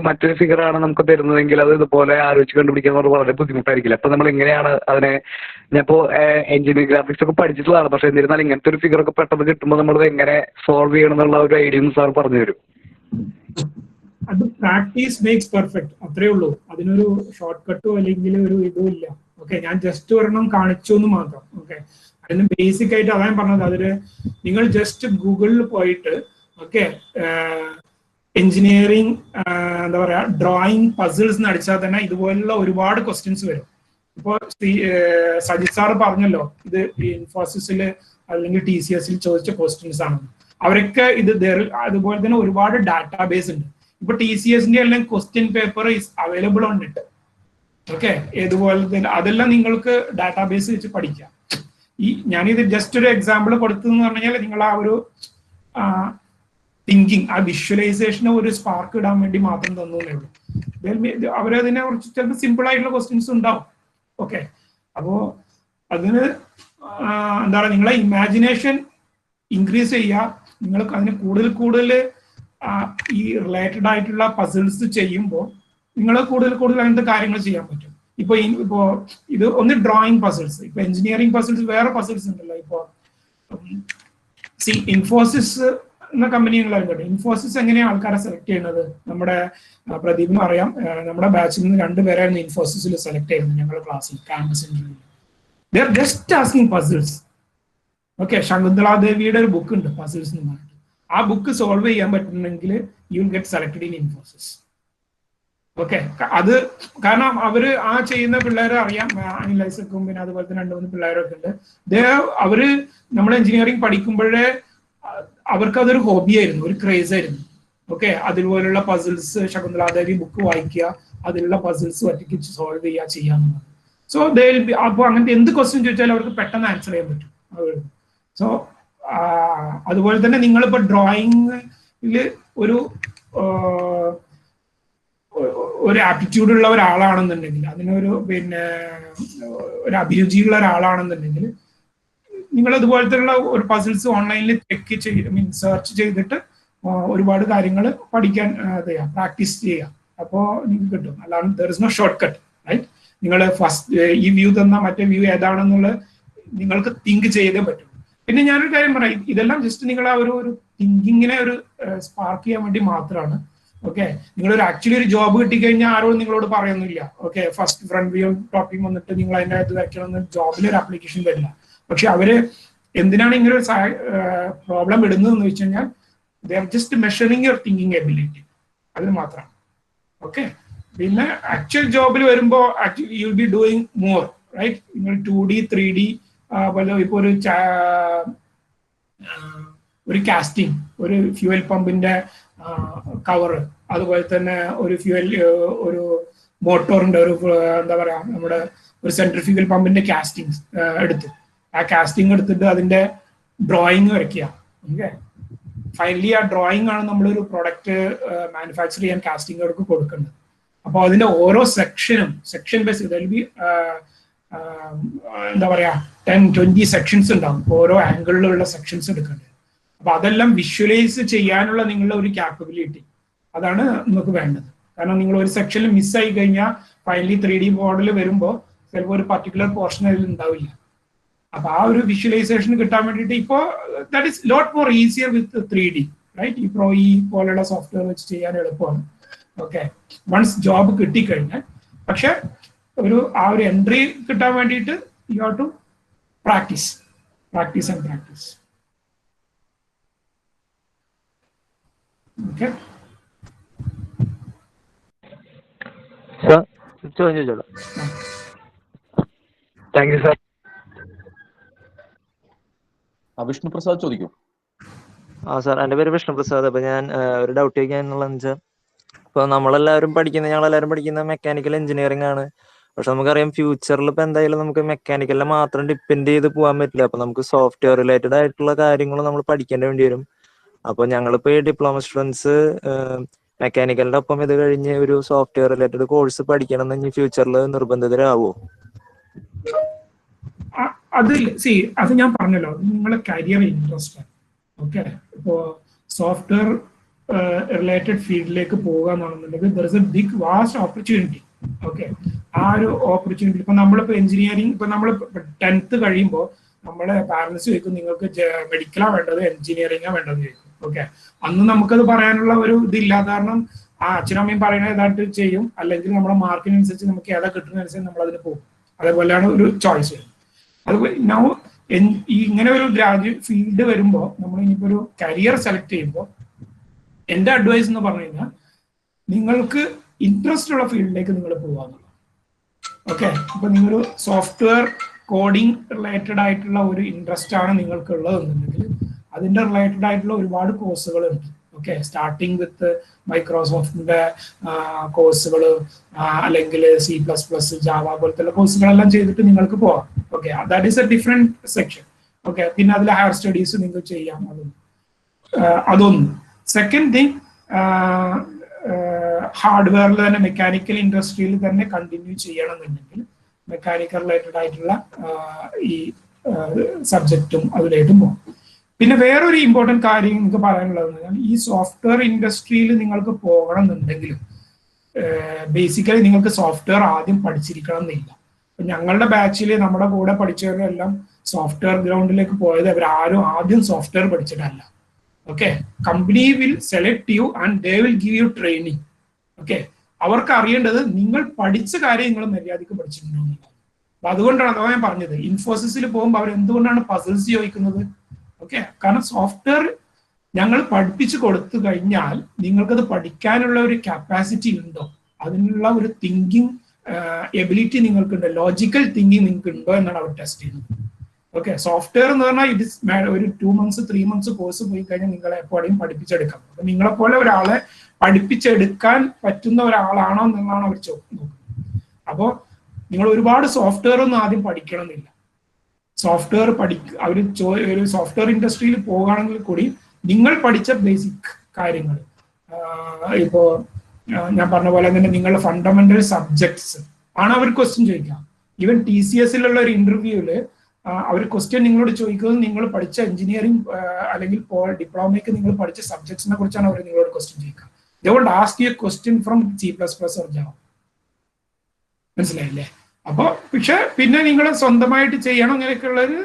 മറ്റൊരു ഫിഗർ ആണ് നമുക്ക് തരുന്നതെങ്കിൽ അത് ഇതുപോലെ ആലോചിച്ച് കണ്ടുപിടിക്കാൻ വളരെ ബുദ്ധിമുട്ടായിരിക്കില്ല. അപ്പൊ നമ്മൾ എങ്ങനെയാണ് അതിനെ, ഞാനിപ്പോ എഞ്ചിനീയറിംഗ് ഗ്രാഫിക്സ് ഒക്കെ പഠിച്ചിട്ടുള്ളതാണ്, പക്ഷെ എന്നിരുന്നാൽ ഇങ്ങനത്തെ ഒരു ഫിഗർ ഒക്കെ പെട്ടെന്ന് കിട്ടുമ്പോൾ നമ്മളത് എങ്ങനെ സോൾവ് ചെയ്യണം എന്നുള്ള ഒരു ഐഡിയ സാർ പറഞ്ഞു തരും. അത് പ്രാക്ടീസ് മേക്സ് പെർഫെക്റ്റ്, അത്രേ ഉള്ളൂ. അതിനൊരു ഷോർട്ട് കട്ടോ അല്ലെങ്കിൽ ഒരു ഇതും ഇല്ല. ഓക്കെ, ഞാൻ ജസ്റ്റ് ഒരെണ്ണം കാണിച്ചു എന്ന് മാത്രം. ഓക്കെ, അതിന് ബേസിക് ആയിട്ട് അതാ ഞാൻ പറഞ്ഞത്. അതിന് നിങ്ങൾ ജസ്റ്റ് ഗൂഗിളിൽ പോയിട്ട് ഓക്കെ എഞ്ചിനീയറിംഗ് എന്താ പറയാ ഡ്രോയിങ് പസിൽസ് എന്ന് അടിച്ചാൽ തന്നെ ഇതുപോലുള്ള ഒരുപാട് ക്വസ്റ്റ്യൻസ് വരും. ഇപ്പോൾ സജിത് സാറ് പറഞ്ഞല്ലോ ഇത് ഇൻഫോസിസിൽ അല്ലെങ്കിൽ TCS-ൽ ചോദിച്ച ക്വസ്റ്റ്യൻസ് ആണ്. അവരൊക്കെ അതുപോലെ തന്നെ ഒരുപാട് ഡാറ്റാബേസ് ഉണ്ട്. ഇപ്പൊ TCS-ന്റെ എല്ലാം question paper is available on net. Okay, ഇതുപോലെ തന്നെ അതെല്ലാം നിങ്ങൾക്ക് ഡാറ്റാബേസ് വെച്ച് പഠിക്കാം. ഞാനിത് ജസ്റ്റ് ഒരു എക്സാമ്പിൾ കൊടുത്തെന്ന് പറഞ്ഞു കഴിഞ്ഞാൽ നിങ്ങൾ ആ ഒരു തിങ്കിങ്, ആ വിഷ്വലൈസേഷന് ഒരു സ്പാർക്ക് ഇടാൻ വേണ്ടി മാത്രം തന്നേ ഉള്ളൂ. അവരതിനെ കുറിച്ച് ചിലപ്പോൾ സിമ്പിൾ ആയിട്ടുള്ള ക്വസ്റ്റ്യൻസ് ഉണ്ടാവും. ഓക്കെ, അപ്പോ അതിന് എന്താ പറയുക, നിങ്ങളെ ഇമാജിനേഷൻ ഇൻക്രീസ് ചെയ്യുക. നിങ്ങൾക്ക് അതിന് കൂടുതൽ ഈ റിലേറ്റഡ് ആയിട്ടുള്ള പസിൽസ് ചെയ്യുമ്പോൾ നിങ്ങൾ കൂടുതൽ അങ്ങനത്തെ കാര്യങ്ങൾ ചെയ്യാൻ പറ്റും. ഇപ്പൊ ഇത് ഒന്ന് ഡ്രോയിങ് പസിൽസ്, ഇപ്പൊ എഞ്ചിനീയറിംഗ് പസിൽസ് വേറെ പസിൽസ് ഉണ്ടല്ലോ. ഇപ്പൊ ഇൻഫോസിസ് എന്ന കമ്പനി നിങ്ങളറിയാം. ഇൻഫോസിസ് എങ്ങനെയാണ് ആൾക്കാരെ സെലക്ട് ചെയ്യുന്നത്? നമ്മുടെ പ്രദീപിനും അറിയാം, നമ്മുടെ ബാച്ചിൽ നിന്ന് 2 പേരായിരുന്നു ഇൻഫോസിസിൽ സെലക്ട് ചെയ്യുന്നത് ഞങ്ങളുടെ ക്ലാസ്സിൽ, campus interview. They are just asking puzzles. Okay, ശകുന്തളാദേവിയുടെ ഒരു ബുക്ക് ഉണ്ട് പസിൽസ് എന്ന് പറഞ്ഞിട്ട്. ആ ബുക്ക് സോൾവ് ചെയ്യാൻ പറ്റുന്നെങ്കിൽ you will get selected in Infosys. Okay, അത് കാരണം അവര് ചെയ്യുന്ന പിള്ളേരെ അറിയാം, അനിലൈസക്കും പിന്നെ അതുപോലെ തന്നെ 2-3 പിള്ളേരൊക്കെ ഉണ്ട്. അവര് നമ്മൾ എഞ്ചിനീയറിംഗ് പഠിക്കുമ്പോഴേ അവർക്ക് അതൊരു ഹോബിയായിരുന്നു, ഒരു ക്രേസ് ആയിരുന്നു. ഓക്കെ, അതുപോലുള്ള പസിൽസ് ശകുന്തളാദേവി ബുക്ക് വായിക്കുക, അതിലുള്ള പസിൽസ് ഒറ്റയ്ക്ക് സോൾവ് ചെയ്യാന്നുള്ളത്. സോ അപ്പോൾ അങ്ങനത്തെ എന്ത് ക്വസ്റ്റ്യൻ ചോദിച്ചാലും അവർക്ക് പെട്ടെന്ന് ആൻസർ ചെയ്യാൻ പറ്റും. സോ അതുപോലെ തന്നെ നിങ്ങളിപ്പോ ഡ്രോയിങ്ങിൽ ഒരു ആപ്റ്റിറ്റ്യൂഡ് ഉള്ള ഒരാളാണെന്നുണ്ടെങ്കിൽ, അതിനൊരു ഒരു അഭിരുചിയുള്ള ഒരാളാണെന്നുണ്ടെങ്കിൽ നിങ്ങൾ അതുപോലത്തെയുള്ള ഒരു പസിൽസ് ഓൺലൈനിൽ സെർച്ച് ചെയ്തിട്ട് ഒരുപാട് കാര്യങ്ങൾ പഠിക്കാൻ പ്രാക്ടീസ് ചെയ്യാം. അപ്പോൾ നിങ്ങൾക്ക് കിട്ടും. അല്ലാണ്ട് there is no shortcut, right? നിങ്ങൾ ഫസ്റ്റ് ഈ വ്യൂ തന്ന മറ്റേ വ്യൂ ഏതാണെന്നുള്ളത് നിങ്ങൾക്ക് തിങ്ക് ചെയ്തേ പറ്റും. പിന്നെ ഞാനൊരു കാര്യം പറയാം, ഇതെല്ലാം ജസ്റ്റ് നിങ്ങൾ ആ ഒരു തിങ്കിങ്ങിനെ ഒരു സ്പാർക്ക് ചെയ്യാൻ വേണ്ടി മാത്രമാണ്. ഓക്കെ, നിങ്ങളൊരു ആക്ച്വലി ഒരു ജോബ് കിട്ടിക്കഴിഞ്ഞാൽ ആരോടും നിങ്ങളോട് പറയുന്നില്ല. Okay, first front view topping വന്നിട്ട് നിങ്ങൾ അതിൻ്റെ അകത്ത് വയ്ക്കണമെന്ന് ജോബിലൊരു ആപ്ലിക്കേഷൻ വരില്ല. പക്ഷെ അവര് എന്തിനാണ് ഇങ്ങനെ ഒരു പ്രോബ്ലം ഇടുന്നതെന്ന് വെച്ച് കഴിഞ്ഞാൽ they are just measuring your thinking ability, അതിന് മാത്രമാണ്. ഓക്കെ, പിന്നെ ആക്ച്വൽ ജോബിൽ വരുമ്പോൾ actually you will be doing more, right? നിങ്ങൾ 2D 3D പോലെ ഇപ്പോൾ ഒരു കാസ്റ്റിംഗ്, ഒരു ഫ്യൂവൽ പമ്പിന്റെ കവറ്, അതുപോലെ തന്നെ ഒരു മോട്ടോറിന്റെ എന്താ പറയാ നമ്മുടെ ഒരു സെൻട്രിഫ്യൂഗൽ പമ്പിന്റെ കാസ്റ്റിംഗ് എടുത്തു. ആ കാസ്റ്റിംഗ് എടുത്തിട്ട് അതിന്റെ ഡ്രോയിങ് വരയ്ക്കുക. ഓക്കെ, ഫൈനലി ആ ഡ്രോയിങ് ആണ് നമ്മളൊരു പ്രൊഡക്റ്റ് മാനുഫാക്ചർ ചെയ്യാൻ കാസ്റ്റിംഗുകൾക്ക് കൊടുക്കുന്നത്. അപ്പോൾ അതിന്റെ ഓരോ സെക്ഷൻ ബേസ് എന്താ പറയാ 10-20 സെക്ഷൻസ് ഉണ്ടാവും. ഓരോ ആംഗിളിലുള്ള സെക്ഷൻസ് എടുക്കേണ്ടത്. അപ്പൊ അതെല്ലാം വിഷ്വലൈസ് ചെയ്യാനുള്ള നിങ്ങളുടെ ഒരു ക്യാപ്പബിലിറ്റി, അതാണ് നിങ്ങൾക്ക് വേണ്ടത്. കാരണം നിങ്ങൾ ഒരു സെക്ഷനിൽ മിസ്സായി കഴിഞ്ഞാൽ ഫൈനലി 3D മോഡൽ വരുമ്പോൾ ചിലപ്പോൾ ഒരു പർട്ടിക്കുലർ പോർഷൻ അതിൽ ഉണ്ടാവില്ല. അപ്പൊ ആ ഒരു വിഷ്വലൈസേഷൻ കിട്ടാൻ വേണ്ടിയിട്ട് ഇപ്പോൾ that is lot more easier with 3D, right? ഈ പോലുള്ള സോഫ്റ്റ്വെയർ വെച്ച് ചെയ്യാൻ എളുപ്പമാണ്. ഓക്കെ, വൺസ് ജോബ് കിട്ടിക്കഴിഞ്ഞാൽ. പക്ഷെ ആ ഒരു എൻട്രി കിട്ടാൻ വേണ്ടിയിട്ട് you have to practise. Okay. ചോദിച്ചോളാം. Thank you sir. Vishnu Prasad ചോദിക്കൂ. സാർ, എൻ്റെ പേര് വിഷ്ണു പ്രസാദ്. അപ്പോൾ ഞാൻ ഒരു ഡൗട്ട് ചോദിക്കാനുള്ളതെന്ന് വെച്ചാൽ, ഇപ്പോൾ ഞങ്ങളെല്ലാവരും പഠിക്കുന്ന മെക്കാനിക്കൽ എഞ്ചിനീയറിംഗ് ആണ്. പക്ഷെ നമുക്കറിയാം ഫ്യൂച്ചറിൽ ഇപ്പോൾ എന്തായാലും നമുക്ക് മെക്കാനിക്കലിനെ മാത്രം ഡിപ്പെൻഡ് ചെയ്ത് പോകാൻ പറ്റില്ല. അപ്പോൾ നമുക്ക് സോഫ്റ്റ്വെയർ റിലേറ്റഡ് ആയിട്ടുള്ള കാര്യങ്ങൾ നമ്മൾ പഠിക്കേണ്ടി വേണ്ടി വരും. അപ്പോൾ ഞങ്ങളിപ്പോൾ ഈ ഡിപ്ലോമ സ്റ്റുഡൻസ് മെക്കാനിക്കലിന്റെ ഒപ്പം ഇത് കഴിഞ്ഞ് ഒരു സോഫ്റ്റ്വെയർ റിലേറ്റഡ് കോഴ്സ് പഠിക്കണം എന്ന് ഫ്യൂച്ചറിൽ നിർബന്ധിതരാവോ? അത് ഞാൻ പറഞ്ഞല്ലോ, നിങ്ങളെ കരിയർ ഇൻട്രസ്റ്റ് ആണ്. ഓക്കെ, ഇപ്പോ സോഫ്റ്റ്വെയർ റിലേറ്റഡ് ഫീൽഡിലേക്ക് പോകുക എന്നുണ്ടെങ്കിൽ there is a big vast opportunity. Okay, ആ ഒരു ഓപ്പർച്യൂണിറ്റി ഇപ്പൊ നമ്മളിപ്പോ എഞ്ചിനീയറിംഗ്, ഇപ്പൊ നമ്മൾ 10th കഴിയുമ്പോൾ നമ്മളെ പാരന്റ്സ് ചോദിക്കും നിങ്ങൾക്ക് മെഡിക്കലാ വേണ്ടത് എഞ്ചിനീയറിംഗാ വേണ്ടത് ചോദിക്കും. ഓക്കെ, അന്ന് നമുക്കത് പറയാനുള്ള ഒരു ഇതില്ല. കാരണം ആ അച്ഛനും അമ്മയും പറയുന്നത് ഏതായിട്ട് ചെയ്യും, അല്ലെങ്കിൽ നമ്മുടെ മാർക്കിനനുസരിച്ച് നമുക്ക് ഏതാ കിട്ടുന്നതനുസരിച്ച് നമ്മൾ അതിന് പോകും. അതേപോലെയാണ് ഒരു ചോയ്സ്. അതുപോലെ ഇങ്ങനെ ഒരു ഗ്രാജുവേറ്റ് ഫീൽഡ് വരുമ്പോൾ നമ്മൾ ഇനിയിപ്പോ ഒരു കരിയർ സെലക്ട് ചെയ്യുമ്പോൾ എന്റെ അഡ്വൈസ് എന്ന് പറഞ്ഞു കഴിഞ്ഞാൽ നിങ്ങൾക്ക് ഇൻട്രസ്റ്റ് ഉള്ള ഫീൽഡിലേക്ക് നിങ്ങൾ പോകാന്നുള്ളത്. ഓക്കെ, ഇപ്പൊ നിങ്ങളൊരു സോഫ്റ്റ്വെയർ കോഡിംഗ് റിലേറ്റഡ് ആയിട്ടുള്ള ഒരു ഇൻട്രസ്റ്റ് ആണ് നിങ്ങൾക്ക് ഉള്ളതെന്നുണ്ടെങ്കിൽ അതിന്റെ റിലേറ്റഡ് ആയിട്ടുള്ള ഒരുപാട് കോഴ്സുകൾ ഉണ്ട്. ഓക്കെ, സ്റ്റാർട്ടിങ് വിത്ത് മൈക്രോസോഫ്റ്റിന്റെ കോഴ്സുകൾ, അല്ലെങ്കിൽ C++, ജാവ പോലത്തെ കോഴ്സുകളെല്ലാം ചെയ്തിട്ട് നിങ്ങൾക്ക് പോവാം. Okay, that is A different section. Okay, പിന്നെ അതിൽ ഹയർ സ്റ്റഡീസ് നിങ്ങൾക്ക് ചെയ്യാം. അതൊന്ന്. സെക്കൻഡ് തിങ്, ഹാർഡ്വെയറിൽ തന്നെ മെക്കാനിക്കൽ ഇൻഡസ്ട്രിയിൽ തന്നെ കണ്ടിന്യൂ ചെയ്യണമെന്നുണ്ടെങ്കിൽ മെക്കാനിക്കൽ റിലേറ്റഡ് ആയിട്ടുള്ള ഈ സബ്ജക്റ്റും അതിലേട്ടും പോകും. പിന്നെ വേറൊരു ഇമ്പോർട്ടൻറ്റ് കാര്യം നിങ്ങൾക്ക് പറയാനുള്ളത് ഈ സോഫ്റ്റ്വെയർ ഇൻഡസ്ട്രിയിൽ നിങ്ങൾക്ക് പോകണം എന്നുണ്ടെങ്കിലും ബേസിക്കലി നിങ്ങൾക്ക് സോഫ്റ്റ്വെയർ ആദ്യം പഠിച്ചിരിക്കണം എന്നില്ല. ഞങ്ങളുടെ ബാച്ചിൽ നമ്മുടെ കൂടെ പഠിച്ചവരെല്ലാം സോഫ്റ്റ്വെയർ ഗ്രൗണ്ടിലേക്ക് പോയത് അവരാരും ആദ്യം സോഫ്റ്റ്വെയർ പഠിച്ചിട്ടല്ല. Okay, company will select you and they will give you training. Okay, അവർക്ക് അറിയേണ്ടത് നിങ്ങൾ പഠിച്ച കാര്യം നിങ്ങൾ മര്യാദയ്ക്ക് പഠിച്ചിട്ടുണ്ടോ എന്നുള്ളത്. അപ്പൊ അതുകൊണ്ടാണ് അഥവാ ഞാൻ പറഞ്ഞത്, ഇൻഫോസിസിൽ പോകുമ്പോൾ അവർ എന്തുകൊണ്ടാണ് പസിൽസ് ചോദിക്കുന്നത്? ഓക്കെ, കാരണം സോഫ്റ്റ്വെയർ ഞങ്ങൾ പഠിപ്പിച്ചു കൊടുത്തു കഴിഞ്ഞാൽ നിങ്ങൾക്കത് പഠിക്കാനുള്ള ഒരു കപ്പാസിറ്റി ഉണ്ടോ, അതിനുള്ള ഒരു തിങ്കിങ് എബിലിറ്റി നിങ്ങൾക്കുണ്ടോ, ലോജിക്കൽ തിങ്കിങ് നിങ്ങൾക്ക് ഉണ്ടോ എന്നാണ് അവർ ടെസ്റ്റ് ചെയ്യുന്നത്. ഓക്കെ, സോഫ്റ്റ്വെയർ എന്ന് പറഞ്ഞാൽ ഇത് ഒരു 2 months 3 months കോഴ്സ് പോയി കഴിഞ്ഞാൽ നിങ്ങളെ എപ്പോഴും പഠിപ്പിച്ചെടുക്കാം. അപ്പൊ നിങ്ങളെപ്പോലെ ഒരാളെ പഠിപ്പിച്ചെടുക്കാൻ പറ്റുന്ന ഒരാളാണോ എന്നുള്ളതാണ് അവർ നോക്കുന്നത്. അപ്പോൾ നിങ്ങൾ ഒരുപാട് സോഫ്റ്റ്വെയർ ഒന്നും ആദ്യം പഠിക്കണമെന്നില്ല. സോഫ്റ്റ്വെയർ ഒരു സോഫ്റ്റ്വെയർ ഇൻഡസ്ട്രിയിൽ പോകുകയാണെങ്കിൽ കൂടി നിങ്ങൾ പഠിച്ച ബേസിക് കാര്യങ്ങൾ, ഇപ്പോ ഞാൻ പറഞ്ഞ പോലെ തന്നെ നിങ്ങളുടെ ഫണ്ടമെന്റൽ സബ്ജക്ട്സ് ആണ് അവർ ക്വസ്റ്റ്യൻ ചോദിക്കുക. ഈവൻ TCSലുള്ള ഒരു ഇന്റർവ്യൂവില് അവർ ക്വസ്റ്റ്യൻ നിങ്ങളോട് ചോദിക്കുന്നത് നിങ്ങൾ പഠിച്ച എഞ്ചിനീയറിംഗ് അല്ലെങ്കിൽ ഡിപ്ലോമയ്ക്ക് നിങ്ങൾ പഠിച്ച സബ്ജക്ട്സിനെ കുറിച്ചാണ് അവർ നിങ്ങളോട് ക്വസ്റ്റ്യൻ ചോദിക്കുക. They won't ask you a question from C++ or Java. മനസ്സിലായില്ലേ? അപ്പൊ പക്ഷെ പിന്നെ നിങ്ങൾ സ്വന്തമായിട്ട് ചെയ്യണം അങ്ങനെയൊക്കെയുള്ള ഒരു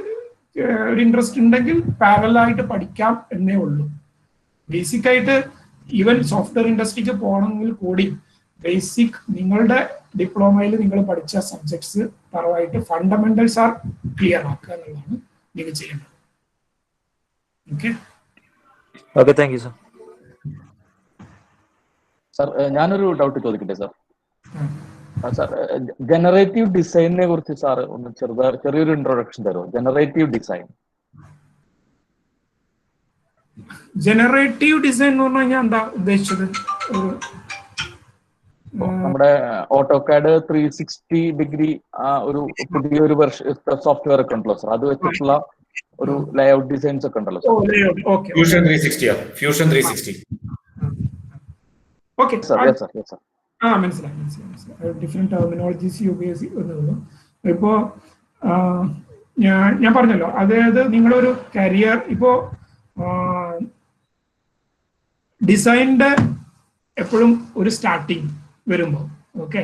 ഇൻട്രസ്റ്റ് ഉണ്ടെങ്കിൽ പാരലായിട്ട് പഠിക്കാം എന്നേ ഉള്ളൂ. ബേസിക് ആയിട്ട് ഈവൻ സോഫ്റ്റ്വെയർ ഇൻഡസ്ട്രിക്ക് പോകണമെങ്കിൽ കൂടി ബേസിക് നിങ്ങളുടെ ഡിപ്ലോമയിൽ നിങ്ങൾ പഠിച്ച സബ്ജക്ട്സ് പരമായിട്ട് ഫണ്ടമെന്റൽസ് ആർ ക്ലിയർ ആക്കുക എന്നുള്ളതാണ് നിങ്ങൾ ചെയ്യേണ്ടത്. Okay, thank you sir. Sir, ഞാനൊരു ഡൗട്ട് ചോദിക്കട്ടെ സാർ? സാർ, ജനറേറ്റീവ് ഡിസൈനിനെ കുറിച്ച് സാർ ഒന്ന് ചെറിയൊരു ഇൻട്രൊഡക്ഷൻ തരുമോ? ജനറേറ്റീവ് ഡിസൈൻ എന്ന് പറഞ്ഞു കഴിഞ്ഞാൽ എന്താ ഉദ്ദേശിച്ചത്? നമ്മുടെ ഓട്ടോകാഡ് 360 ഡിഗ്രി ഒരു പുതിയൊരു സോഫ്റ്റ്വെയർ ഒക്കെ ഉണ്ടല്ലോ സാർ, അത് വെച്ചിട്ടുള്ള ഒരു ലേഔട്ട് ഡിസൈൻസ് ഒക്കെ ഉണ്ടല്ലോ sir? Fusion 360. Okay sir, yes sir, yes sir. മനസ്സിലായി. ഡിഫറെന്റ് ടെർമിനോളജീസ് ഉപയോഗിക്കുന്നുള്ളൂ. ഇപ്പോ ഞാൻ പറഞ്ഞല്ലോ, അതായത് നിങ്ങളൊരു കരിയർ ഇപ്പോ ഡിസൈനിന്റെ എപ്പോഴും ഒരു സ്റ്റാർട്ടിങ് വരുമ്പോൾ ഓക്കെ,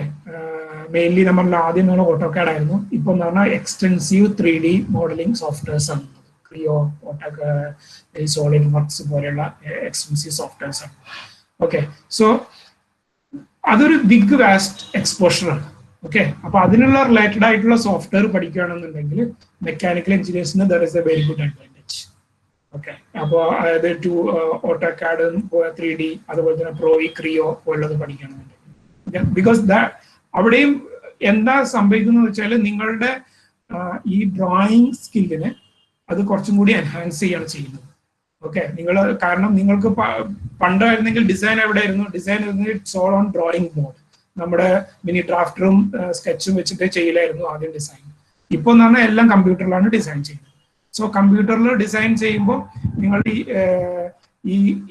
മെയിൻലി നമ്മൾ ആദ്യം ഓട്ടോകാഡ് ആയിരുന്നു. ഇപ്പൊ എന്ന് പറഞ്ഞാൽ എക്സ്റ്റെൻസീവ് 3D മോഡലിംഗ് സോഫ്റ്റ്വെയർസ് ആണ്. ക്രിയോ, ഓട്ടോകാഡ്, സോളിഡ് വർക്ക്സ് പോലെയുള്ള എക്സ്റ്റെൻസീവ് സോഫ്റ്റ്വെയർസ് ആണ്. ഓക്കെ, സോ അതൊരു ബിഗ് വാസ്റ്റ് എക്സ്പോഷർ ആണ്. ഓക്കെ, അപ്പൊ അതിനുള്ള റിലേറ്റഡ് ആയിട്ടുള്ള സോഫ്റ്റ്വെയർ പഠിക്കുകയാണെന്നുണ്ടെങ്കിൽ മെക്കാനിക്കൽ എഞ്ചിനീയേഴ്സിന് there is a very good advantage. Okay. അപ്പോൾ അതായത് ഓട്ടോകാഡ് 3D അതുപോലെ തന്നെ പ്രോയി ക്രിയോ പോലുള്ളത് പഠിക്കണമെന്നുണ്ട്. ബിക്കോസ് അവിടെയും എന്താ സംഭവിക്കുന്നത് വെച്ചാൽ നിങ്ങളുടെ ഈ ഡ്രോയിങ് സ്കില്ലിനെ അത് കുറച്ചും കൂടി എൻഹാൻസ് ചെയ്യാണ് ചെയ്യുന്നത്. ഓക്കെ, കാരണം നിങ്ങൾക്ക് പണ്ടായിരുന്നെങ്കിൽ ഡിസൈൻ എവിടെ ആയിരുന്നു? Design it's all on drawing mode. നമ്മുടെ മിനി ഡ്രാഫ്റ്ററും സ്കെച്ചും വെച്ചിട്ട് ചെയ്യലായിരുന്നു ആദ്യം ഡിസൈൻ. ഇപ്പോൾ എന്ന് പറഞ്ഞാൽ എല്ലാം കമ്പ്യൂട്ടറിലാണ് ഡിസൈൻ ചെയ്യുന്നത്. സോ കമ്പ്യൂട്ടറിൽ ഡിസൈൻ ചെയ്യുമ്പോൾ നിങ്ങൾ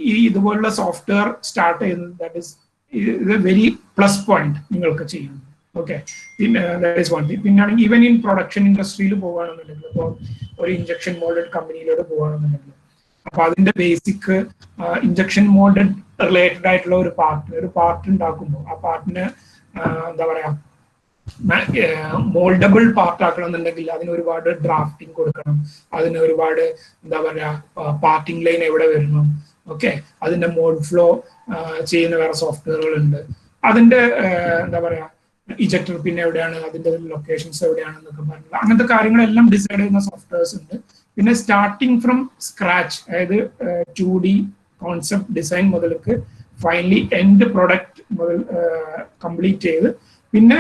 ഈ ഇതുപോലുള്ള സോഫ്റ്റ്വെയർ സ്റ്റാർട്ട് ചെയ്യുന്നത് that is very plus point നിങ്ങൾക്ക് ചെയ്യുന്നത്. ഓക്കെ, പിന്നെ ദാറ്റ് ഈസ് വൺ തിങ്. പിന്നാണെങ്കിൽ ഈവൻ ഇൻ പ്രൊഡക്ഷൻ ഇൻഡസ്ട്രിയിൽ പോകുകയാണെന്നുണ്ടെങ്കിൽ, ഇപ്പോൾ ഒരു ഇഞ്ചക്ഷൻ മോൾഡഡ് കമ്പനിയിലോട്ട് പോകുകയാണെന്നുണ്ടെങ്കിൽ, അപ്പൊ അതിന്റെ ബേസിക് ഇഞ്ചക്ഷൻ മോൾഡഡ് റിലേറ്റഡ് ആയിട്ടുള്ള ഒരു പാർട്ട് ഉണ്ടാക്കുമ്പോൾ ആ പാർട്ടിന് എന്താ പറയാ മോൾഡബിൾ പാർട്ട് ആക്കണം എന്നുണ്ടെങ്കിൽ അതിന് ഒരുപാട് ഡ്രാഫ്റ്റിംഗ് കൊടുക്കണം, അതിന് ഒരുപാട് എന്താ പറയാ പാർട്ടിംഗ് ലൈൻ എവിടെ വരണം, ഓക്കെ, അതിന്റെ മോഡ് ഫ്ലോ ചെയ്യുന്ന വേറെ സോഫ്റ്റ്വെയറുകൾ ഉണ്ട്, അതിന്റെ എന്താ പറയാ ഇജക്ടർ പിന്നെ എവിടെയാണ്, അതിന്റെ ലൊക്കേഷൻസ് എവിടെയാണെന്നൊക്കെ പറഞ്ഞില്ല, അങ്ങനത്തെ കാര്യങ്ങളെല്ലാം ഡിസൈഡ് ചെയ്യുന്ന സോഫ്റ്റ്വെയർസ് ഉണ്ട്. പിന്നെ സ്റ്റാർട്ടിങ് ഫ്രം സ്ക്രാച്ച്, അതായത് 2D കോൺസെപ്റ്റ് ഡിസൈൻ മുതൽക്ക് ഫൈനലി എൻഡ് പ്രൊഡക്റ്റ് മുതൽ കംപ്ലീറ്റ് ചെയ്ത് പിന്നെ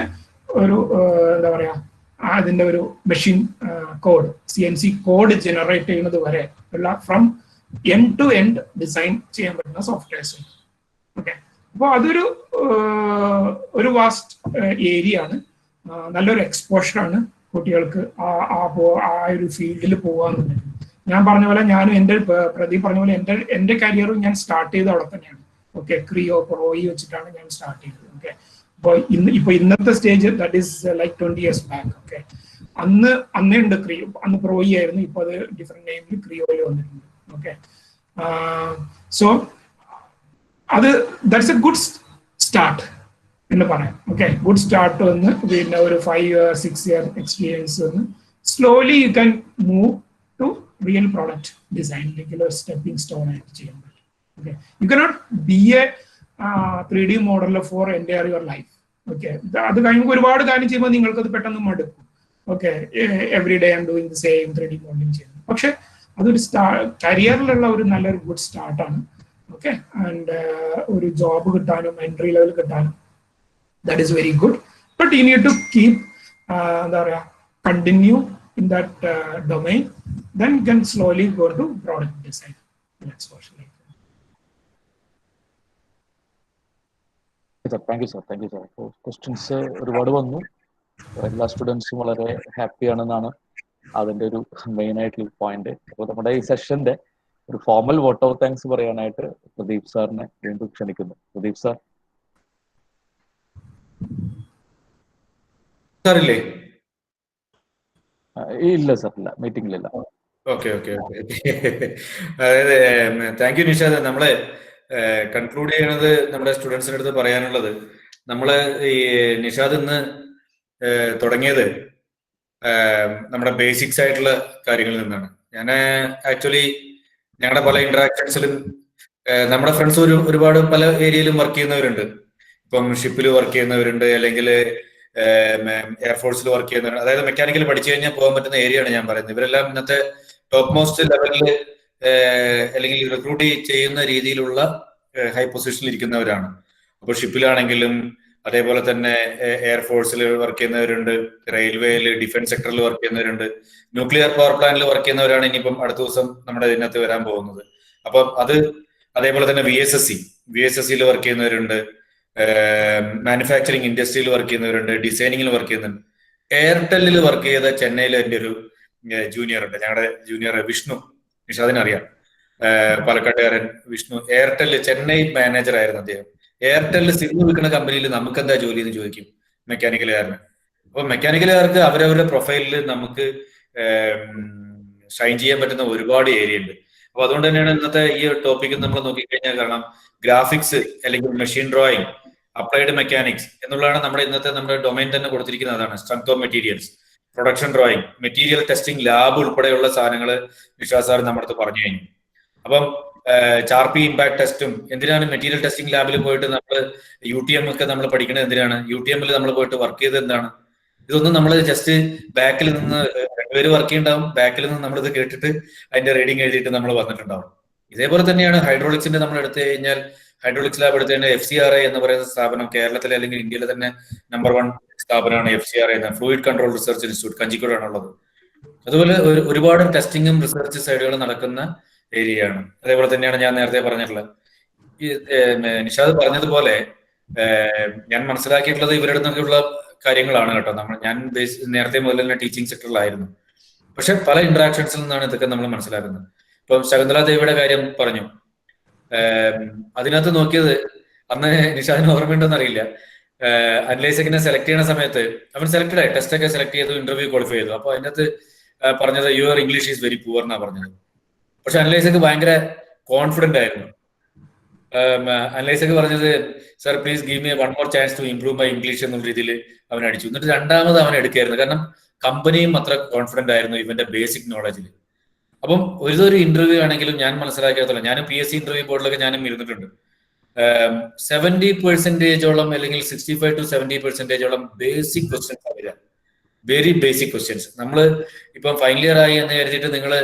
ഒരു എന്താ പറയാ അതിന്റെ ഒരു machine code CNC code generate ചെയ്യുന്നത് വരെ ഉള്ള from end to end design ചെയ്യാൻ പറ്റുന്ന സോഫ്റ്റ്വെയർസ്. ഓക്കെ, അപ്പോൾ അതൊരു വാസ്റ്റ് ഏരിയ ആണ്. നല്ലൊരു എക്സ്പോഷറാണ് കുട്ടികൾക്ക് ആ ഒരു ഫീൽഡിൽ പോകാന്നുണ്ടെങ്കിൽ. ഞാൻ പറഞ്ഞ പോലെ പ്രദീപ് പറഞ്ഞ പോലെ എൻ്റെ കരിയറും ഞാൻ സ്റ്റാർട്ട് ചെയ്ത് അവിടെ തന്നെയാണ്. ഓക്കെ, ക്രിയോ പ്രോയി വെച്ചിട്ടാണ് ഞാൻ സ്റ്റാർട്ട് ചെയ്തത്. ഓക്കെ, ഇപ്പൊ ഇന്നത്തെ stage that is like 20 years back. Okay, അന്നേ ഉണ്ട് ക്രിയോ, അന്ന് പ്രോയി ആയിരുന്നു, ഇപ്പൊ അത് ഡിഫറെന്റ് നെയിമിൽ ക്രിയോയിൽ വന്നിട്ടുണ്ട്. ഓക്കെ, സോ അത് ദാറ്റ്സ് എ ഗുഡ് സ്റ്റാർട്ട് എന്ന് പറയാം. ഓക്കെ, ഗുഡ് സ്റ്റാർട്ട് വന്ന് പിന്നെ ഒരു 5 year 6 year എക്സ്പീരിയൻസ് വന്ന് slowly you can move to real product ഡിസൈനിലേക്ക് ഒരു സ്റ്റെപ്പിംഗ് സ്റ്റോൺ ആയിട്ട് ചെയ്യാൻ പറ്റും. Okay, you cannot be a 3D model for entire your life. Okay, അത് കഴിയുമ്പോൾ ഒരുപാട് കാര്യം ചെയ്യുമ്പോൾ നിങ്ങൾക്ക് അത് പെട്ടെന്ന് മടുക്കും. Okay, every day I'm doing the same 3D modelling ചെയ്യുന്നത്. പക്ഷെ അതൊരു കരിയറിലുള്ള ഒരു നല്ലൊരു ഗുഡ് സ്റ്റാർട്ടാണ്. ഓക്കെ, ആൻഡ് ഒരു ജോബ് കിട്ടാനും എൻട്രി ലെവൽ കിട്ടാനും that is very good, but you need to keep continue in that domain, then you can slowly go to product design. That's what I like. Thank you sir. Questions ഒരുപാട് വന്നു. എല്ലാ സ്റ്റുഡൻസും വളരെ happy ആണെന്നാണ് അതിന്റെ ഒരു main ആയിട്ടുള്ള point. അപ്പോൾ നമ്മുടെ ഈ സെഷന്റെ ഒരു ഫോർമൽ വോട്ട് ഓഫ് താങ്ക്സ് പറയാനായിട്ട് പ്രദീപ് സാറിനെ വീണ്ടും ക്ഷണിക്കുന്നു. പ്രദീപ് സാർ. സാറില്ലേ? ഇല്ല സാർ, ഇല്ല, മീറ്റിംഗിലില്ല. ഓക്കെ. അതായത് താങ്ക് യു നിഷാദ്. നമ്മളെ കൺക്ലൂഡ് ചെയ്യണത് നമ്മുടെ സ്റ്റുഡൻസിന്റെ അടുത്ത് പറയാനുള്ളത്, നമ്മള് ഈ നിഷാദ് ഇന്ന് തുടങ്ങിയത് നമ്മുടെ ബേസിക്സ് ആയിട്ടുള്ള കാര്യങ്ങളിൽ നിന്നാണ്. ഞാൻ ആക്ച്വലി ഞങ്ങളുടെ പല ഇന്ററാക്ഷൻസിലും നമ്മുടെ ഫ്രണ്ട്സ് ഒരുപാട് പല ഏരിയയിലും വർക്ക് ചെയ്യുന്നവരുണ്ട്. ഇപ്പം ഷിപ്പിൽ വർക്ക് ചെയ്യുന്നവരുണ്ട്, അല്ലെങ്കിൽ എയർഫോഴ്സിൽ വർക്ക് ചെയ്യുന്നവരുണ്ട്. അതായത് മെക്കാനിക്കൽ പഠിച്ചു കഴിഞ്ഞാൽ പോകാൻ പറ്റുന്ന ഏരിയയാണ് ഞാൻ പറയുന്നത്. ഇവരെല്ലാം ഇന്നത്തെ ടോപ്പ് മോസ്റ്റ് ലെവലിൽ അല്ലെങ്കിൽ റിക്രൂട്ട് ചെയ്യുന്ന രീതിയിലുള്ള ഹൈ പൊസിഷനിൽ ഇരിക്കുന്നവരാണ്. അപ്പോൾ ഷിപ്പിലാണെങ്കിലും അതേപോലെ തന്നെ എയർഫോഴ്സിൽ വർക്ക് ചെയ്യുന്നവരുണ്ട്, റെയിൽവേയിൽ ഡിഫൻസ് സെക്ടറിൽ വർക്ക് ചെയ്യുന്നവരുണ്ട്, ന്യൂക്ലിയർ പവർ പ്ലാന്റിൽ വർക്ക് ചെയ്യുന്നവരാണ് ഇനിയിപ്പം അടുത്ത ദിവസം നമ്മുടെ ഇതിനകത്ത് വരാൻ പോകുന്നത്. അപ്പം അത് അതേപോലെ തന്നെ VSSC വർക്ക് ചെയ്യുന്നവരുണ്ട്, മാനുഫാക്ചറിങ് ഇൻഡസ്ട്രിയിൽ വർക്ക് ചെയ്യുന്നവരുണ്ട്, ഡിസൈനിങ്ങിൽ വർക്ക് ചെയ്യുന്നുണ്ട്. എയർടെല്ലിൽ വർക്ക് ചെയ്ത ചെന്നൈയിൽ എൻ്റെ ഒരു ജൂനിയർ ഉണ്ട്, ഞങ്ങളുടെ ജൂനിയർ വിഷ്ണു, നിഷാദിനറിയാം, പാലക്കാട്ടുകാരൻ വിഷ്ണു. എയർടെല്ലിൽ ചെന്നൈ മാനേജർ ആയിരുന്നു അദ്ദേഹം. എയർടെല്ലിൽ സിം വിൽക്കുന്ന കമ്പനിയിൽ നമുക്ക് എന്താ ജോലി എന്ന് ചോദിക്കും മെക്കാനിക്കലുകാരന്. അപ്പൊ മെക്കാനിക്കലുകാർക്ക് അവരവരുടെ പ്രൊഫൈലിൽ നമുക്ക് ഷൈൻ ചെയ്യാൻ പറ്റുന്ന ഒരുപാട് ഏരിയ ഉണ്ട്. അപ്പൊ അതുകൊണ്ട് തന്നെയാണ് ഇന്നത്തെ ഈ ടോപ്പിക്ക് നമ്മൾ നോക്കിക്കഴിഞ്ഞാൽ കാരണം ഗ്രാഫിക്സ് അല്ലെങ്കിൽ മെഷീൻ ഡ്രോയിങ്, അപ്ലൈഡ് മെക്കാനിക്സ് എന്നുള്ളതാണ് നമ്മുടെ ഡൊമൈൻ തന്നെ കൊടുത്തിരിക്കുന്നത്. അതാണ് strength of materials, production drawing, material testing lab ഉൾപ്പെടെയുള്ള സാധനങ്ങൾ നിഷാദ് സാർ നമ്മുടെ അടുത്ത് പറഞ്ഞു കഴിഞ്ഞു. അപ്പം ചാർപി ഇമ്പാക്ട് ടെസ്റ്റും എന്തിനാണ് മെറ്റീരിയൽ ടെസ്റ്റിംഗ് ലാബിൽ പോയിട്ട് നമ്മൾ UTM ഒക്കെ നമ്മൾ പഠിക്കുന്നത് എന്തിനാണ്? UTM നമ്മൾ പോയിട്ട് വർക്ക് ചെയ്തത് എന്താണ്? ഇതൊന്നും നമ്മൾ ജസ്റ്റ് ബാക്കിൽ നിന്ന് പേര് വർക്ക് ചെയ്യുന്നുണ്ടാവും, ബാക്കിൽ നിന്ന് നമ്മളിത് കേട്ടിട്ട് അതിന്റെ റീഡിങ് എഴുതിയിട്ട് നമ്മൾ വന്നിട്ടുണ്ടാവും. ഇതേപോലെ തന്നെയാണ് ഹൈഡ്രോളിക്സിന്റെ നമ്മൾ എടുത്തു കഴിഞ്ഞാൽ, ഹൈഡ്രോളിക്സ് ലാബ് എടുത്തു കഴിഞ്ഞാൽ FCRI എന്ന് പറയുന്ന സ്ഥാപനം കേരളത്തിലെ അല്ലെങ്കിൽ ഇന്ത്യയിലെ തന്നെ നമ്പർ 1 സ്ഥാപനമാണ് FCRI എന്ന ഫ്ലൂയിഡ് കൺട്രോൾ റിസർച്ച് ഇൻസ്റ്റിറ്റ്യൂട്ട്, കഞ്ചിക്കോടാണുള്ളത്. അതുപോലെ ഒരുപാട് ടെസ്റ്റിങ്ങും റിസർച്ച് സൈഡുകളും നടക്കുന്ന ഏരിയയാണ്. അതേപോലെ തന്നെയാണ് ഞാൻ നേരത്തെ പറഞ്ഞിട്ടുള്ളത്. ഈ നിഷാദ് പറഞ്ഞതുപോലെ ഞാൻ മനസ്സിലാക്കിയിട്ടുള്ളത് ഇവരുടെ നിന്നൊക്കെയുള്ള കാര്യങ്ങളാണ് കേട്ടോ. ഞാൻ നേരത്തെ മുതൽ തന്നെ ടീച്ചിങ് സെക്ടറിലായിരുന്നു. പക്ഷെ പല ഇന്ററാക്ഷൻസിൽ നിന്നാണ് ഇതൊക്കെ നമ്മൾ മനസ്സിലാക്കുന്നത്. ഇപ്പം ശകുന്തള ദേവിയുടെ കാര്യം പറഞ്ഞു. അതിനകത്ത് നോക്കിയത് അന്ന് നിഷാദിന് ഓർമ്മയുണ്ടെന്ന് അറിയില്ല, അനലൈസക്കിനെ സെലക്ട് ചെയ്യുന്ന സമയത്ത് അവൻ സെലക്ടഡ് ആയി, ടെസ്റ്റ് ഒക്കെ സെലക്ട് ചെയ്തു, ഇന്റർവ്യൂ ക്വാളിഫൈ ചെയ്തു. അപ്പൊ അതിനകത്ത് പറഞ്ഞത് your English is very poor എന്നാ പറഞ്ഞത്. പക്ഷെ അനലൈസക്ക് ഭയങ്കര കോൺഫിഡന്റ് ആയിരുന്നു. അനലൈസക്ക് പറഞ്ഞത് sir please give me 1 more chance to improve my English എന്നുള്ള രീതിയിൽ അവൻ അടിച്ചു. എന്നിട്ട് രണ്ടാമത് അവൻ എടുക്കായിരുന്നു, കാരണം കമ്പനിയും അത്ര കോൺഫിഡന്റ് ആയിരുന്നു ഇവന്റെ ബേസിക് നോളജിൽ. അപ്പം ഒരു ഇന്റർവ്യൂ ആണെങ്കിലും ഞാൻ മനസ്സിലാക്കിയതല്ല, ഞാനും PSC ഇന്റർവ്യൂ ബോർഡിലൊക്കെ ഞാനും ഇരുന്നിട്ടുണ്ട്. 70% അല്ലെങ്കിൽ 65 to 70% ബേസിക് ക്വസ്റ്റ്യൻസ് വരിക, വെരി ബേസിക് ക്വസ്റ്റ്യൻസ്. നമ്മൾ ഇപ്പം ഫൈനൽ ഇയർ ആയി എന്ന് കരുതിയിട്ട് നിങ്ങൾ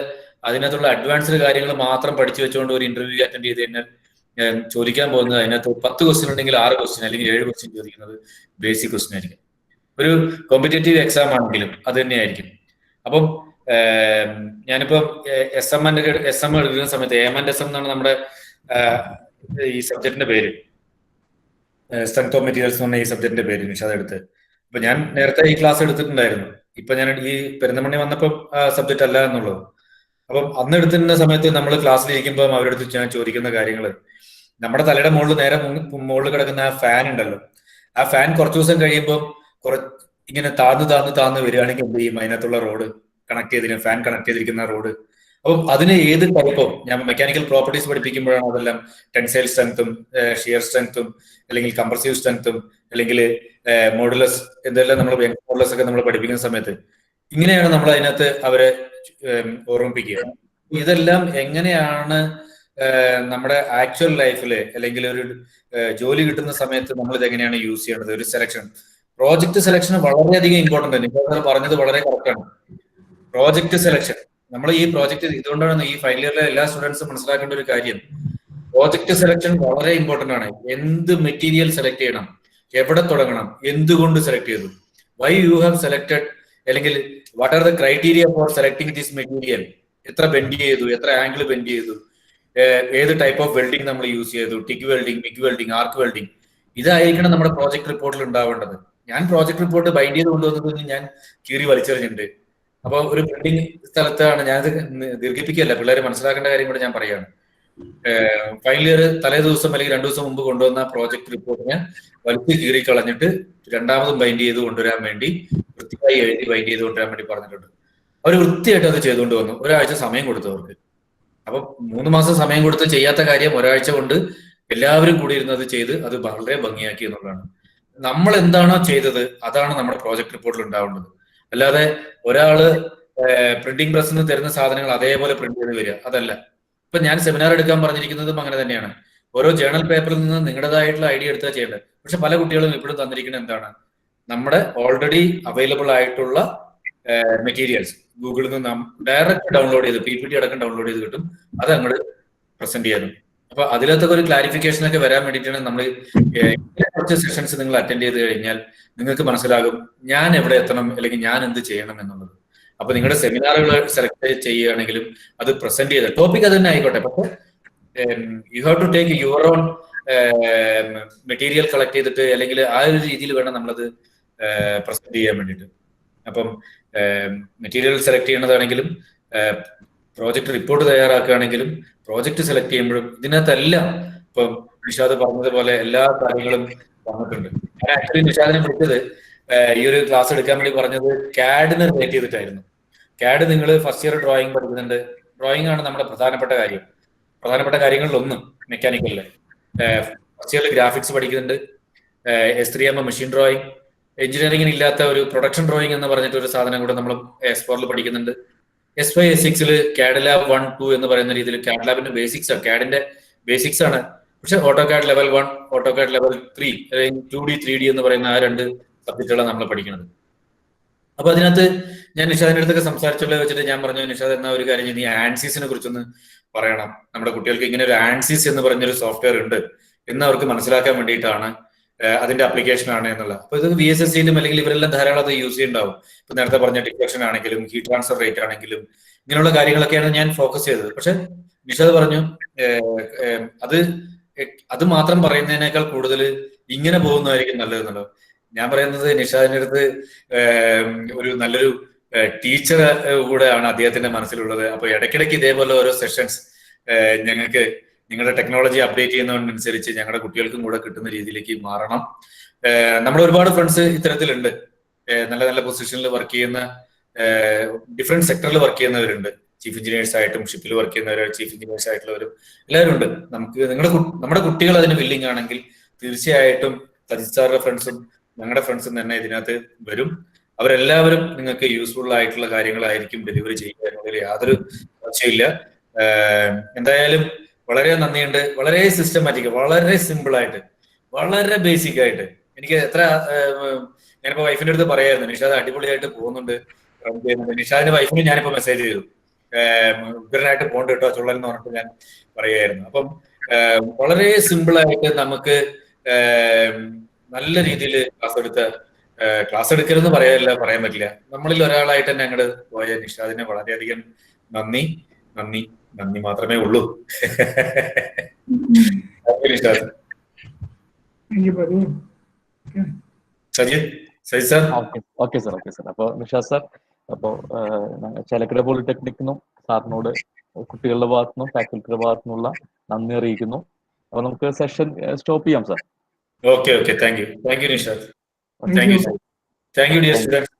അതിനകത്തുള്ള അഡ്വാൻസ്ഡ് കാര്യങ്ങൾ മാത്രം പഠിച്ചു വെച്ചുകൊണ്ട് ഒരു ഇന്റർവ്യൂ അറ്റൻഡ് ചെയ്ത് കഴിഞ്ഞാൽ ചോദിക്കാൻ പോകുന്നത് അതിനകത്ത് 10 ക്വസ്റ്റ്യൻ ഉണ്ടെങ്കിൽ 6 ക്വസ്റ്റ്യൻ അല്ലെങ്കിൽ 7 ക്വസ്റ്റ്യൻ ചോദിക്കുന്നത് ബേസിക് ക്വസ്റ്റ്യൻ ആയിരിക്കും. ഒരു കോമ്പറ്റേറ്റീവ് എക്സാം ആണെങ്കിലും അത് തന്നെയായിരിക്കും. അപ്പം ഞാനിപ്പം SM എടുക്കുന്ന സമയത്ത് AM&SM എന്നാണ് നമ്മുടെ ഈ സബ്ജക്റ്റിന്റെ പേര്, സ്ട്രെങ്ത് ഓഫ് മെറ്റീരിയൽസ് എന്ന് പറഞ്ഞ ഈ സബ്ജക്റ്റിന്റെ പേര് നിഷാദ് എടുത്ത്. അപ്പൊ ഞാൻ നേരത്തെ ഈ ക്ലാസ് എടുത്തിട്ടുണ്ടായിരുന്നു. ഇപ്പൊ ഞാൻ ഈ പെരുന്തമണ്ണി വന്നപ്പോൾ സബ്ജക്റ്റ് അല്ല എന്നുള്ളത്. അപ്പം അന്ന് എടുത്തിരുന്ന സമയത്ത് നമ്മൾ ക്ലാസ്സിലിരിക്കുമ്പോൾ അവരുടെ അടുത്ത് ഞാൻ ചോദിക്കുന്ന കാര്യങ്ങൾ, നമ്മുടെ തലയുടെ മുകളിൽ നേരെ മുകളിൽ കിടക്കുന്ന ആ ഫാൻ ഉണ്ടല്ലോ, ആ ഫാൻ കുറച്ചു ദിവസം കഴിയുമ്പോൾ ഇങ്ങനെ താന്ന് വരികയാണെങ്കിൽ എന്ത് ചെയ്യും? അതിനകത്തുള്ള റോഡ് കണക്ട് ചെയ്തിരിക്കുന്ന ഫാൻ കണക്ട് ചെയ്തിരിക്കുന്ന റോഡ്. അപ്പം അതിന് ഏത് ടൈപ്പും ഞാൻ മെക്കാനിക്കൽ പ്രോപ്പർട്ടീസ് പഠിപ്പിക്കുമ്പോഴാണ് അതെല്ലാം ടെൻസൈൽ സ്ട്രെങ്ത്തും ഷിയർ സ്ട്രെങ്ത്തും അല്ലെങ്കിൽ കംപ്രസീവ് സ്ട്രെങ്ത്തും അല്ലെങ്കിൽ മോഡുലസ് എന്തെല്ലാം നമ്മൾ മോഡുലസ് ഒക്കെ നമ്മൾ പഠിപ്പിക്കുന്ന സമയത്ത് ഇങ്ങനെയാണ് നമ്മൾ അതിനകത്ത് അവരെ ഓർമ്മിപ്പിക്കുക. ഇതെല്ലാം എങ്ങനെയാണ് നമ്മുടെ ആക്ച്വൽ ലൈഫിൽ അല്ലെങ്കിൽ ഒരു ജോലി കിട്ടുന്ന സമയത്ത് നമ്മൾ ഇത് എങ്ങനെയാണ് യൂസ് ചെയ്യേണ്ടത്? ഒരു സെലക്ഷൻ, പ്രോജക്ട് സെലക്ഷൻ വളരെയധികം ഇമ്പോർട്ടന്റ് ആണ്. നിങ്ങൾ പറഞ്ഞത് വളരെ കറക്റ്റാണ്. പ്രോജക്ട് സെലക്ഷൻ, നമ്മൾ ഈ പ്രോജക്ട്, ഇതുകൊണ്ടാണ് ഈ ഫൈനൽ ഇയറിലെ എല്ലാ സ്റ്റുഡൻസും മനസ്സിലാക്കേണ്ട ഒരു കാര്യം, പ്രോജക്ട് സെലക്ഷൻ വളരെ ഇമ്പോർട്ടന്റ് ആണ്. എന്ത് മെറ്റീരിയൽ സെലക്ട് ചെയ്യണം, എവിടെ തുടങ്ങണം, എന്തുകൊണ്ട് സെലക്ട് ചെയ്തു, വൈ യു ഹാവ് സെലക്ടഡ്, അല്ലെങ്കിൽ what are the criteria four selecting this material, എത്ര ബെൻഡ് ചെയ്തു, എത്ര ആംഗിൾ ബെൻഡ് ചെയ്തു, ഏത് ടൈപ്പ് ഓഫ് വെൽഡിംഗ് നമ്മൾ യൂസ് ചെയ്തു, tick welding, MiG welding, arc welding, ഇതായിരിക്കണം നമ്മുടെ പ്രോജക്ട് റിപ്പോർട്ടിൽ ഉണ്ടാവേണ്ടത്. ഞാൻ പ്രോജക്ട് റിപ്പോർട്ട് ബൈൻഡ് ചെയ്ത് കൊണ്ടുവന്നത് ഞാൻ കീറി വലിച്ചെറിഞ്ഞിട്ടുണ്ട്. അപ്പൊ ഒരു പ്രിന്റിംഗ് സ്ഥലത്താണ്, ഞാനത് ദീർഘിപ്പിക്കുകയല്ല, പിള്ളേർ മനസ്സിലാക്കേണ്ട കാര്യം കൂടെ ഞാൻ പറയാണ്. ഫൈനൽ ഇയർ തലേ ദിവസം അല്ലെങ്കിൽ 2 ദിവസം മുമ്പ് കൊണ്ടുവന്ന പ്രോജക്ട് റിപ്പോർട്ടിനെ വലിച്ചു കീറി കളഞ്ഞിട്ട് രണ്ടാമതും ബൈൻഡ് ചെയ്ത് കൊണ്ടുവരാൻ വേണ്ടി, വൃത്തിയായി എഴുതി ബൈൻഡ് ചെയ്ത് കൊണ്ടുവരാൻ വേണ്ടി പറഞ്ഞിട്ടുണ്ട്. അവർ വൃത്തിയായിട്ട് അത് ചെയ്തുകൊണ്ട് വന്നു. ഒരാഴ്ച സമയം കൊടുത്തു അവർക്ക്. അപ്പൊ 3 മാസം സമയം കൊടുത്ത് ചെയ്യാത്ത കാര്യം ഒരാഴ്ച കൊണ്ട് എല്ലാവരും കൂടി ഇരുന്നത് ചെയ്ത് അത് വളരെ ഭംഗിയാക്കി എന്നുള്ളതാണ്. നമ്മൾ എന്താണോ ചെയ്തത് അതാണ് നമ്മുടെ പ്രോജക്ട് റിപ്പോർട്ടിൽ ഉണ്ടാവേണ്ടത്. അല്ലാതെ ഒരാള് പ്രിന്റിംഗ് പ്രസ്സിൽ നിന്ന് തരുന്ന സാധനങ്ങൾ അതേപോലെ പ്രിന്റ് ചെയ്ത് വരിക, അതല്ല. ഇപ്പൊ ഞാൻ സെമിനാർ എടുക്കാൻ പറഞ്ഞിരിക്കുന്നതും അങ്ങനെ തന്നെയാണ്. ഓരോ ജേണൽ പേപ്പറിൽ നിന്ന് നിങ്ങളുടേതായിട്ടുള്ള ഐഡിയ എടുത്താൽ ചെയ്യേണ്ടത്. പക്ഷെ പല കുട്ടികളും ഇപ്പോഴും തന്നിരിക്കുന്നത് എന്താണ്? നമ്മുടെ ഓൾറെഡി അവൈലബിൾ ആയിട്ടുള്ള മെറ്റീരിയൽസ് ഗൂഗിളിൽ നിന്ന് ഡയറക്റ്റ് ഡൗൺലോഡ് ചെയ്ത് PPT അടക്കം ഡൗൺലോഡ് ചെയ്ത് കിട്ടും, അത് അങ്ങോട്ട് പ്രസന്റ് ചെയ്യാനും. അപ്പൊ അതിലത്തൊക്കെ ഒരു ക്ലാരിഫിക്കേഷൻ ഒക്കെ വരാൻ വേണ്ടിയിട്ടാണ് നമ്മൾ കുറച്ച് സെഷൻസ് നിങ്ങൾ അറ്റൻഡ് ചെയ്ത് കഴിഞ്ഞാൽ നിങ്ങൾക്ക് മനസ്സിലാകും ഞാൻ എവിടെ എത്തണം അല്ലെങ്കിൽ ഞാൻ എന്ത് ചെയ്യണം എന്നുള്ളത്. അപ്പൊ നിങ്ങളുടെ സെമിനാറുകൾ സെലക്ട് ചെയ്യുകയാണെങ്കിലും അത് പ്രസന്റ് ചെയ്ത ടോപ്പിക് അത് തന്നെ ആയിക്കോട്ടെ, പക്ഷെ you have to take your own material collect ചെയ്തിട്ട് അല്ലെങ്കിൽ ആ ഒരു രീതിയിൽ വേണം നമ്മളത് പ്രസന്റ് ചെയ്യാൻ വേണ്ടിയിട്ട്. അപ്പം മെറ്റീരിയൽ സെലക്ട് ചെയ്യണതാണെങ്കിലും പ്രോജക്ട് റിപ്പോർട്ട് തയ്യാറാക്കുകയാണെങ്കിലും പ്രോജക്ട് സെലക്ട് ചെയ്യുമ്പോഴും ഇതിനകത്തെല്ലാം ഇപ്പം നിഷാദ് പറഞ്ഞതുപോലെ എല്ലാ കാര്യങ്ങളും വന്നിട്ടുണ്ട്. ഞാൻ ആക്ച്വലി നിഷാദിനെ വിളിച്ചത് ഈ ഒരു ക്ലാസ് എടുക്കാൻ വേണ്ടി പറഞ്ഞത് CAD-നെ റിലേറ്റ് ചെയ്തിട്ടായിരുന്നു. CAD നിങ്ങൾ ഫസ്റ്റ് ഇയർ ഡ്രോയിങ് പഠിക്കുന്നുണ്ട്. ഡ്രോയിങ് ആണ് നമ്മുടെ പ്രധാനപ്പെട്ട കാര്യങ്ങളിൽ ഒന്ന് മെക്കാനിക്കലില്. ഫസ്റ്റ് ഇയറിൽ ഗ്രാഫിക്സ് പഠിക്കുന്നുണ്ട്, S3M മെഷീൻ ഡ്രോയിങ്, എഞ്ചിനീയറിംഗിന് ഇല്ലാത്ത ഒരു പ്രൊഡക്ഷൻ ഡ്രോയിങ് എന്ന് പറഞ്ഞിട്ട് ഒരു സാധനം കൂടെ നമ്മൾ S4 പഠിക്കുന്നുണ്ട്. S5 S6 CAD Lab 1, 2 എന്ന് പറയുന്ന രീതിയിൽ CAD ലാബിന്റെ ബേസിക്സ് ആണ്, CAD-ന്റെ ബേസിക്സ് ആണ്. പക്ഷെ AutoCAD level 1, AutoCAD level 3, 2D 3D എന്ന് പറയുന്ന ആ 2 സബ്ജക്റ്റുകളാണ് നമ്മൾ പഠിക്കുന്നത്. അപ്പൊ അതിനകത്ത് ഞാൻ നിഷാദിന്റെ അടുത്തൊക്കെ സംസാരിച്ചുള്ളത് വെച്ചിട്ട് ഞാൻ പറഞ്ഞു, നിഷാദ് എന്നാ ഒരു കാര്യം നീ ആൻസിസിനെ കുറിച്ചൊന്ന് പറയണം. നമ്മുടെ കുട്ടികൾക്ക് ഇങ്ങനെ ഒരു ആൻസിസ് എന്ന് പറഞ്ഞൊരു സോഫ്റ്റ്വെയർ ഉണ്ട് എന്ന് അവർക്ക് മനസ്സിലാക്കാൻ വേണ്ടിയിട്ടാണ് അതിന്റെ അപ്ലിക്കേഷൻ ആണ് എന്നുള്ള. അപ്പൊ ഇത് VSSCയിലും അല്ലെങ്കിൽ ഇവരെല്ലാം ധാരാളം അത് യൂസ് ചെയ്യുന്നുണ്ടാവും. ഇപ്പൊ നേരത്തെ പറഞ്ഞ ഡിഫ്ലക്ഷൻ ആണെങ്കിലും ഹീറ്റ് ട്രാൻസ്ഫർ റേറ്റ് ആണെങ്കിലും ഇങ്ങനെയുള്ള കാര്യങ്ങളൊക്കെയാണ് ഞാൻ ഫോക്കസ് ചെയ്തത്. പക്ഷെ നിഷാദ് പറഞ്ഞു അത് മാത്രം പറയുന്നതിനേക്കാൾ കൂടുതൽ ഇങ്ങനെ പോകുന്നതായിരിക്കും നല്ലതെന്നുള്ളത്. ഞാൻ പറയുന്നത് നിഷാദിന്റെ അടുത്ത് ഒരു നല്ലൊരു ടീച്ചർ കൂടെയാണ് അദ്ദേഹത്തിന്റെ മനസ്സിലുള്ളത്. അപ്പൊ ഇടയ്ക്കിടയ്ക്ക് ഇതേപോലെ ഓരോ സെഷൻസ് ഞങ്ങൾക്ക് നിങ്ങളുടെ ടെക്നോളജി അപ്ഡേറ്റ് ചെയ്യുന്നതിനനുസരിച്ച് ഞങ്ങളുടെ കുട്ടികൾക്കും കൂടെ കിട്ടുന്ന രീതിയിലേക്ക് മാറണം. നമ്മുടെ ഒരുപാട് ഫ്രണ്ട്സ് ഇത്തരത്തിലുണ്ട്, നല്ല നല്ല പൊസിഷനിൽ വർക്ക് ചെയ്യുന്ന, ഡിഫറെന്റ് സെക്ടറിൽ വർക്ക് ചെയ്യുന്നവരുണ്ട്. ചീഫ് എഞ്ചിനീയേഴ്സ് ആയിട്ടും ഷിപ്പിൽ വർക്ക് ചെയ്യുന്നവർ, ചീഫ് എഞ്ചിനീയേഴ്സ് ആയിട്ടുള്ളവരും എല്ലാവരും ഉണ്ട്. നമുക്ക് നമ്മുടെ കുട്ടികൾ അതിന് വില്ലിങ് ആണെങ്കിൽ തീർച്ചയായിട്ടും സജിത് സാറിന്റെ ഫ്രണ്ട്സും ഞങ്ങളുടെ ഫ്രണ്ട്സും തന്നെ ഇതിനകത്ത് വരും. അവരെല്ലാവരും നിങ്ങൾക്ക് യൂസ്ഫുൾ ആയിട്ടുള്ള കാര്യങ്ങളായിരിക്കും ഡെലിവറി ചെയ്യുക എന്നതിൽ യാതൊരു സംശയമില്ല. എന്തായാലും വളരെ നന്ദിയുണ്ട്. വളരെ സിസ്റ്റമാറ്റിക്, വളരെ സിമ്പിൾ ആയിട്ട്, വളരെ ബേസിക് ആയിട്ട്. എനിക്ക് ഞാനിപ്പോ വൈഫിന്റെ അടുത്ത് പറയായിരുന്നു, നിഷാദ് അടിപൊളിയായിട്ട് പോകുന്നുണ്ട്, റൺ ചെയ്യുന്നുണ്ട്. നിഷാദിന്റെ വൈഫിന് ഞാനിപ്പോ മെസ്സേജ് ചെയ്തു, ഉഗ്രനായിട്ട് പോകണ്ട കേട്ടോ ചുള്ളൽ എന്ന് പറഞ്ഞിട്ട് ഞാൻ പറയായിരുന്നു. അപ്പം വളരെ സിമ്പിൾ ആയിട്ട് നമുക്ക് നല്ല രീതിയിൽ ക്ലാസ് എടുക്കരുതെന്ന് പറയാൻ പറ്റില്ല. നമ്മളിൽ ഒരാളായിട്ട് തന്നെ അങ്ങോട്ട് പോയ നിഷാദിനെ വളരെയധികം നന്ദി മാത്രമേ ഉള്ളൂ. Nishad. Sajith sir. Okay sir. അപ്പൊ നിഷാദ് സാർ, അപ്പോ ചേലക്കര പോളിടെക്നിക്കിനും സാറിനോട് കുട്ടികളുടെ ഭാഗത്തുനിന്നും ഫാക്കൽറ്റിയുടെ ഭാഗത്തുനിന്നുള്ള നന്ദി അറിയിക്കുന്നു. അപ്പൊ നമുക്ക് സെഷൻ സ്റ്റോപ്പ് ചെയ്യാം sir. Okay thank you Nishad. Thank you dear students.